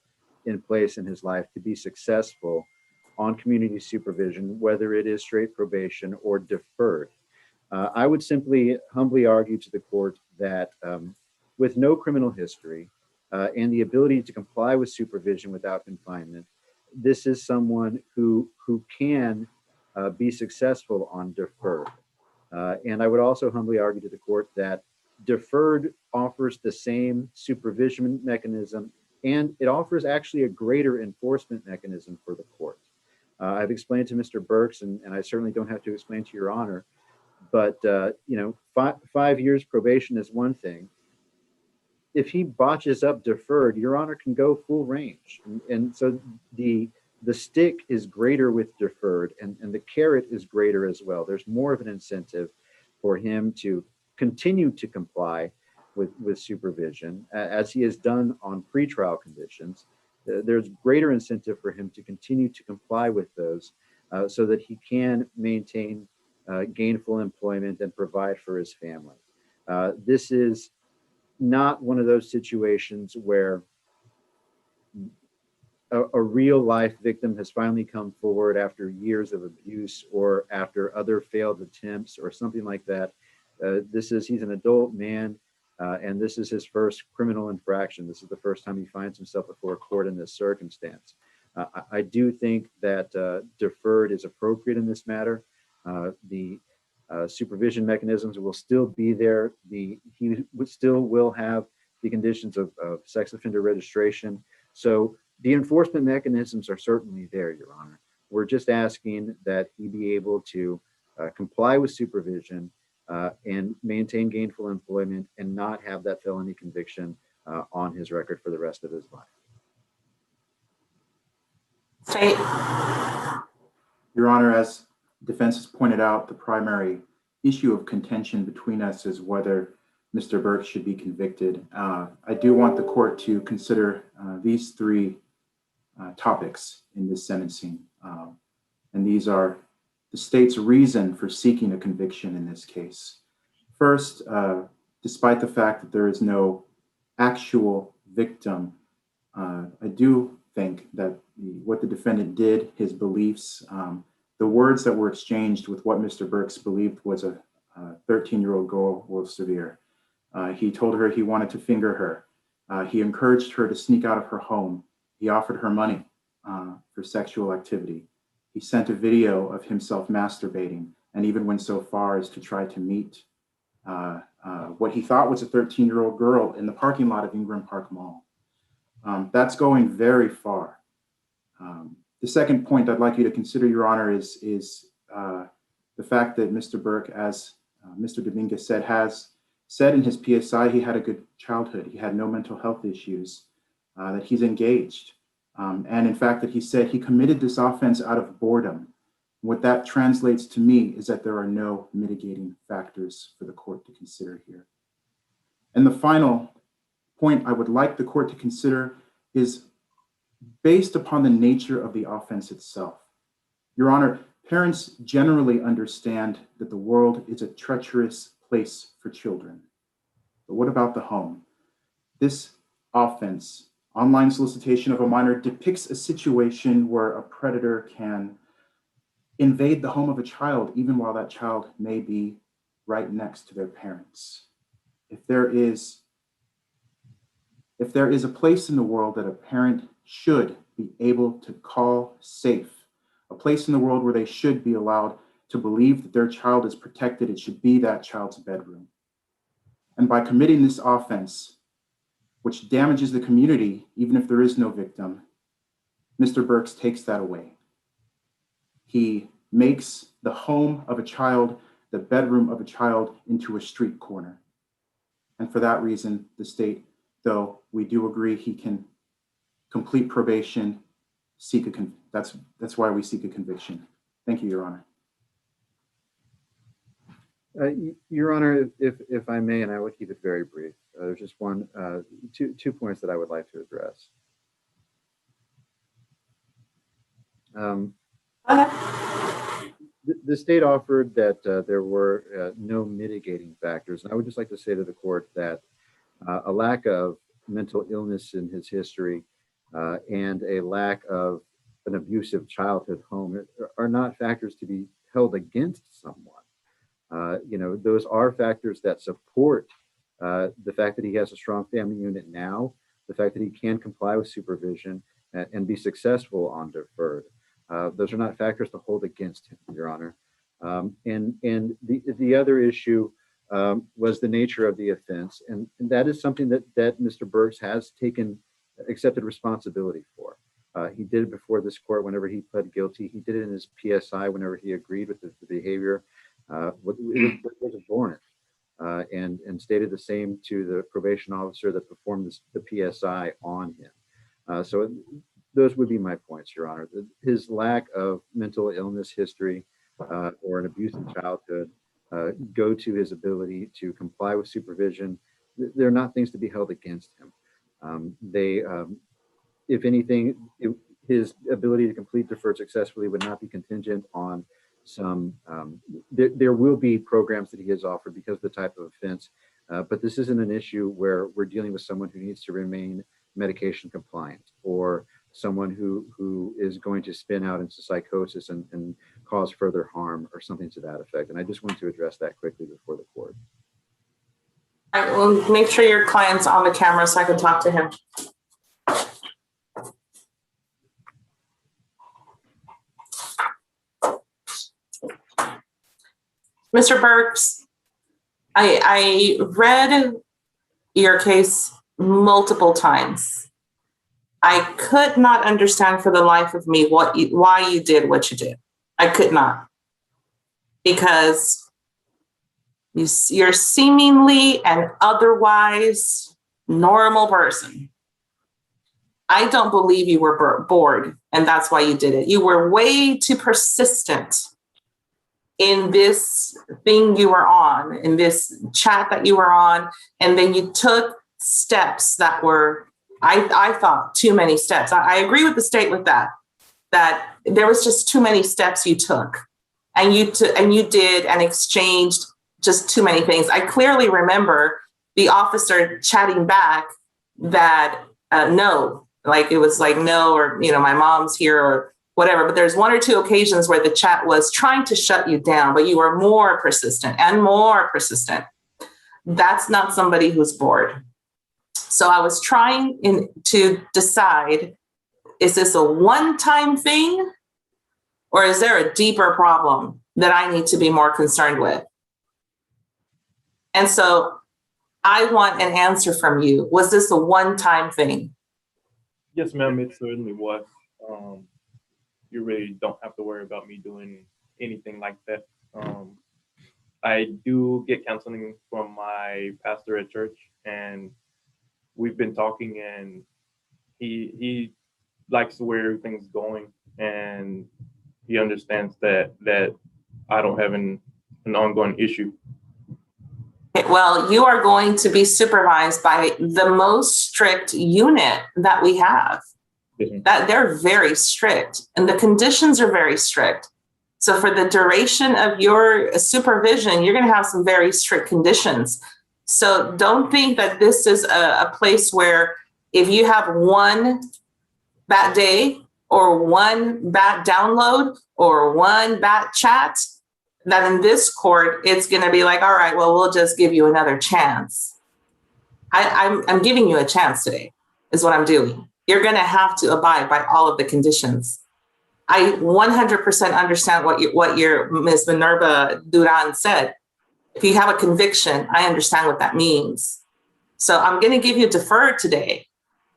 in place in his life to be successful on community supervision, whether it is straight probation or deferred. I would simply humbly argue to the court that with no criminal history and the ability to comply with supervision without confinement, this is someone who can be successful on deferred. And I would also humbly argue to the court that deferred offers the same supervision mechanism, and it offers actually a greater enforcement mechanism for the court. I've explained to Mr. Burks, and I certainly don't have to explain to Your Honor, but 5 years probation is one thing. If he botches up deferred, Your Honor can go full range. And so the stick is greater with deferred, and the carrot is greater as well. There's more of an incentive for him to continue to comply with supervision, as he has done on pretrial conditions. There's greater incentive for him to continue to comply with those so that he can maintain gainful employment and provide for his family. This is not one of those situations where a real life victim has finally come forward after years of abuse or after other failed attempts or something like that. He's an adult man, and this is his first criminal infraction. This is the first time he finds himself before a court in this circumstance. I do think that deferred is appropriate in this matter. The supervision mechanisms will still be there. He still will have the conditions of sex offender registration. So the enforcement mechanisms are certainly there, Your Honor. We're just asking that he be able to comply with supervision and maintain gainful employment and not have that felony conviction on his record for the rest of his life. State. Your Honor, as defense has pointed out, the primary issue of contention between us is whether Mr. Burke should be convicted. I do want the court to consider these three topics in this sentencing. And these are the state's reason for seeking a conviction in this case. First, despite the fact that there is no actual victim, I do think that what the defendant did, his beliefs, the words that were exchanged with what Mr. Burks believed was a 13-year-old girl were severe. He told her he wanted to finger her. He encouraged her to sneak out of her home. He offered her money for sexual activity. He sent a video of himself masturbating and even went so far as to try to meet what he thought was a 13-year-old girl in the parking lot of Ingram Park Mall. That's going very far. The second point I'd like you to consider, Your Honor, is the fact that Mr. Burke, as Mr. Dominguez said, has said in his PSI he had a good childhood. He had no mental health issues, that he's engaged. And in fact, that he said he committed this offense out of boredom. What that translates to me is that there are no mitigating factors for the court to consider here. And the final point I would like the court to consider is based upon the nature of the offense itself. Your Honor, parents generally understand that the world is a treacherous place for children. But what about the home? This offense, online solicitation of a minor, depicts a situation where a predator can invade the home of a child, even while that child may be right next to their parents. If there is a place in the world that a parent should be able to call safe, a place in the world where they should be allowed to believe that their child is protected, it should be that child's bedroom. And by committing this offense, which damages the community, even if there is no victim, Mr. Burks takes that away. He makes the home of a child, the bedroom of a child, into a street corner. And for that reason, the state, though we do agree he can complete probation, that's why we seek a conviction. Thank you, Your Honor. Your Honor, if I may, and I will keep it very brief, there's just two points that I would like to address. The state offered that there were no mitigating factors. And I would just like to say to the court that a lack of mental illness in his history and a lack of an abusive childhood home are not factors to be held against someone. Those are factors that support the fact that he has a strong family unit now, the fact that he can comply with supervision and be successful on deferred. Those are not factors to hold against him, Your Honor. And the other issue was the nature of the offense. And that is something that Mr. Burks has accepted responsibility for. He did it before this court whenever he pled guilty. He did it in his PSI whenever he agreed with the behavior. It was abhorrent. And stated the same to the probation officer that performed the PSI on him. So those would be my points, Your Honor. His lack of mental illness history or an abusive childhood go to his ability to comply with supervision. They're not things to be held against him. If anything, his ability to complete deferred successfully would not be contingent on some, there will be programs that he has offered because of the type of offense, but this isn't an issue where we're dealing with someone who needs to remain medication compliant or someone who is going to spin out into psychosis and cause further harm or something to that effect. And I just want to address that quickly before the court. All right, well, make sure your client's on the camera so I can talk to him. Mr. Burks, I read your case multiple times. I could not understand for the life of me why you did what you did. I could not. Because you're seemingly an otherwise normal person. I don't believe you were bored and that's why you did it. You were way too persistent in this thing you were on, in this chat that you were on, and then you took steps that were, I thought, too many steps. I agree with the state with that there was just too many steps you took, and you did and exchanged just too many things. I clearly remember the officer chatting back that no, like it was like no, or my mom's here or whatever, but there's one or two occasions where the chat was trying to shut you down, but you were more persistent and more persistent. That's not somebody who's bored. So I was trying to decide, is this a one-time thing or is there a deeper problem that I need to be more concerned with? And so I want an answer from you. Was this a one-time thing? Yes, ma'am, it certainly was. You really don't have to worry about me doing anything like that. I do get counseling from my pastor at church, and we've been talking, and he likes where everything's going, and he understands that I don't have an ongoing issue. Well, you are going to be supervised by the most strict unit that we have. That they're very strict and the conditions are very strict. So for the duration of your supervision, you're going to have some very strict conditions. So don't think that this is a place where if you have one bad day or one bad download or one bad chat, that in this court, it's going to be like, all right, well, we'll just give you another chance. I'm giving you a chance today is what I'm doing. You're going to have to abide by all of the conditions. I 100% understand what your Ms. Minerva Duran said. If you have a conviction, I understand what that means. So I'm going to give you deferred today,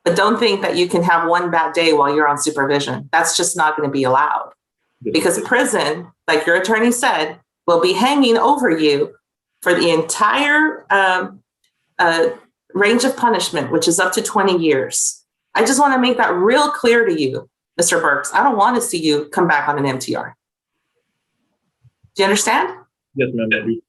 but don't think that you can have one bad day while you're on supervision. That's just not going to be allowed because prison, like your attorney said, will be hanging over you for the entire range of punishment, which is up to 20 years. I just want to make that real clear to you, Mr. Burks. I don't want to see you come back on an MTR. Do you understand? Yes, ma'am.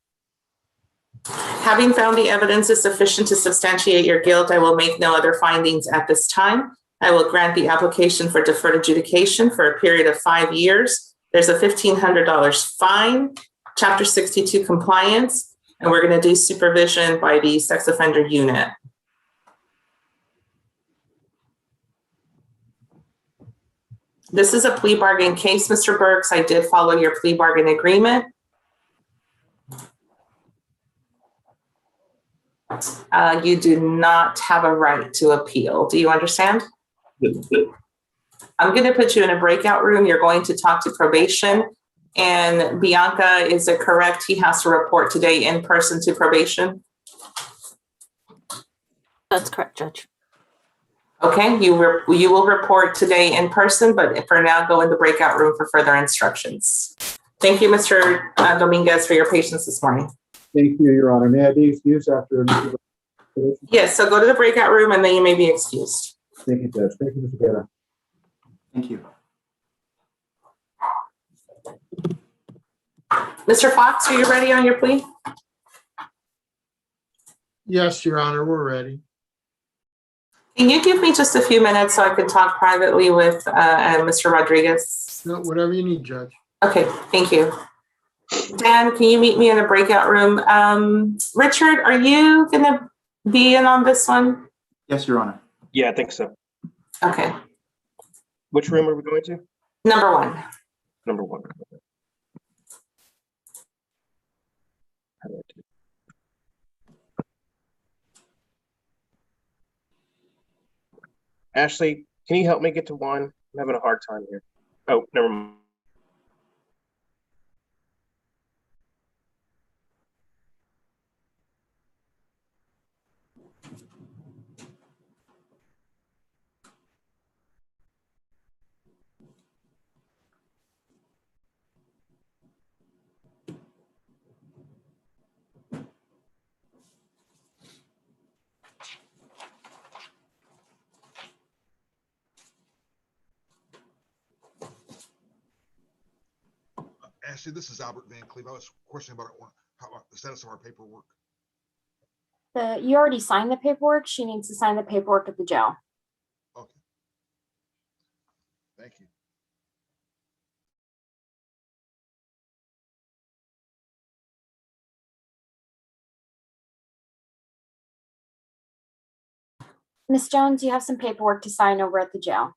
Having found the evidence is sufficient to substantiate your guilt, I will make no other findings at this time. I will grant the application for deferred adjudication for a period of 5 years. There's a $1,500 fine, Chapter 62 compliance, and we're going to do supervision by the sex offender unit. This is a plea bargain case, Mr. Burks. I did follow your plea bargain agreement. You do not have a right to appeal. Do you understand? I'm going to put you in a breakout room. You're going to talk to probation. And Bianca, is it correct? He has to report today in person to probation? That's correct, Judge. Okay, you will report today in person, but for now, go in the breakout room for further instructions. Thank you, Mr. Dominguez, for your patience this morning. Thank you, Your Honor. May I be excused after? Yes, so go to the breakout room and then you may be excused. Thank you, Judge. Thank you, Mr. Guerra. Thank you. Mr. Fox, are you ready on your plea? Yes, Your Honor, we're ready. Can you give me just a few minutes so I can talk privately with Mr. Rodriguez? No, whatever you need, Judge. Okay, thank you. Dan, can you meet me in a breakout room? Richard, are you gonna be in on this one? Yes, Your Honor. Yeah, I think so. Okay. Which room are we going to? Number one. Number one. Ashley, can you help me get to one? I'm having a hard time here. Oh, never mind. Ashley, this is Albert Van Cleve. I was questioning about the status of our paperwork. You already signed the paperwork. She needs to sign the paperwork at the jail. Okay. Thank you. Miss Jones, you have some paperwork to sign over at the jail.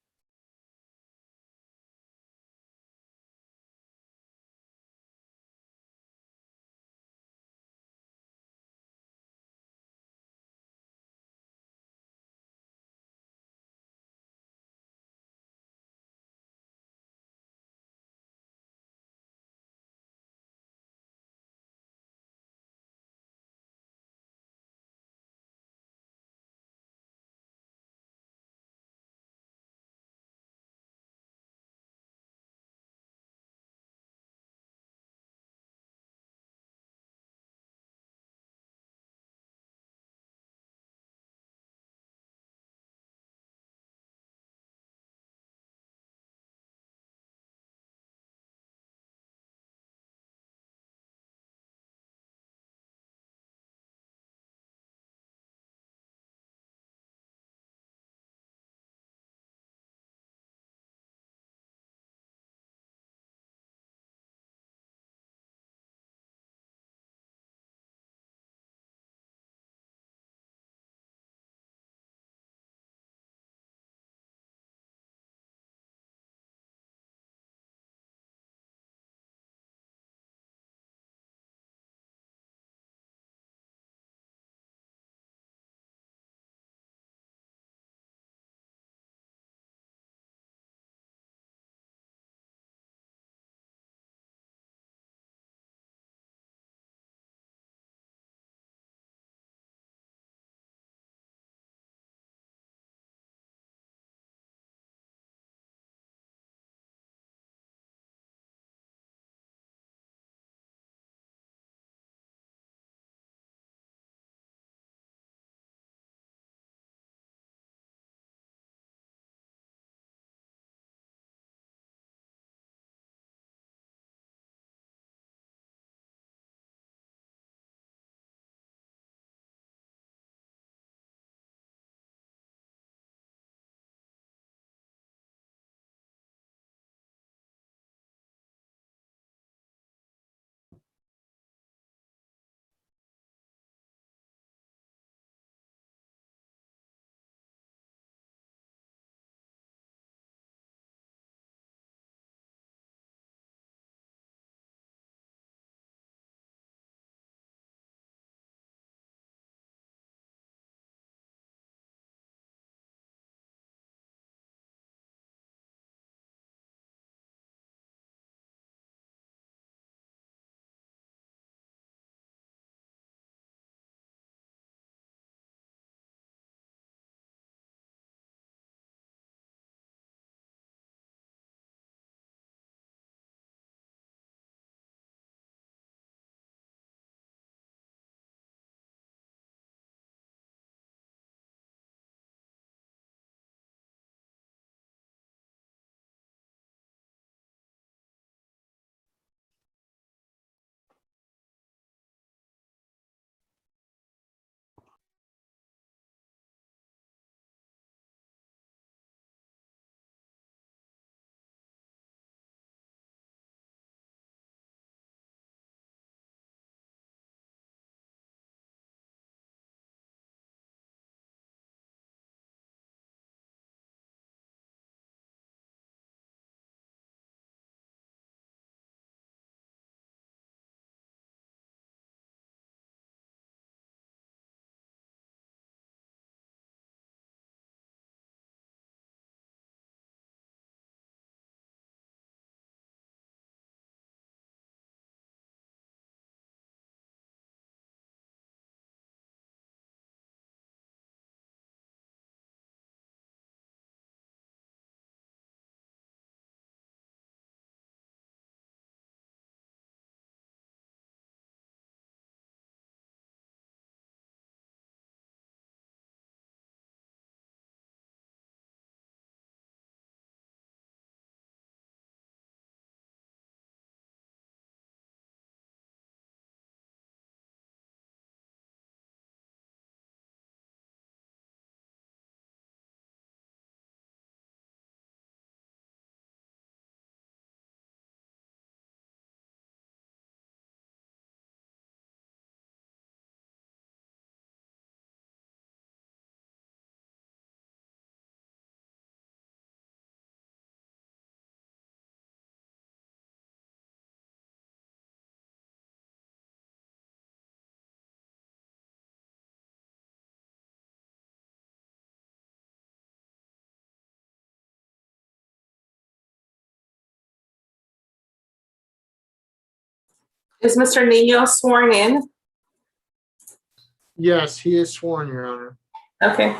Is Mr. Nino sworn in? Yes, he is sworn, Your Honor. Okay.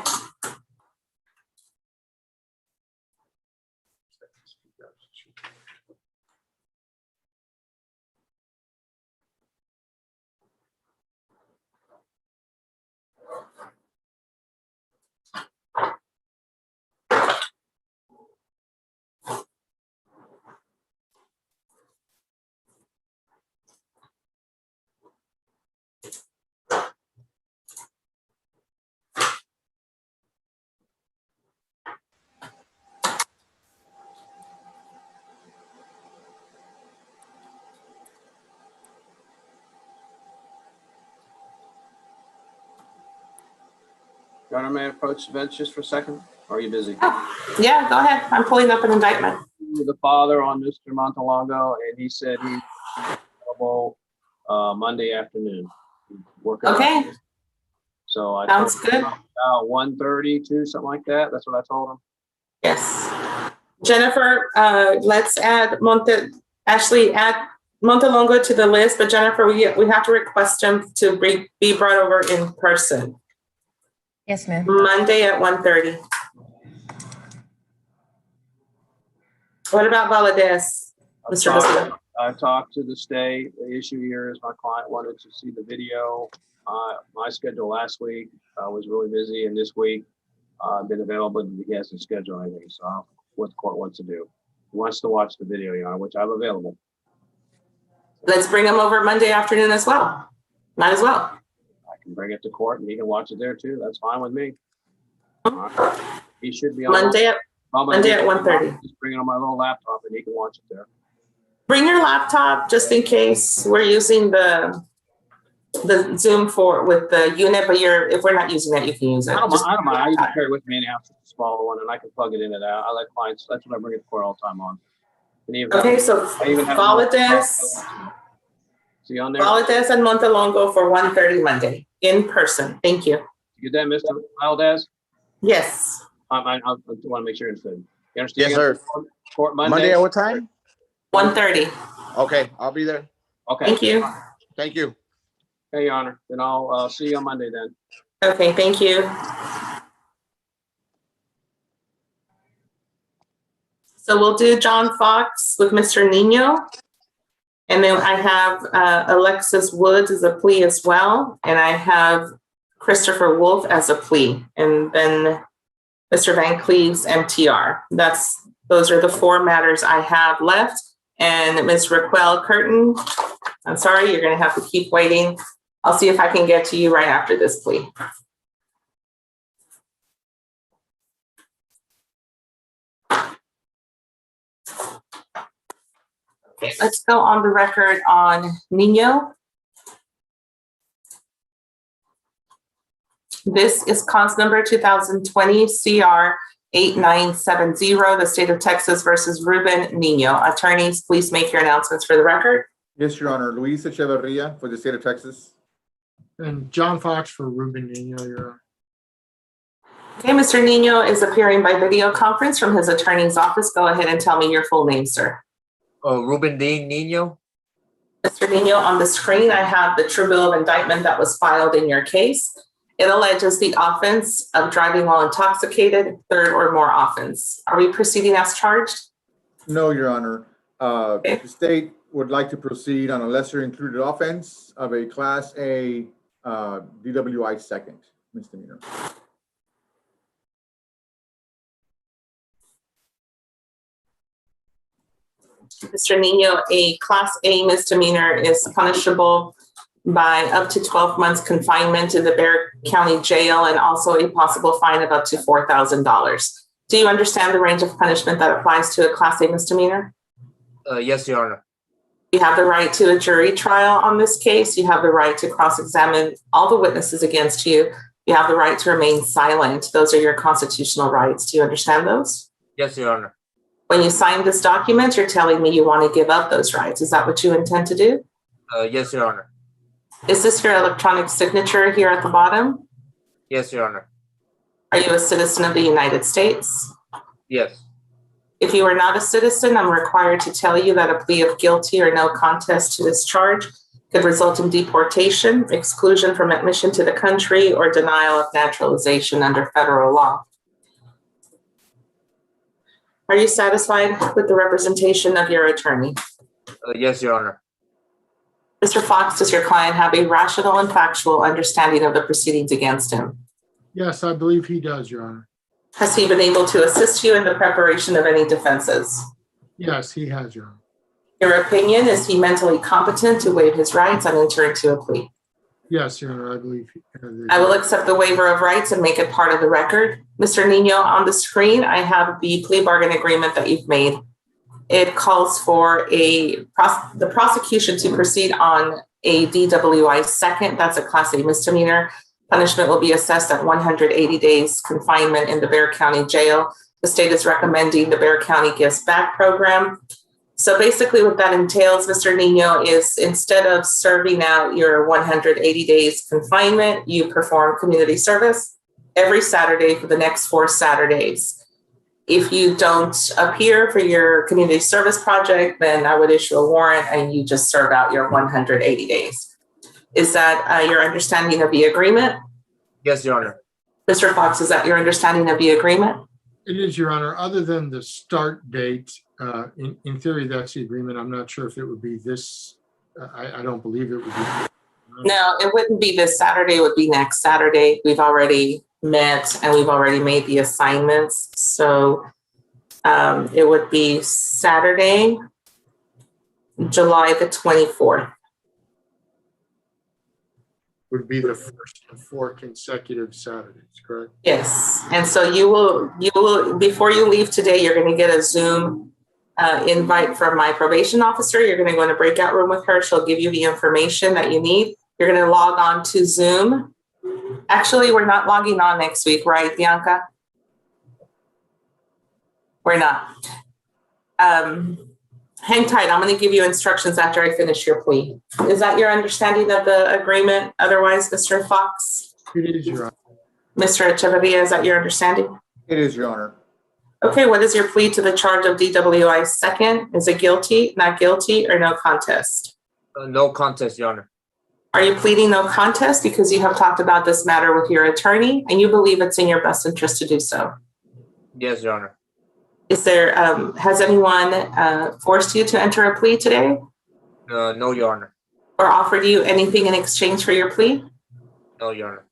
Your Honor, may I approach the bench just for a second? Or are you busy? Yeah, go ahead. I'm pulling up an indictment. The father on Mr. Montalongo, and he said he's available Monday afternoon. Working on Okay. it. So I Sounds told him good. about 1:32, something like that. That's what I told him. Yes. Jennifer, let's add add Montalongo to the list, but Jennifer, we have to request him to be brought over in person. Yes, ma'am. Monday at 1:30. What about Valadez, Mr. Bustillo? I've talked to the state. The issue here is my client wanted to see the video. My schedule last week was really busy, and this week I've been available, but he hasn't scheduled anything. So what the court wants to do. He wants to watch the video, Your Honor, which I'm available. Let's bring him over Monday afternoon as well. Might as well. I can bring it to court and he can watch it there too. That's fine with me. He should be on Monday at 1:30. Just bring it on my little laptop and he can watch it there. Bring your laptop just in case we're using the Zoom with the unit, but if we're not using that, you can use it. I don't mind. I usually carry it with me anyhow, it's a smaller one, and I can plug it in and out. I let clients, that's what I bring it to court all the time on. Okay, so Valadez. See on there? Valadez and Montalongo for 1:30 Monday in person. Thank you. You get that, Mr. Valdez? Yes. I want to make sure you're understood. You understand? Yes, sir. Court Monday. Monday at what time? 1:30. Okay, I'll be there. Okay. Thank you. Thank you. Okay, Your Honor. Then I'll see you on Monday then. Okay, thank you. So we'll do John Fox with Mr. Nino. And then I have Alexis Woods as a plea as well. And I have Christopher Wolf as a plea. And then Mr. Van Cleves, MTR. Those are the 4 matters I have left. And Ms. Raquel Curtin, I'm sorry, you're going to have to keep waiting. I'll see if I can get to you right after this plea. Okay, let's go on the record on Nino. This is cause number 2020 CR 8970, the state of Texas versus Ruben Nino. Attorneys, please make your announcements for the record. Yes, Your Honor. Luis Echeverria for the state of Texas. And John Fox for Ruben Nino, Your Honor. Okay, Mr. Nino is appearing by video conference from his attorney's office. Go ahead and tell me your full name, sir. Ruben D. Nino. Mr. Nino, on the screen, I have the true bill of indictment that was filed in your case. It alleges the offense of driving while intoxicated, 3rd or more offense. Are we proceeding as charged? No, Your Honor. The state would like to proceed on a lesser included offense of a Class A DWI second misdemeanor. Mr. Nino, a Class A misdemeanor is punishable by up to 12 months confinement in the Bexar County Jail and also a possible fine of up to $4,000. Do you understand the range of punishment that applies to a Class A misdemeanor? Yes, Your Honor. You have the right to a jury trial on this case. You have the right to cross-examine all the witnesses against you. You have the right to remain silent. Those are your constitutional rights. Do you understand those? Yes, Your Honor. When you sign this document, you're telling me you want to give up those rights. Is that what you intend to do? Yes, Your Honor. Is this your electronic signature here at the bottom? Yes, Your Honor. Are you a citizen of the United States? Yes. If you are not a citizen, I'm required to tell you that a plea of guilty or no contest to this charge could result in deportation, exclusion from admission to the country, or denial of naturalization under federal law. Are you satisfied with the representation of your attorney? Yes, Your Honor. Mr. Fox, does your client have a rational and factual understanding of the proceedings against him? Yes, I believe he does, Your Honor. Has he been able to assist you in the preparation of any defenses? Yes, he has, Your Honor. Your opinion, is he mentally competent to waive his rights and enter into a plea? Yes, Your Honor, I believe. I will accept the waiver of rights and make it part of the record. Mr. Nino, on the screen, I have the plea bargain agreement that you've made. It calls for the prosecution to proceed on a DWI second. That's a Class A misdemeanor. Punishment will be assessed at 180 days confinement in the Bexar County Jail. The state is recommending the Bexar County Gives Back program. So basically what that entails, Mr. Nino, is instead of serving out your 180 days confinement, you perform community service every Saturday for the next 4 Saturdays. If you don't appear for your community service project, then I would issue a warrant and you just serve out your 180 days. Is that your understanding of the agreement? Yes, Your Honor. Mr. Fox, is that your understanding of the agreement? It is, Your Honor. Other than the start date, in theory, that's the agreement. I'm not sure if it would be this. I don't believe it would be. No, it wouldn't be this Saturday. It would be next Saturday. We've already met and we've already made the assignments. So it would be Saturday, July the 24th. Would be the first of 4 consecutive Saturdays, correct? Yes. And so you will, before you leave today, you're going to get a Zoom invite from my probation officer. You're going to go in a breakout room with her. She'll give you the information that you need. You're going to log on to Zoom. Actually, we're not logging on next week, right, Bianca? We're not. Hang tight. I'm going to give you instructions after I finish your plea. Is that your understanding of the agreement? Otherwise, Mr. Fox? It is, Your Honor. Mr. Echeverria, is that your understanding? It is, Your Honor. Okay, what is your plea to the charge of DWI second? Is it guilty, not guilty, or no contest? No contest, Your Honor. Are you pleading no contest because you have talked about this matter with your attorney and you believe it's in your best interest to do so? Yes, Your Honor. Is there, has anyone forced you to enter a plea today No, Your Honor. or offered you anything in exchange for your plea? No, Your Honor.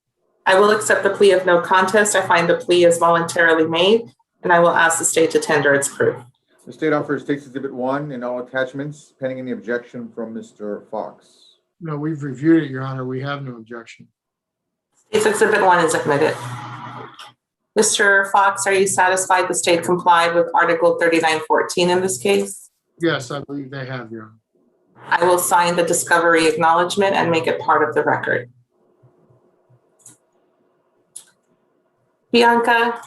I will accept the plea of no contest. I find the plea is voluntarily made and I will ask the state to tender its proof. The state offers State's Exhibit 1 and all attachments, pending any objection from Mr. Fox. No, we've reviewed it, Your Honor. We have no objection. State's Exhibit 1 is admitted. Mr. Fox, are you satisfied the state complied with Article 3914 in this case? Yes, I believe they have, Your Honor. I will sign the discovery acknowledgement and make it part of the record. Bianca,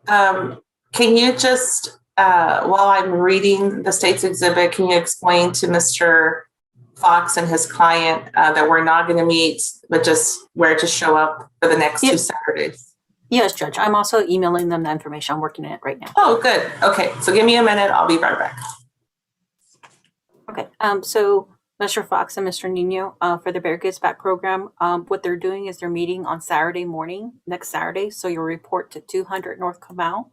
can you just, while I'm reading the state's exhibit, can you explain to Mr. Fox and his client that we're not going to meet, but just where to show up for the next 2 Saturdays? Yes, Judge. I'm also emailing them the information. I'm working on it right now. Oh, good. Okay. So give me a minute. I'll be right back. Okay. So Mr. Fox and Mr. Nino, for the Bear Gives Back program, what they're doing is they're meeting on Saturday morning, next Saturday. So you'll report to 200 North Kamau.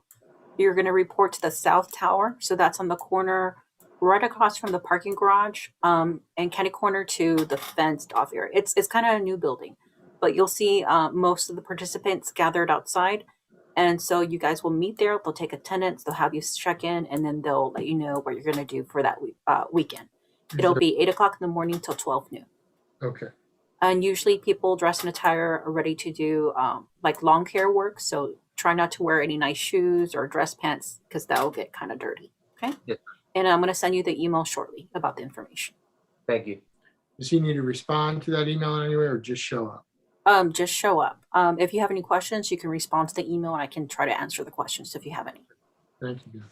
You're going to report to the South Tower. So that's on the corner right across from the parking garage, and catty corner to the fenced off area. It's kind of a new building, but you'll see most of the participants gathered outside. And so you guys will meet there. They'll take attendance. They'll have you check in, and then they'll let you know what you're going to do for that weekend. It'll be 8 o'clock in the morning till 12 noon. Okay. And usually people dressed in attire are ready to do like lawn care work. So try not to wear any nice shoes or dress pants because that will get kind of dirty. Okay. Yes. And I'm going to send you the email shortly about the information. Thank you. Does he need to respond to that email in any way or just show up? Just show up. If you have any questions, you can respond to the email and I can try to answer the questions if you have any. Thank you.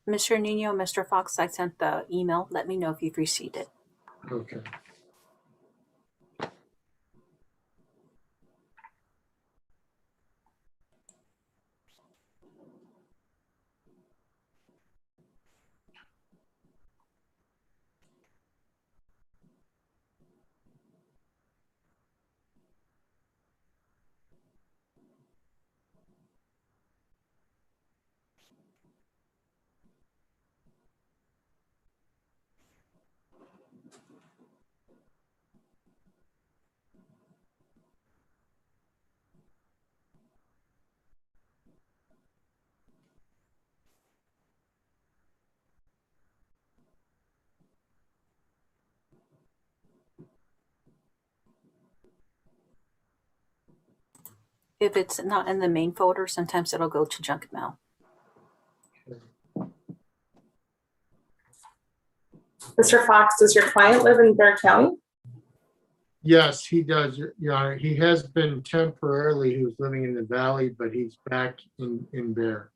Mr. Nino, Mr. Fox, I sent the email. Let me know if you've received it. Okay. If it's not in the main folder, sometimes it'll go to junk mail. Mr. Fox, does your client live in Bear County? Yes, he does, Your Honor. He has been temporarily, he was living in the valley, but he's back in Bear.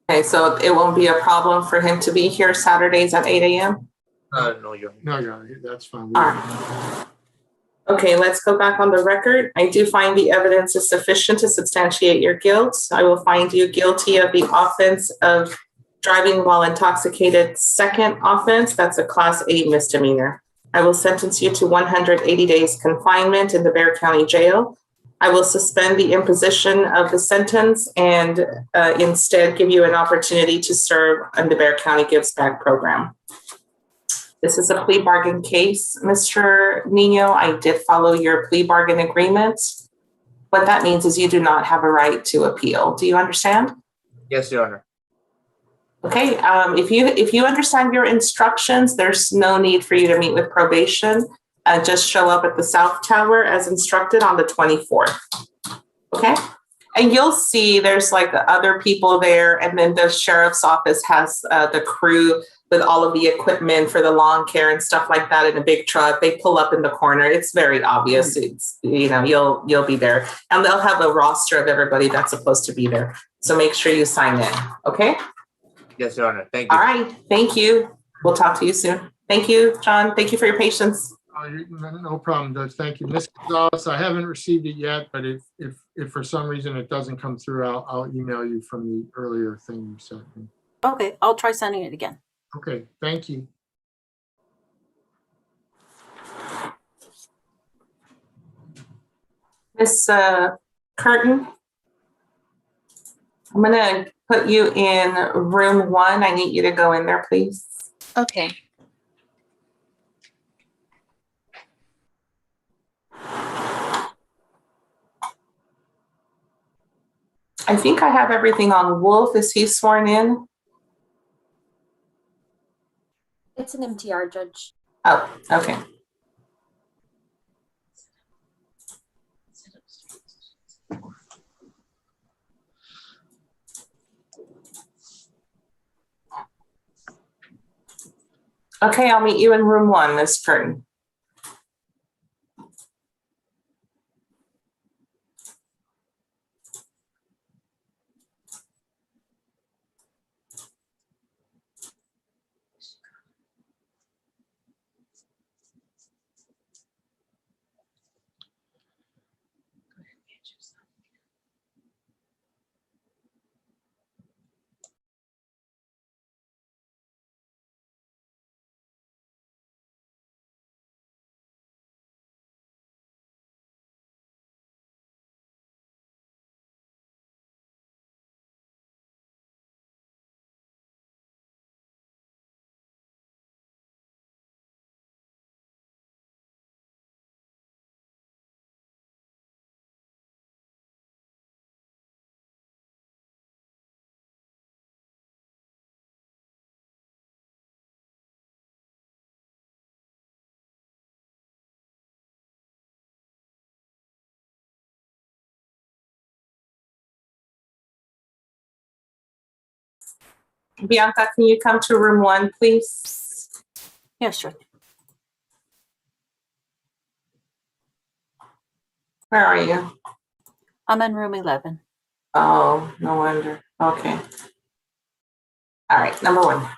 Okay, so it won't be a problem for him to be here Saturdays at 8 a.m.? No, Your Honor. No, Your Honor, that's fine. All right. Okay, let's go back on the record. I do find the evidence is sufficient to substantiate your guilt. I will find you guilty of the offense of driving while intoxicated. Second offense, that's a class A misdemeanor. I will sentence you to 180 days confinement in the Bear County Jail. I will suspend the imposition of the sentence and instead give you an opportunity to serve on the Bear County Gives Back program. This is a plea bargain case, Mr. Nino. I did follow your plea bargain agreement. What that means is you do not have a right to appeal. Do you understand? Yes, Your Honor. Okay, if you understand your instructions, there's no need for you to meet with probation. Just show up at the South Tower as instructed on the 24th. Okay, and you'll see there's like other people there, and then the sheriff's office has the crew with all of the equipment for the lawn care and stuff like that in a big truck. They pull up in the corner. It's very obvious. It's, you know, you'll be there, and they'll have a roster of everybody that's supposed to be there. So make sure you sign in. Okay. Yes, Your Honor. Thank you. All right. Thank you. We'll talk to you soon. Thank you, John. Thank you for your patience. No problem, Judge. Thank you. Ms. Gonzalez, I haven't received it yet, but if for some reason it doesn't come through, I'll email you from the earlier thing you sent me. Okay, I'll try sending it again. Okay, thank you. Miss Curtin, I'm gonna put you in room 1. I need you to go in there, please. Okay. I think I have everything on Wolf. Is he sworn in? It's an MTR, Judge. Oh, okay. Okay, I'll meet you in room 1, Miss Curtin. Bianca, can you come to room 1, please? Yeah, sure. Where are you? I'm in room 11. Oh, no wonder. Okay. All right, number 1.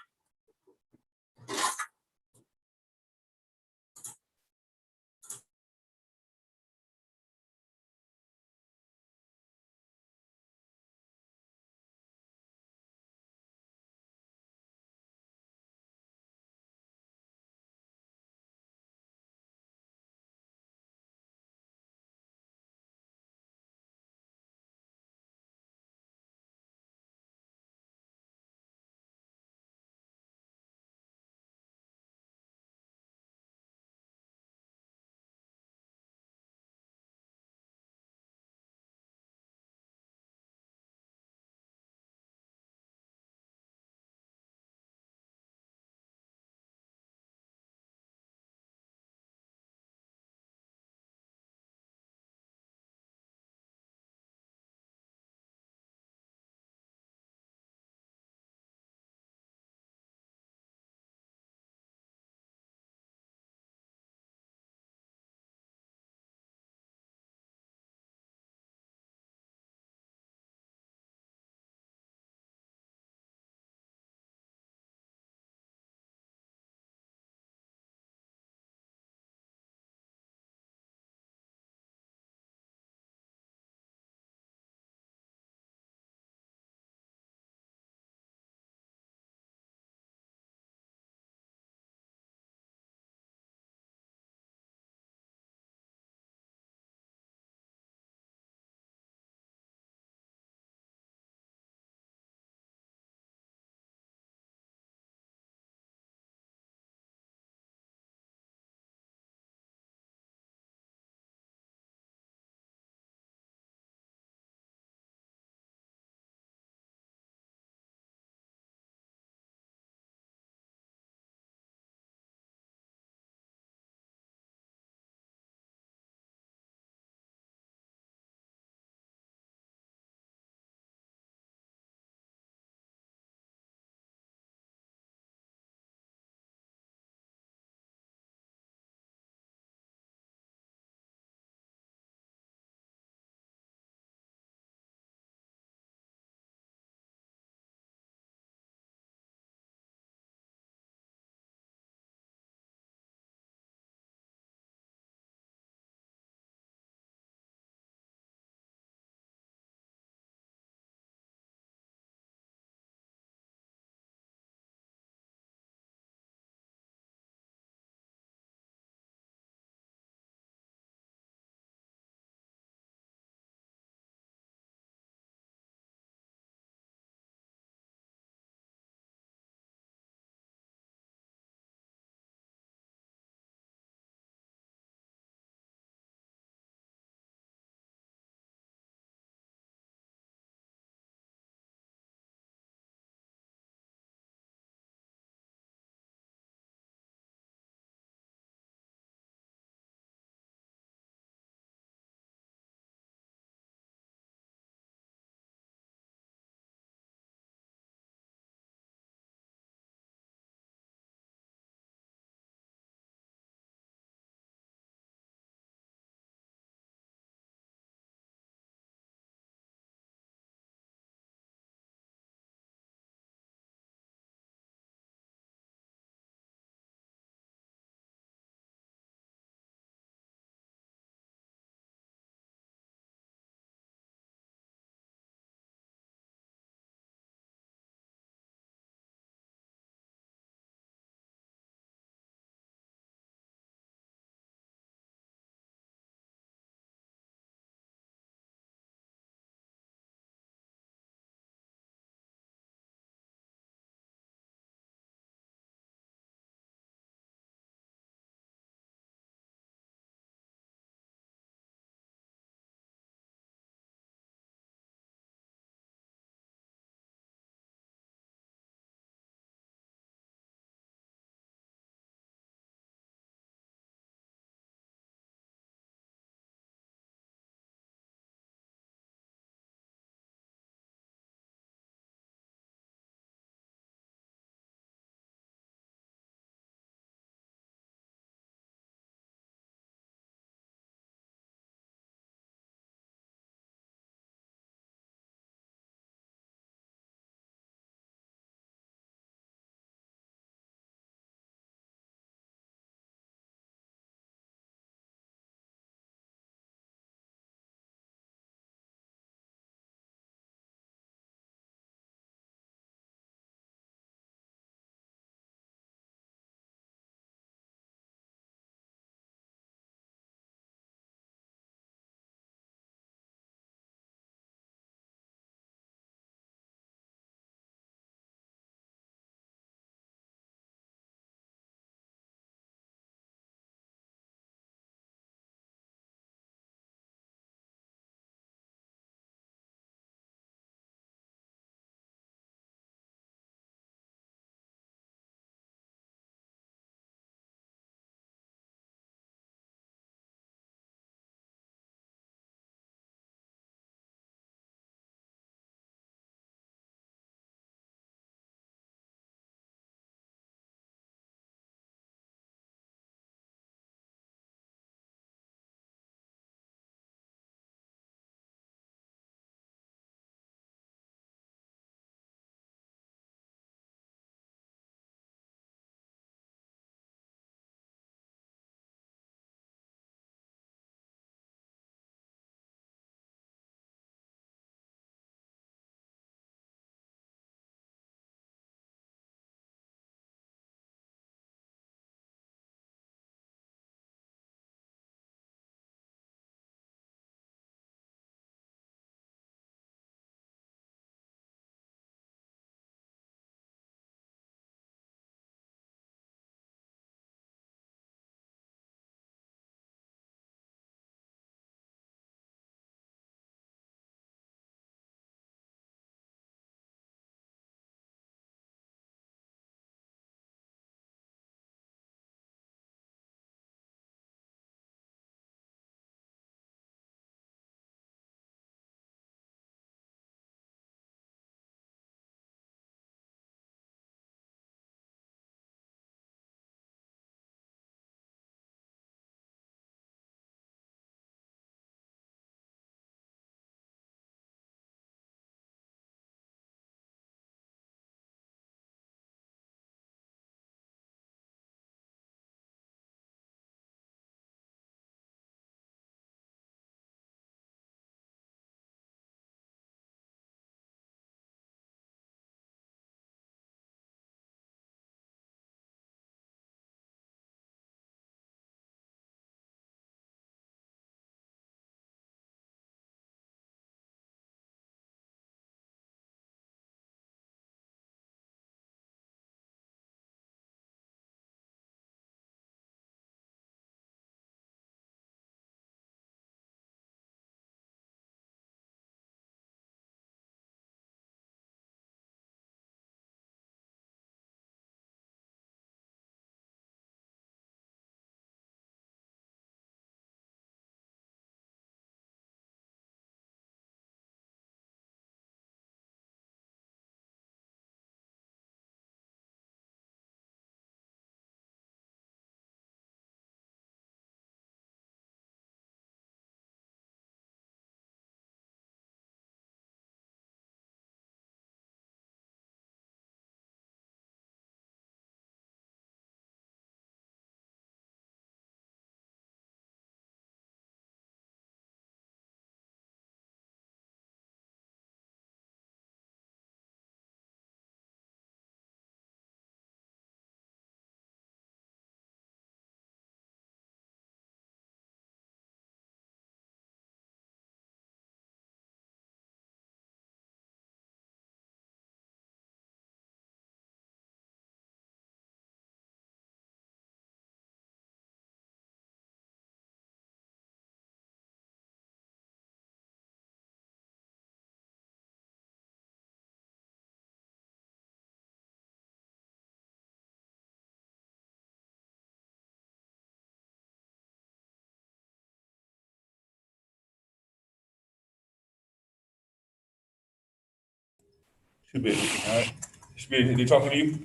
Should be. All right. Should be. They talking to you?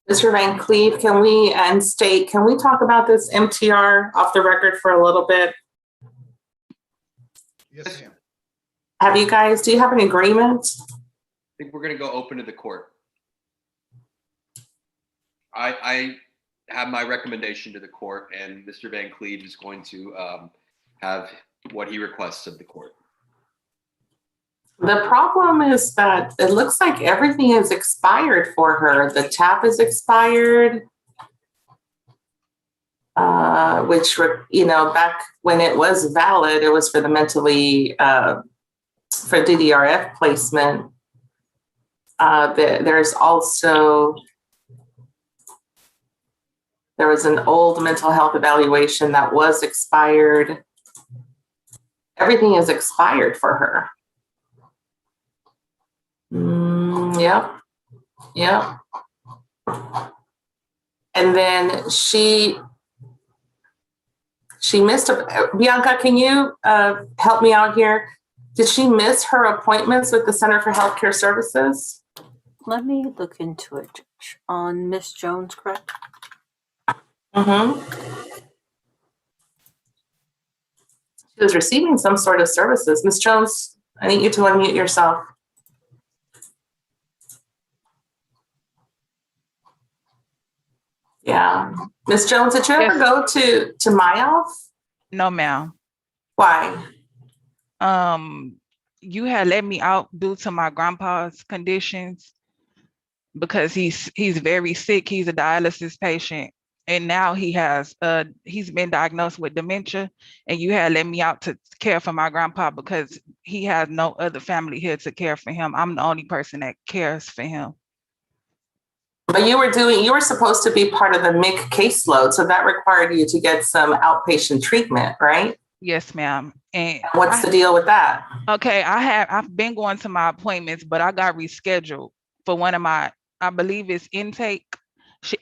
Mr. Van Cleve, can we, and State, can we talk about this MTR off the record for a little bit? Yes, ma'am. Have you guys, do you have an agreement? I think we're going to go open to the court. I have my recommendation to the court, and Mr. Van Cleve is going to have what he requests of the court. The problem is that it looks like everything is expired for her. The TAP is expired, which, you know, back when it was valid, it was for the mentally, for DDRF placement. There's also There was an old mental health evaluation that was expired. Everything is expired for her. Yep. And then she missed Bianca, can you help me out here? Did she miss her appointments with the Center for Healthcare Services? Let me look into it, Judge. On Miss Jones, correct? Mm-hmm. She was receiving some sort of services. Miss Jones, I need you to unmute yourself. Yeah. Miss Jones, did you ever go to Mayoff? No, ma'am. Why? You had let me out due to my grandpa's conditions because he's very sick. He's a dialysis patient, and now he's been diagnosed with dementia. And you had let me out to care for my grandpa because he has no other family here to care for him. I'm the only person that cares for him. But you were supposed to be part of the MIC caseload, so that required you to get some outpatient treatment, right? Yes, ma'am. And what's the deal with that? Okay, I've been going to my appointments, but I got rescheduled for one of my, I believe it's intake.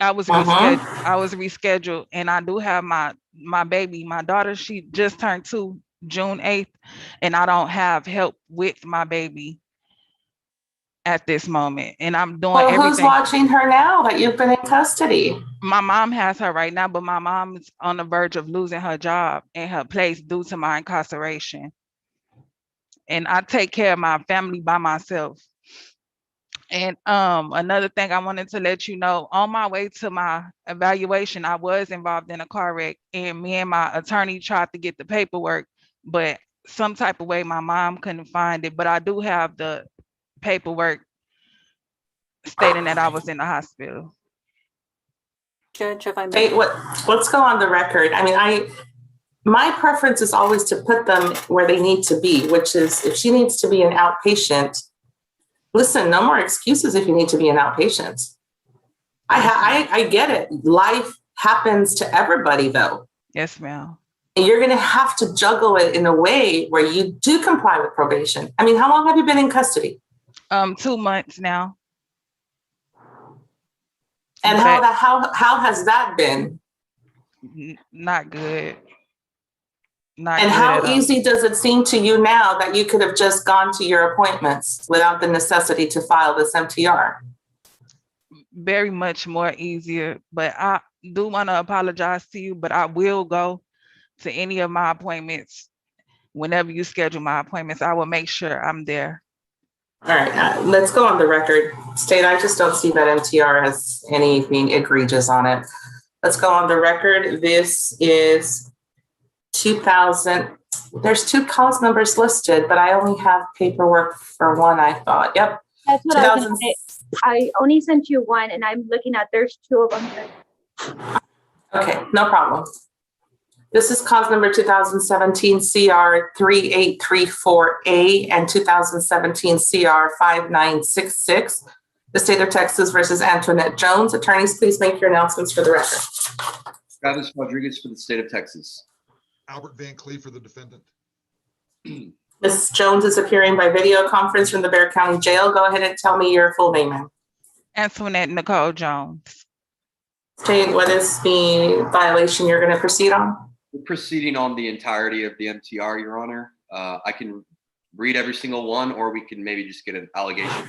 I was rescheduled, and I do have my baby, my daughter. She just turned 2 June 8th, and I don't have help with my baby at this moment, and I'm doing everything. Who's watching her now that you've been in custody? My mom has her right now, but my mom is on the verge of losing her job and her place due to my incarceration. And I take care of my family by myself. And another thing I wanted to let you know, on my way to my evaluation, I was involved in a car wreck, and me and my attorney tried to get the paperwork, but some type of way my mom couldn't find it. But I do have the paperwork stating that I was in the hospital. Judge, if I may. Hey, let's go on the record. I mean, my preference is always to put them where they need to be, which is if she needs to be an outpatient, listen, no more excuses if you need to be an outpatient. I get it. Life happens to everybody, though. Yes, ma'am. And you're going to have to juggle it in a way where you do comply with probation. I mean, how long have you been in custody? 2 months now. And how has that been? Not good. And how easy does it seem to you now that you could have just gone to your appointments without the necessity to file this MTR? Very much more easier, but I do want to apologize to you, but I will go to any of my appointments. Whenever you schedule my appointments, I will make sure I'm there. All right, let's go on the record. State, I just don't see that MTR has anything egregious on it. Let's go on the record. This is 2000. There's 2 cause numbers listed, but I only have paperwork for one, I thought. Yep. That's what I was gonna say. I only sent you one, and I'm looking at, there's 2 of them. Okay, no problem. This is cause number 2017 CR 3834A and 2017 CR 5966. The state of Texas versus Antoinette Jones. Attorneys, please make your announcements for the record. Travis Rodriguez for the state of Texas. Albert Van Cleve for the defendant. Ms. Jones is appearing by video conference from the Bexar County Jail. Go ahead and tell me your full name, ma'am. Antoinette Nicole Jones. State, what is the violation you're going to proceed on? We're proceeding on the entirety of the MTR, Your Honor. I can read every single one, or we can maybe just get an allegation,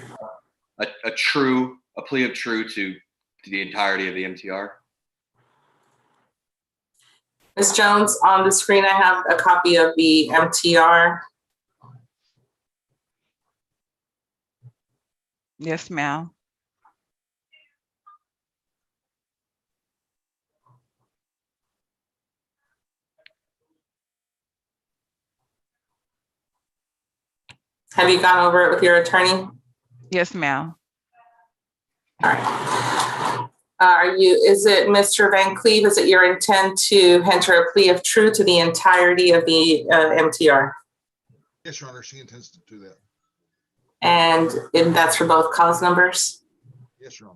a plea of true to the entirety of the MTR. Ms. Jones, on the screen, I have a copy of the MTR. Yes, ma'am. Have you gone over it with your attorney? Yes, ma'am. All right. Is it Mr. Van Cleve, is it your intent to enter a plea of true to the entirety of the MTR? Yes, Your Honor, she intends to do that. And that's for both cause numbers? Yes, Your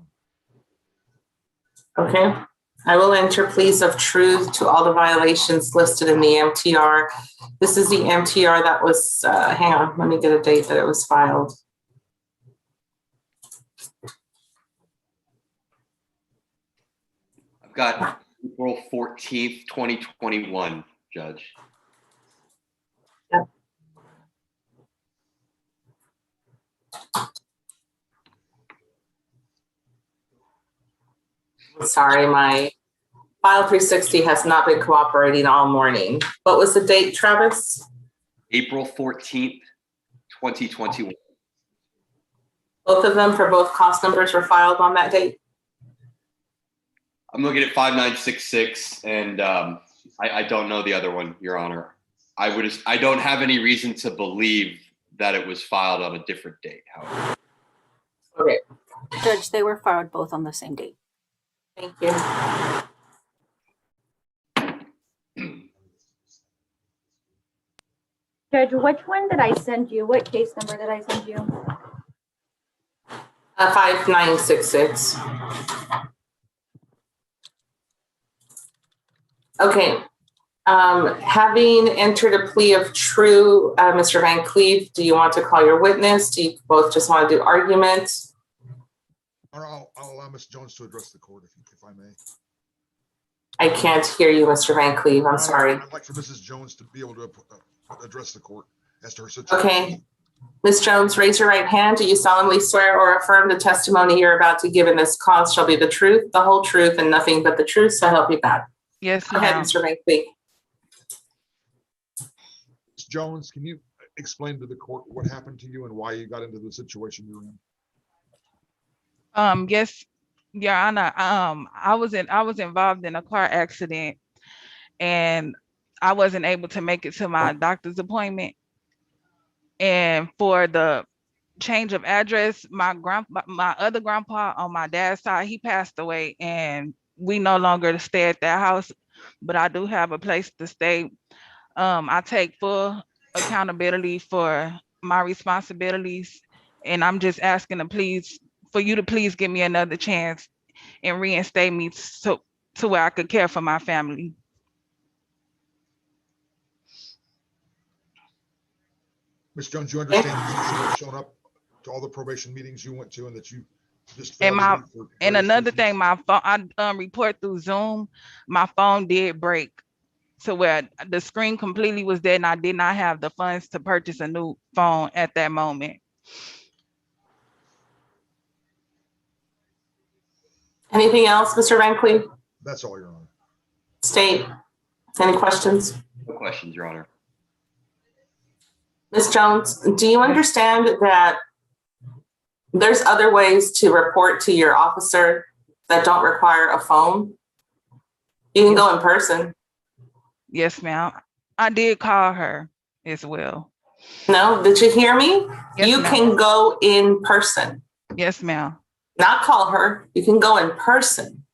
Honor. Okay. I will enter pleas of truth to all the violations listed in the MTR. This is the MTR that was, hang on, let me get a date that it was filed. I've got April 14th, 2021, Judge. Sorry, my file 360 has not been cooperating all morning. What was the date, Travis? April 14th, 2021. Both of them for both cost numbers were filed on that date? I'm looking at 5966, and I don't know the other one, Your Honor. I don't have any reason to believe that it was filed on a different date, however. Okay. Judge, they were filed both on the same date. Thank you. Judge, which one did I send you? What case number did I send you? 5966. Okay. Having entered a plea of true, Mr. Van Cleef, do you want to call your witness? Do you both just want to do arguments? I'll allow Ms. Jones to address the court if I may. I can't hear you, Mr. Van Cleef. I'm sorry. I'd like for Mrs. Jones to be able to address the court as to her situation. Okay. Ms. Jones, raise your right hand. Do you solemnly swear or affirm the testimony you're about to give in this cause shall be the truth, the whole truth, and nothing but the truth, so help you God? Yes, Go ahead, ma'am. Mr. Van Cleef. Ms. Jones, can you explain to the court what happened to you and why you got into the situation you're in? Yes, Your Honor. I was involved in a car accident, and I wasn't able to make it to my doctor's appointment. And for the change of address, my other grandpa on my dad's side, he passed away, and we no longer stay at that house, but I do have a place to stay. I take full accountability for my responsibilities, and I'm just asking for you to please give me another chance and reinstate me to where I could care for my family. Ms. Jones, you understand that you should have shown up to all the probation meetings you went to and that you just And failed to do for and various another reasons? thing, my phone, I report through Zoom, my phone did break to where the screen completely was dead, and I did not have the funds to purchase a new phone at that moment. Anything else, Mr. Van Cleef? That's all, Your Honor. State, any questions? No questions, Your Honor. Ms. Jones, do you understand that there's other ways to report to your officer that don't require a phone? You can go in person. Yes, ma'am. I did call her as well. No, did you hear me? Yes, you ma'am. can go in person. Yes, ma'am. Not call her. You can go in person.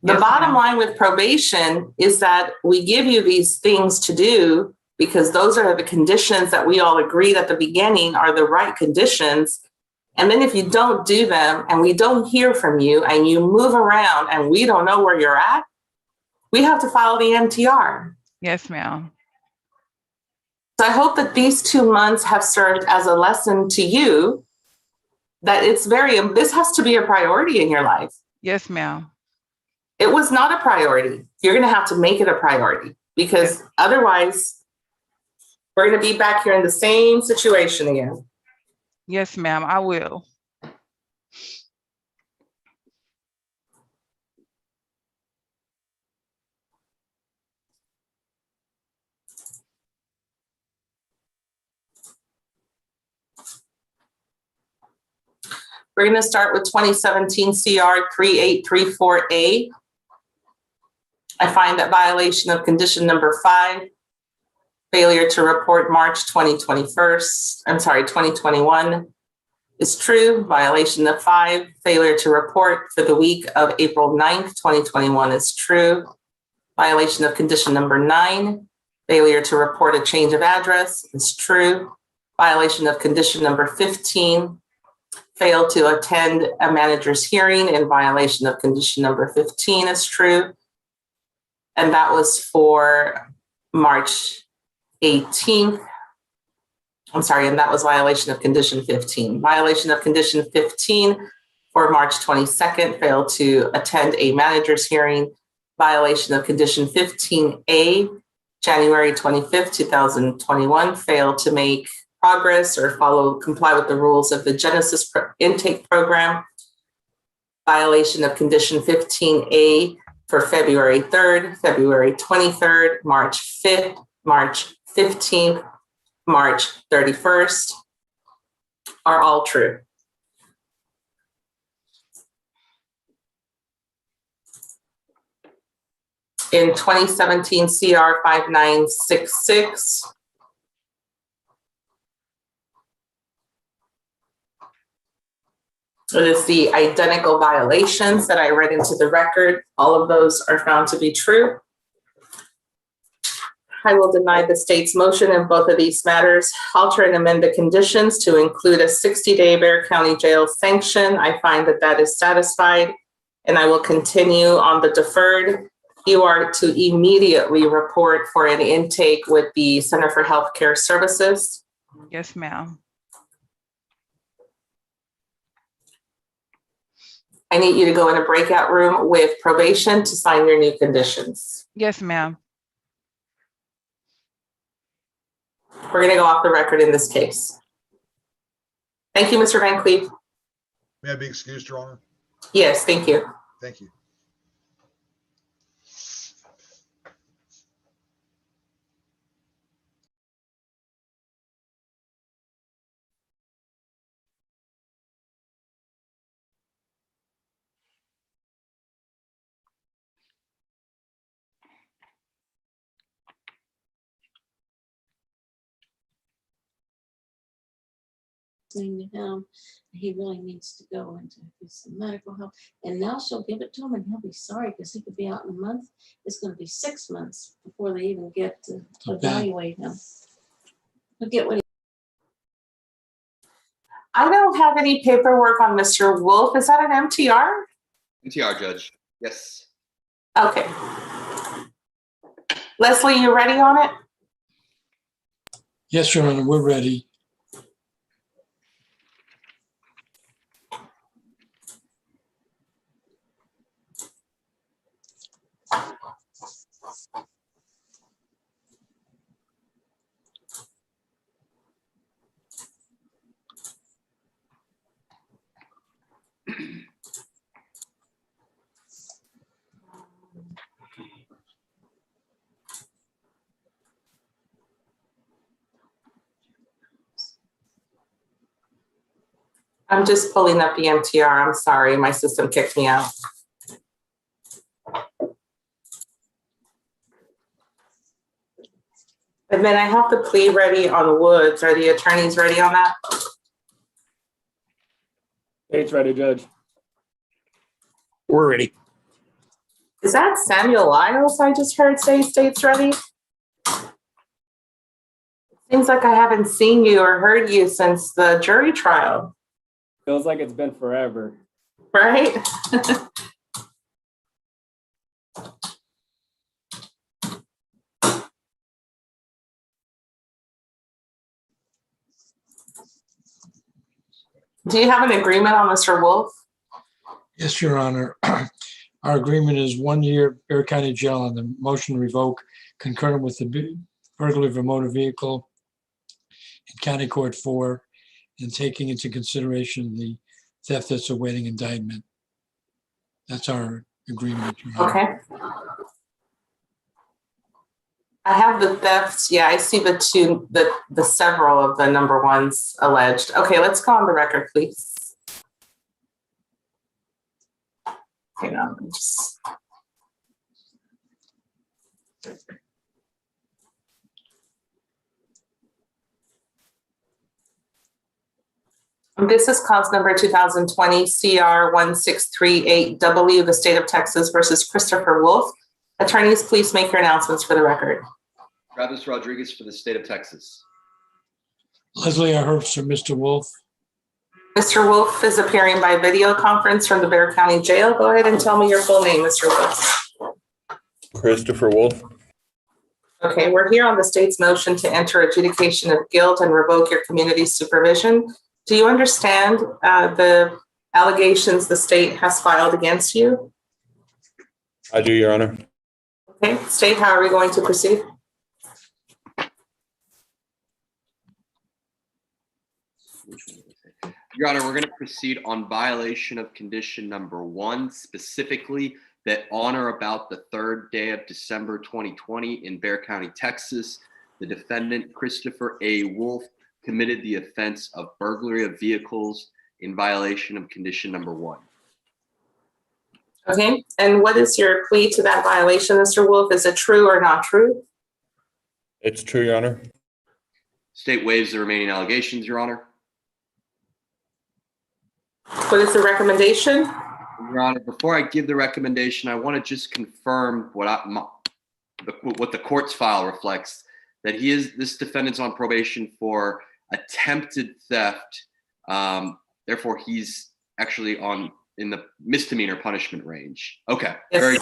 The Yes, bottom ma'am. line with probation is that we give you these things to do because those are the conditions that we all agreed at the beginning are the right conditions. And then if you don't do them and we don't hear from you and you move around and we don't know where you're at, we have to file the MTR. Yes, ma'am. So I hope that these 2 months have served as a lesson to you that this has to be a priority in your life. Yes, ma'am. It was not a priority. You're going to have to make it a priority because otherwise we're going to be back here in the same situation again. Yes, ma'am, I will. We're going to start with 2017 CR 3834A. I find that violation of condition number 5, failure to report March 2021 is true. Violation of 5, failure to report for the week of April 9th, 2021 is true. Violation of condition number 9, failure to report a change of address is true. Violation of condition number 15, failed to attend a manager's hearing in violation of condition number 15 is true. And that was for March 18th. I'm sorry, and that was violation of condition 15. Violation of condition 15 for March 22nd, failed to attend a manager's hearing. Violation of condition 15A, January 25th, 2021, failed to make progress or comply with the rules of the Genesis intake program. Violation of condition 15A for February 3rd, February 23rd, March 5th, March 15th, March 31st are all true. In 2017 CR 5966, it is the identical violations that I read into the record. All of those are found to be true. I will deny the state's motion in both of these matters. Alter and amend the conditions to include a 60-day Bexar County Jail sanction. I find that that is satisfied, and I will continue on the deferred. You are to immediately report for an intake with the Center for Healthcare Services. Yes, ma'am. I need you to go in a breakout room with probation to sign your new conditions. Yes, ma'am. We're going to go off the record in this case. Thank you, Mr. Van Cleef. May I be excused, Your Honor? Yes, thank you. Thank you. Saying to him, he really needs to go into some medical help. And now she'll give it to him and he'll be sorry because he could be out in a month. It's going to be 6 months before they even get to evaluate him. He'll get what he. I don't have any paperwork on Mr. Wolf. Is that an MTR? MTR, Judge. Yes. Okay. Leslie, you ready on it? Yes, Your Honor, we're ready. I'm just pulling up the MTR. I'm sorry, my system kicked me out. And then I have the plea ready on Woods. Are the attorneys ready on that? State's ready, Judge. We're ready. Is that Samuel Lyles I just heard say state's ready? Seems like I haven't seen you or heard you since the jury trial. Feels like it's been forever. Right? Do you have an agreement on Mr. Wolf? Yes, Your Honor. Our agreement is 1 year Bexar County Jail on the motion to revoke concurrent with the burglary of a motor vehicle in County Court 4 and taking into consideration the theft that's awaiting indictment. That's our agreement. Your Honor. Okay. I have the thefts. Yeah, I see the several of the number ones alleged. Okay, let's go on the record, please. Hang on, this is cause number 2020 CR 1638W, the state of Texas versus Christopher Wolf. Attorneys, please make your announcements for the record. Travis Rodriguez for the state of Texas. Leslie, I heard from Mr. Wolf. Mr. Wolf is appearing by video conference from the Bexar County Jail. Go ahead and tell me your full name, Mr. Wolf. Christopher Wolf. Okay, we're here on the state's motion to enter adjudication of guilt and revoke your community supervision. Do you understand the allegations the state has filed against you? I do, Your Honor. Okay, state, how are we going to proceed? Your Honor, we're going to proceed on violation of condition number 1, specifically that on or about the 3rd day of December 2020 in Bexar County, Texas, the defendant, Christopher A. Wolf, committed the offense of burglary of vehicles in violation of condition number 1. Okay, and what is your plea to that violation, Mr. Wolf? Is it true or not true? It's true, Your Honor. State waives the remaining allegations, Your Honor. What is the recommendation? Your Honor, before I give the recommendation, I want to just confirm what the court's file reflects, that this defendant's on probation for attempted theft. Therefore, he's actually in the misdemeanor punishment range. Okay. Yes,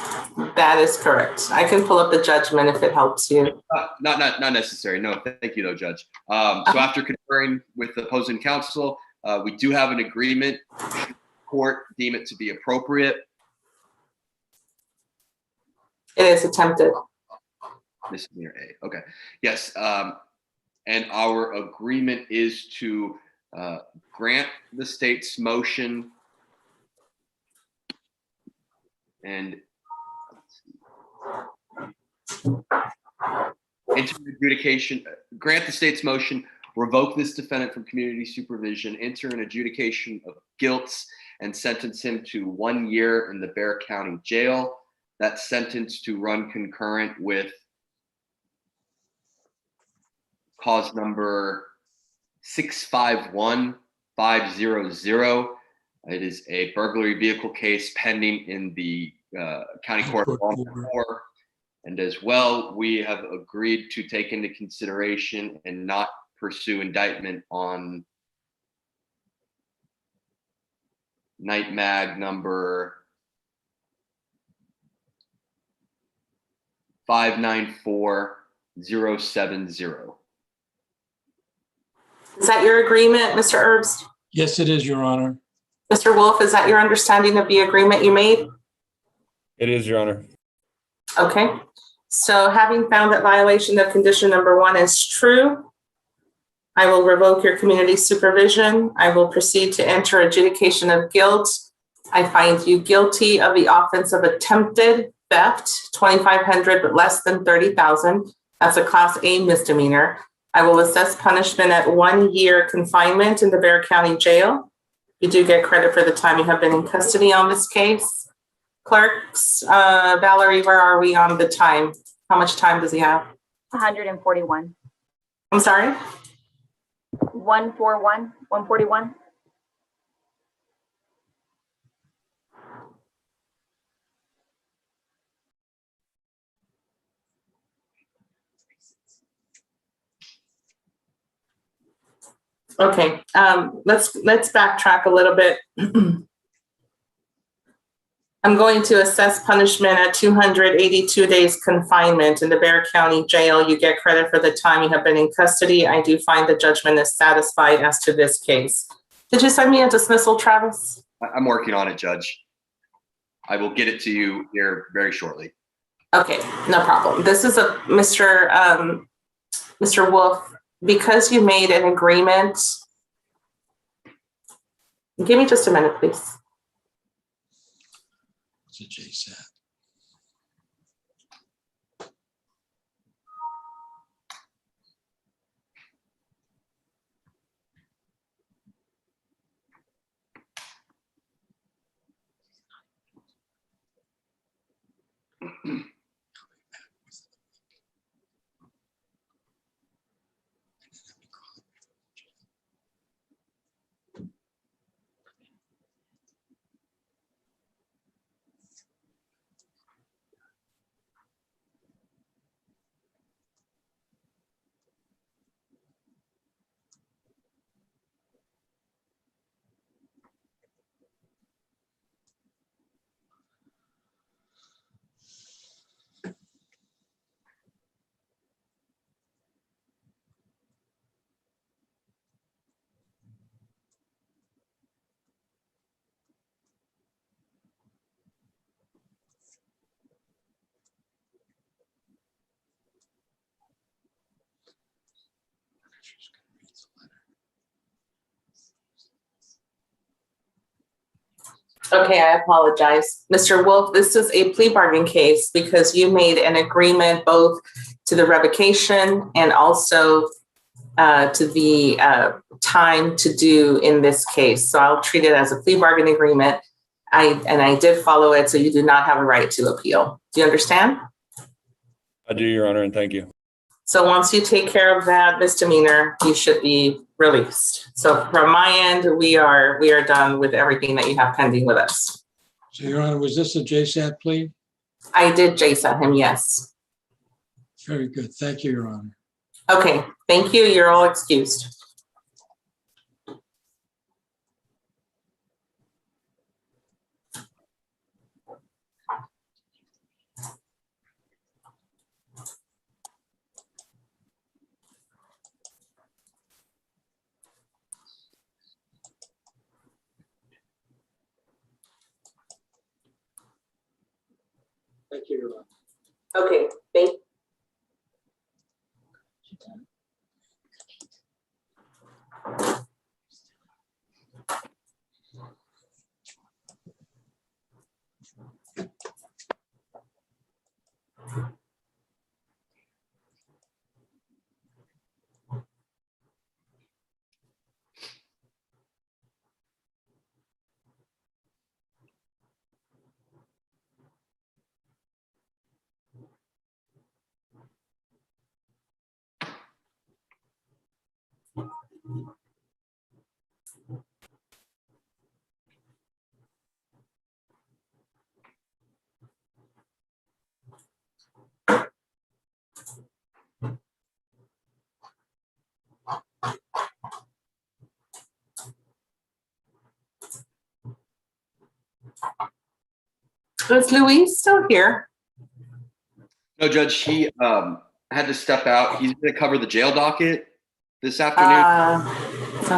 that is correct. I can pull up the judgment if it helps you. Not necessary. No, thank you, though, Judge. So after conferring with the opposing counsel, we do have an agreement. Should the court deem it to be appropriate? It is attempted. Misdemeanor A. Okay. Yes. And our agreement is to grant the state's motion and into adjudication, grant the state's motion, revoke this defendant from community supervision, enter an adjudication of guilt, and sentence him to 1 year in the Bexar County Jail. That sentence to run concurrent with cause number 651500. It is a burglary vehicle case pending in the County Court of Law No. 4. And as well, we have agreed to take into consideration and not pursue indictment on night mag number 594070. Is that your agreement, Mr. Herbst? Yes, it is, Your Honor. Mr. Wolf, is that your understanding of the agreement you made? It is, Your Honor. Okay. So having found that violation of condition number 1 is true, I will revoke your community supervision. I will proceed to enter adjudication of guilt. I find you guilty of the offense of attempted theft, $2,500 but less than $30,000. That's a Class A misdemeanor. I will assess punishment at 1 year confinement in the Bexar County Jail. You do get credit for the time you have been in custody on this case. Clerks, Valerie, where are we on the time? How much time does he have? 141. I'm sorry? 141. Okay, let's backtrack a little bit. I'm going to assess punishment at 282 days confinement in the Bexar County Jail. You get credit for the time you have been in custody. I do find the judgment is satisfied as to this case. Did you send me a dismissal, Travis? I'm working on it, Judge. I will get it to you here very shortly. Okay, no problem. This is a Mr. Wolf, because you made an agreement. Give me just a minute, please. It's a JSAT. Okay, I apologize. Mr. Wolf, this is a plea bargain case because you made an agreement both to the revocation and also to the time to do in this case. So I'll treat it as a plea bargain agreement. I did follow it, so you do not have a right to appeal. Do you understand? I do, Your Honor, and thank you. So once you take care of that misdemeanor, you should be released. So from my end, we are done with everything that you have pending with us. So, Your Honor, was this a JSAT plea? I did JSAT him, yes. Very good. Thank you, Your Honor. Okay, thank you. You're all excused. Thank you, Your Honor. Okay, thank Is Louise still here? No, Judge, he had to step out. He's going to cover the jail docket this afternoon.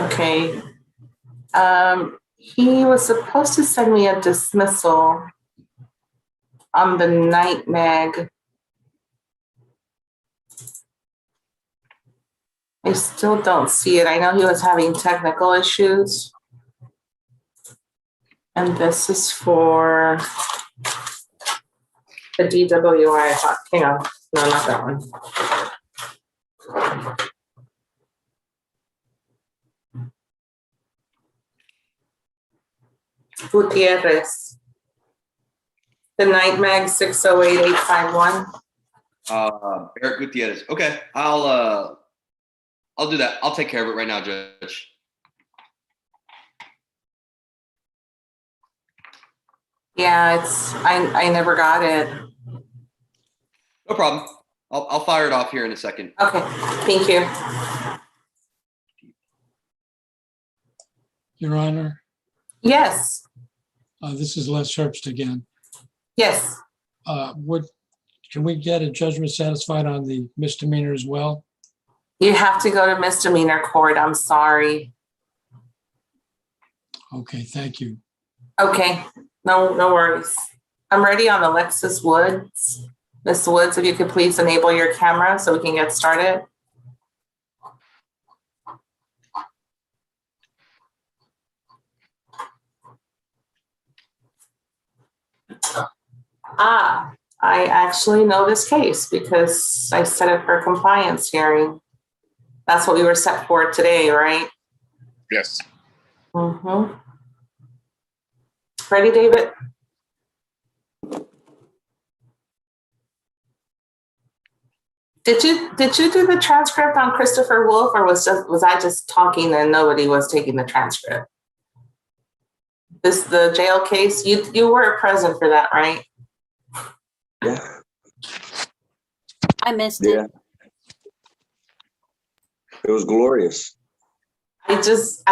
Okay. He was supposed to send me a dismissal on the night mag. I still don't see it. I know he was having technical issues. And this is for the DWI. Hang on. No, not that one. Gutierrez. The night mag 608851. Eric Gutierrez. Okay, I'll do that. I'll take care of it right now, Judge. Yeah, I never got it. No problem. I'll fire it off here in a second. Okay, thank you. Your Honor, Yes, this is Les Herbst again. yes. Can we get a judgment satisfied on the misdemeanor as well? You have to go to misdemeanor court. I'm sorry. Okay, thank you. Okay, no worries. I'm ready on Alexis Woods. Ms. Woods, if you could please enable your camera so we can get started. I actually know this case because I set it for a compliance hearing. That's what we were set for today, right? Yes. Mm-hmm. Ready, David? Did you do the transcript on Christopher Wolf, or was I just talking and nobody was taking the transcript? The jail case, you were present for that, right? Yeah. I missed it. It was glorious. I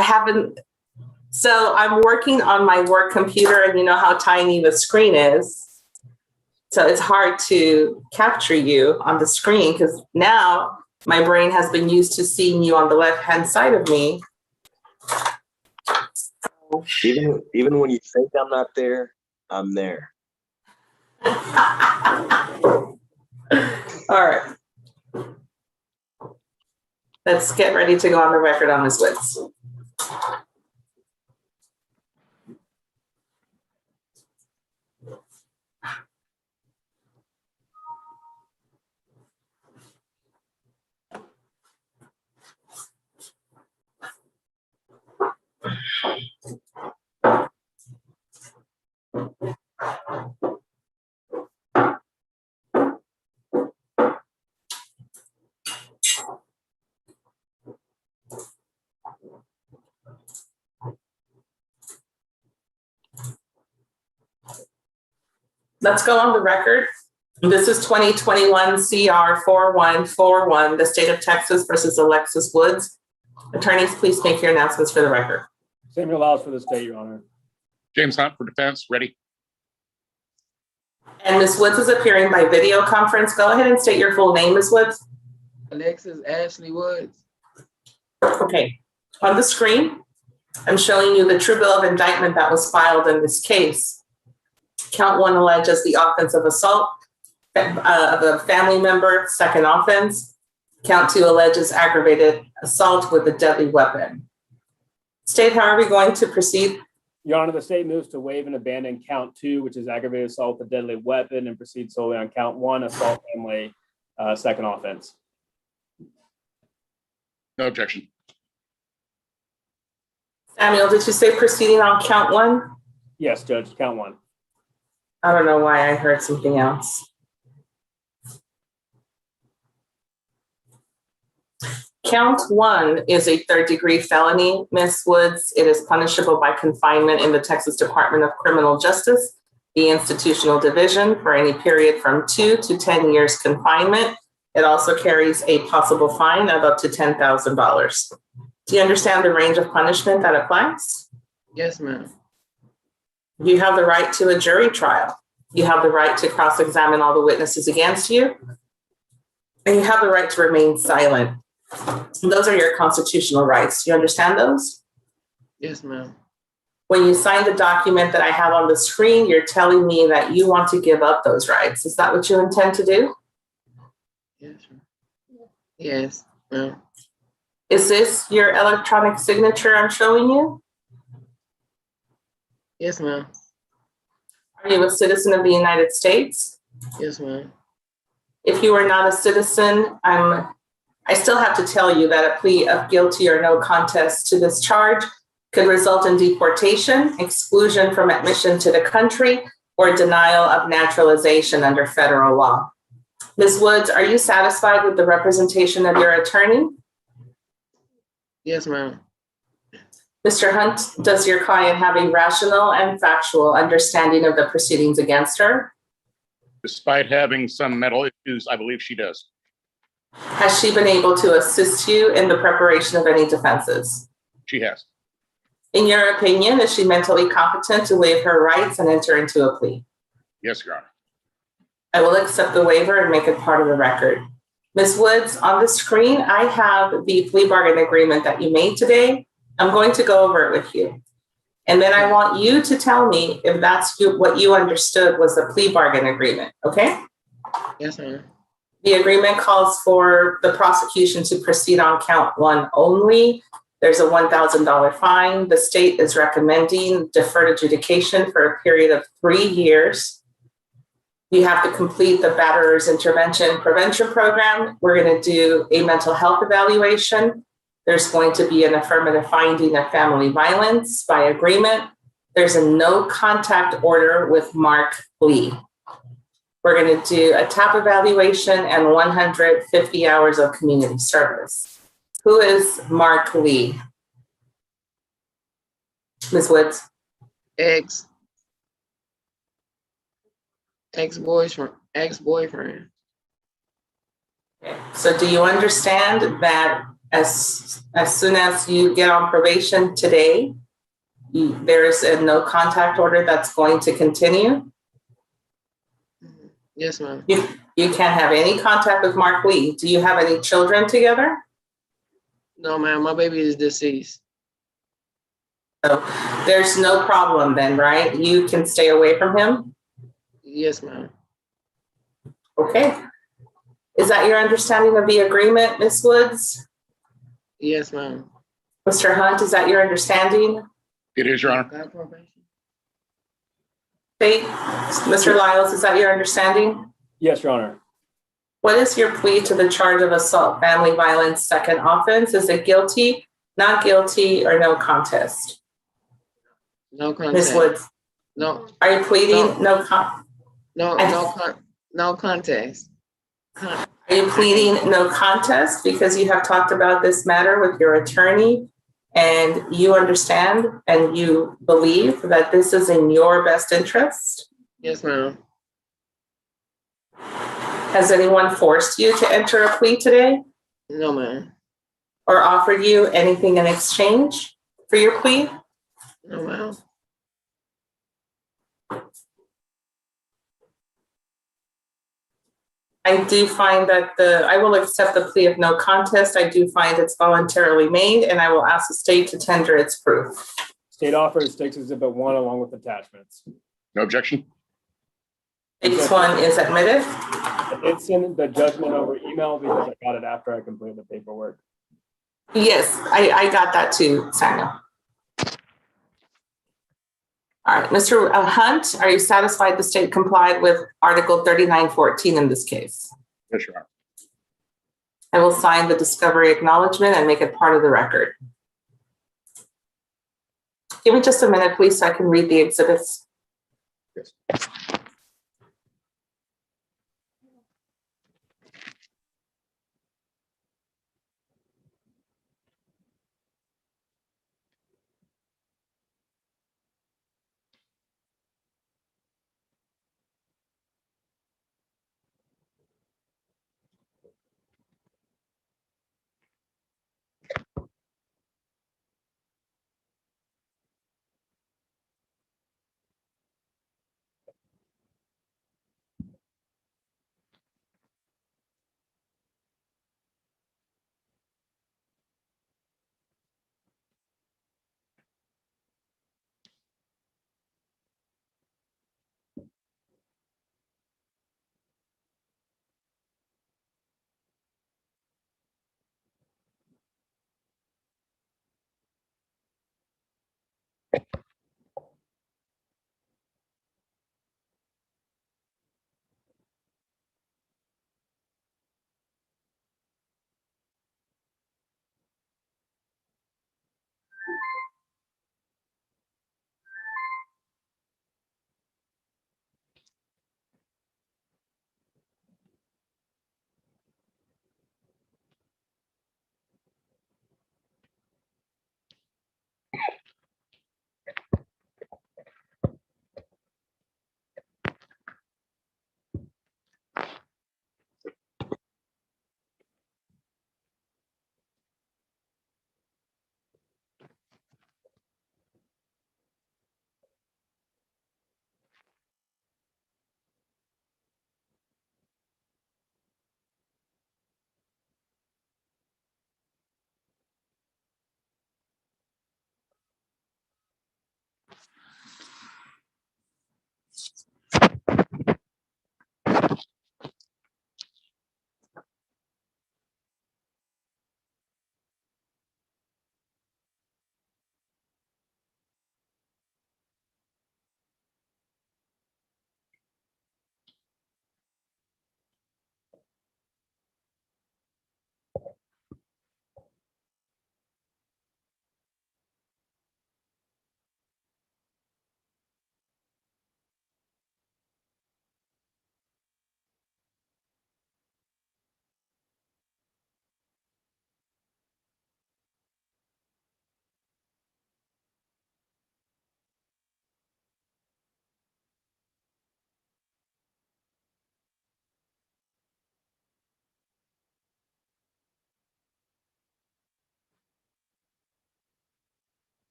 haven't, so I'm working on my work computer and you know how tiny the screen is. So it's hard to capture you on the screen because now my brain has been used to seeing you on the left-hand side of me. Even when you think I'm not there, I'm there. All right. Let's get ready to go on the record on Ms. Woods. Let's go on the record. This is 2021 CR 4141, the state of Texas versus Alexis Woods. Attorneys, please make your announcements for the record. Samuel Lyles for the state, Your Honor. James Hunt for defense, ready. And Ms. Woods is appearing by video conference. Go ahead and state your full name, Ms. Woods. Alexis Ashley Woods. Okay, on the screen, I'm showing you the true bill of indictment that was filed in this case. Count 1 alleges the offense of assault of a family member, second offense. Count 2 alleges aggravated assault with a deadly weapon. State, how are we going to proceed? Your Honor, the state moves to waive and abandon count 2, which is aggravated assault with a deadly weapon, and proceed solely on count 1, assault family, second offense. No objection. Samuel, did you say proceeding on count 1? Yes, Judge, count 1. I don't know why I heard something else. Count 1 is a third-degree felony, Ms. Woods. It is punishable by confinement in the Texas Department of Criminal Justice, the Institutional Division, for any period from 2 to 10 years confinement. It also carries a possible fine of up to $10,000. Do you understand the range of punishment that applies? Yes, ma'am. You have the right to a jury trial. You have the right to cross-examine all the witnesses against you. And you have the right to remain silent. Those are your constitutional rights. Do you understand those? Yes, ma'am. When you sign the document that I have on the screen, you're telling me that you want to give up those rights. Is that what you intend to do? Yes, ma'am. Yes, ma'am. Is this your electronic signature I'm showing you? Yes, ma'am. Are you a citizen of the United States? Yes, ma'am. If you are not a citizen, I still have to tell you that a plea of guilty or no contest to this charge could result in deportation, exclusion from admission to the country, or denial of naturalization under federal law. Ms. Woods, are you satisfied with the representation of your attorney? Yes, ma'am. Mr. Hunt, does your client have a rational and factual understanding of the proceedings against her? Despite having some mental issues, I believe she does. Has she been able to assist you in the preparation of any defenses? She has. In your opinion, is she mentally competent to waive her rights and enter into a plea? Yes, Your Honor. I will accept the waiver and make it part of the record. Ms. Woods, on the screen, I have the plea bargain agreement that you made today. I'm going to go over it with you. And then I want you to tell me if that's what you understood was the plea bargain agreement, okay? Yes, ma'am. The agreement calls for the prosecution to proceed on count 1 only. There's a $1,000 fine. The state is recommending deferred adjudication for a period of 3 years. You have to complete the batterer's intervention prevention program. We're going to do a mental health evaluation. There's going to be an affirmative finding of family violence by agreement. There's a no contact order with Mark Lee. We're going to do a TAP evaluation and 150 hours of community service. Who is Mark Lee? Ms. Woods? Ex-boyfriend. Okay. So do you understand that as soon as you get on probation today, there is a no contact order that's going to continue? Yes, ma'am. You can't have any contact with Mark Lee. Do you have any children together? No, ma'am. My baby is deceased. So there's no problem then, right? You can stay away from him? Yes, ma'am. Okay. Is that your understanding of the agreement, Ms. Woods? Yes, ma'am. Mr. Hunt, is that your understanding? It is, Your Honor. Hey, Mr. Lyles, is that your understanding? Yes, Your Honor. What is your plea to the charge of assault, family violence, second offense? Is it guilty, not guilty, or no contest? No contest. Ms. Woods? No. Are you pleading no contest? Are you pleading no contest because you have talked about this matter with your attorney and you understand and you believe that this is in your best interest? Yes, ma'am. Has anyone forced you to enter a plea today No, ma'am. or offered you anything in exchange for your plea? No, ma'am. I do find that I will accept the plea of no contest. I do find it's voluntarily made, and I will ask the state to tender its proof. State offers Stakes Exhibit 1 along with attachments. No objection. Stakes 1 is admitted. I did send the judgment over email because I got it after I completed the paperwork. Yes, I got that too, Samuel. All right, Mr. Hunt, are you satisfied the state complied with Article 3914 in this case? Yes, Your Honor. I will sign the discovery acknowledgement and make it part of the record. Give me just a minute, please, so I can read the exhibits. Yes.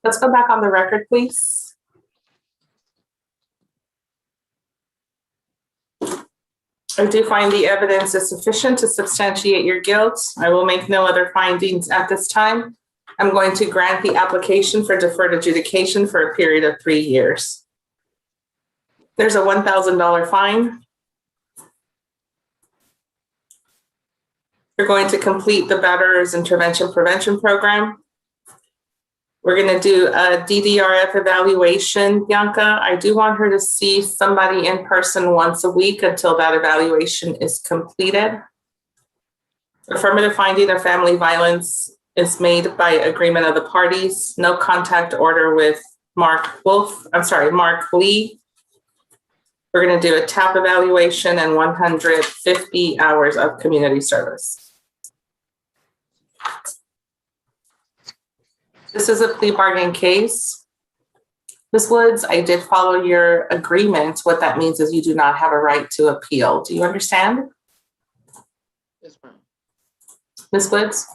Let's go back on the record, please. I do find the evidence is sufficient to substantiate your guilt. I will make no other findings at this time. I'm going to grant the application for deferred adjudication for a period of 3 years. There's a $1,000 fine. You're going to complete the Batterers Intervention Prevention Program. We're going to do a DDRF evaluation, Bianca. I do want her to see somebody in person once a week until that evaluation is completed. Affirmative finding of family violence is made by agreement of the parties. No contact order with Mark Lee. We're going to do a TAP evaluation and 150 hours of community service. This is a plea bargain case. Ms. Woods, I did follow your agreement. What that means is you do not have a right to appeal. Do you understand? Yes, ma'am. Ms. Woods?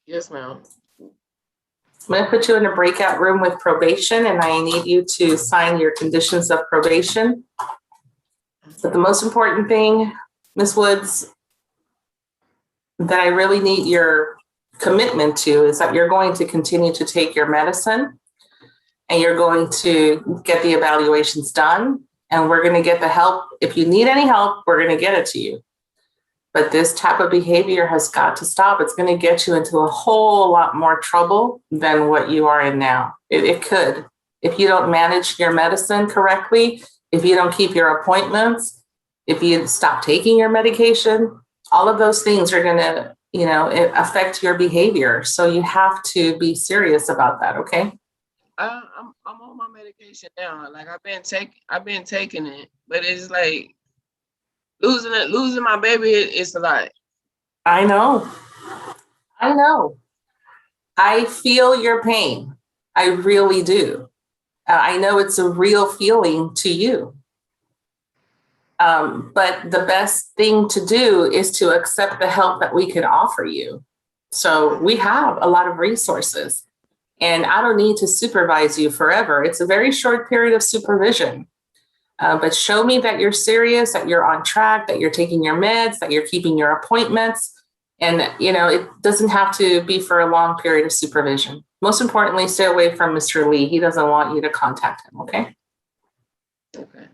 Yes, ma'am. I'm going to put you in a breakout room with probation, and I need you to sign your conditions of probation. But the most important thing, Ms. Woods, that I really need your commitment to is that you're going to continue to take your medicine and you're going to get the evaluations done, and we're going to get the help. If you need any help, we're going to get it to you. But this type of behavior has got to stop. It's going to get you into a whole lot more trouble than what you are in now. It could. If you don't manage your medicine correctly, if you don't keep your appointments, if you stop taking your medication, all of those things are going to, affect your behavior. So you have to be serious about that, okay? I'm on my medication now. Like I've been taking it, but it's like losing my baby is a lot. I know. I feel your pain. I really do. I know it's a real feeling to you. But the best thing to do is to accept the help that we can offer you. So we have a lot of resources, and I don't need to supervise you forever. It's a very short period of supervision. But show me that you're serious, that you're on track, that you're taking your meds, that you're keeping your appointments. And, it doesn't have to be for a long period of supervision. Most importantly, stay away from Mr. Lee. He doesn't want you to contact him, okay? Okay.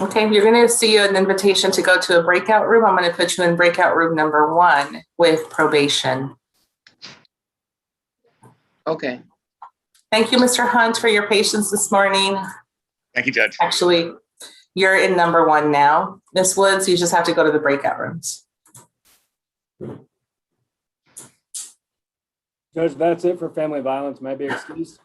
Okay, you're going to see an invitation to go to a breakout room. I'm going to put you in breakout room number 1 with probation. Okay. Thank you, Mr. Hunt, for your patience this morning. Thank you, Judge. Actually, you're in number 1 now. Ms. Woods, you just have to go to the breakout rooms. Judge, that's it for family violence. May I be excused?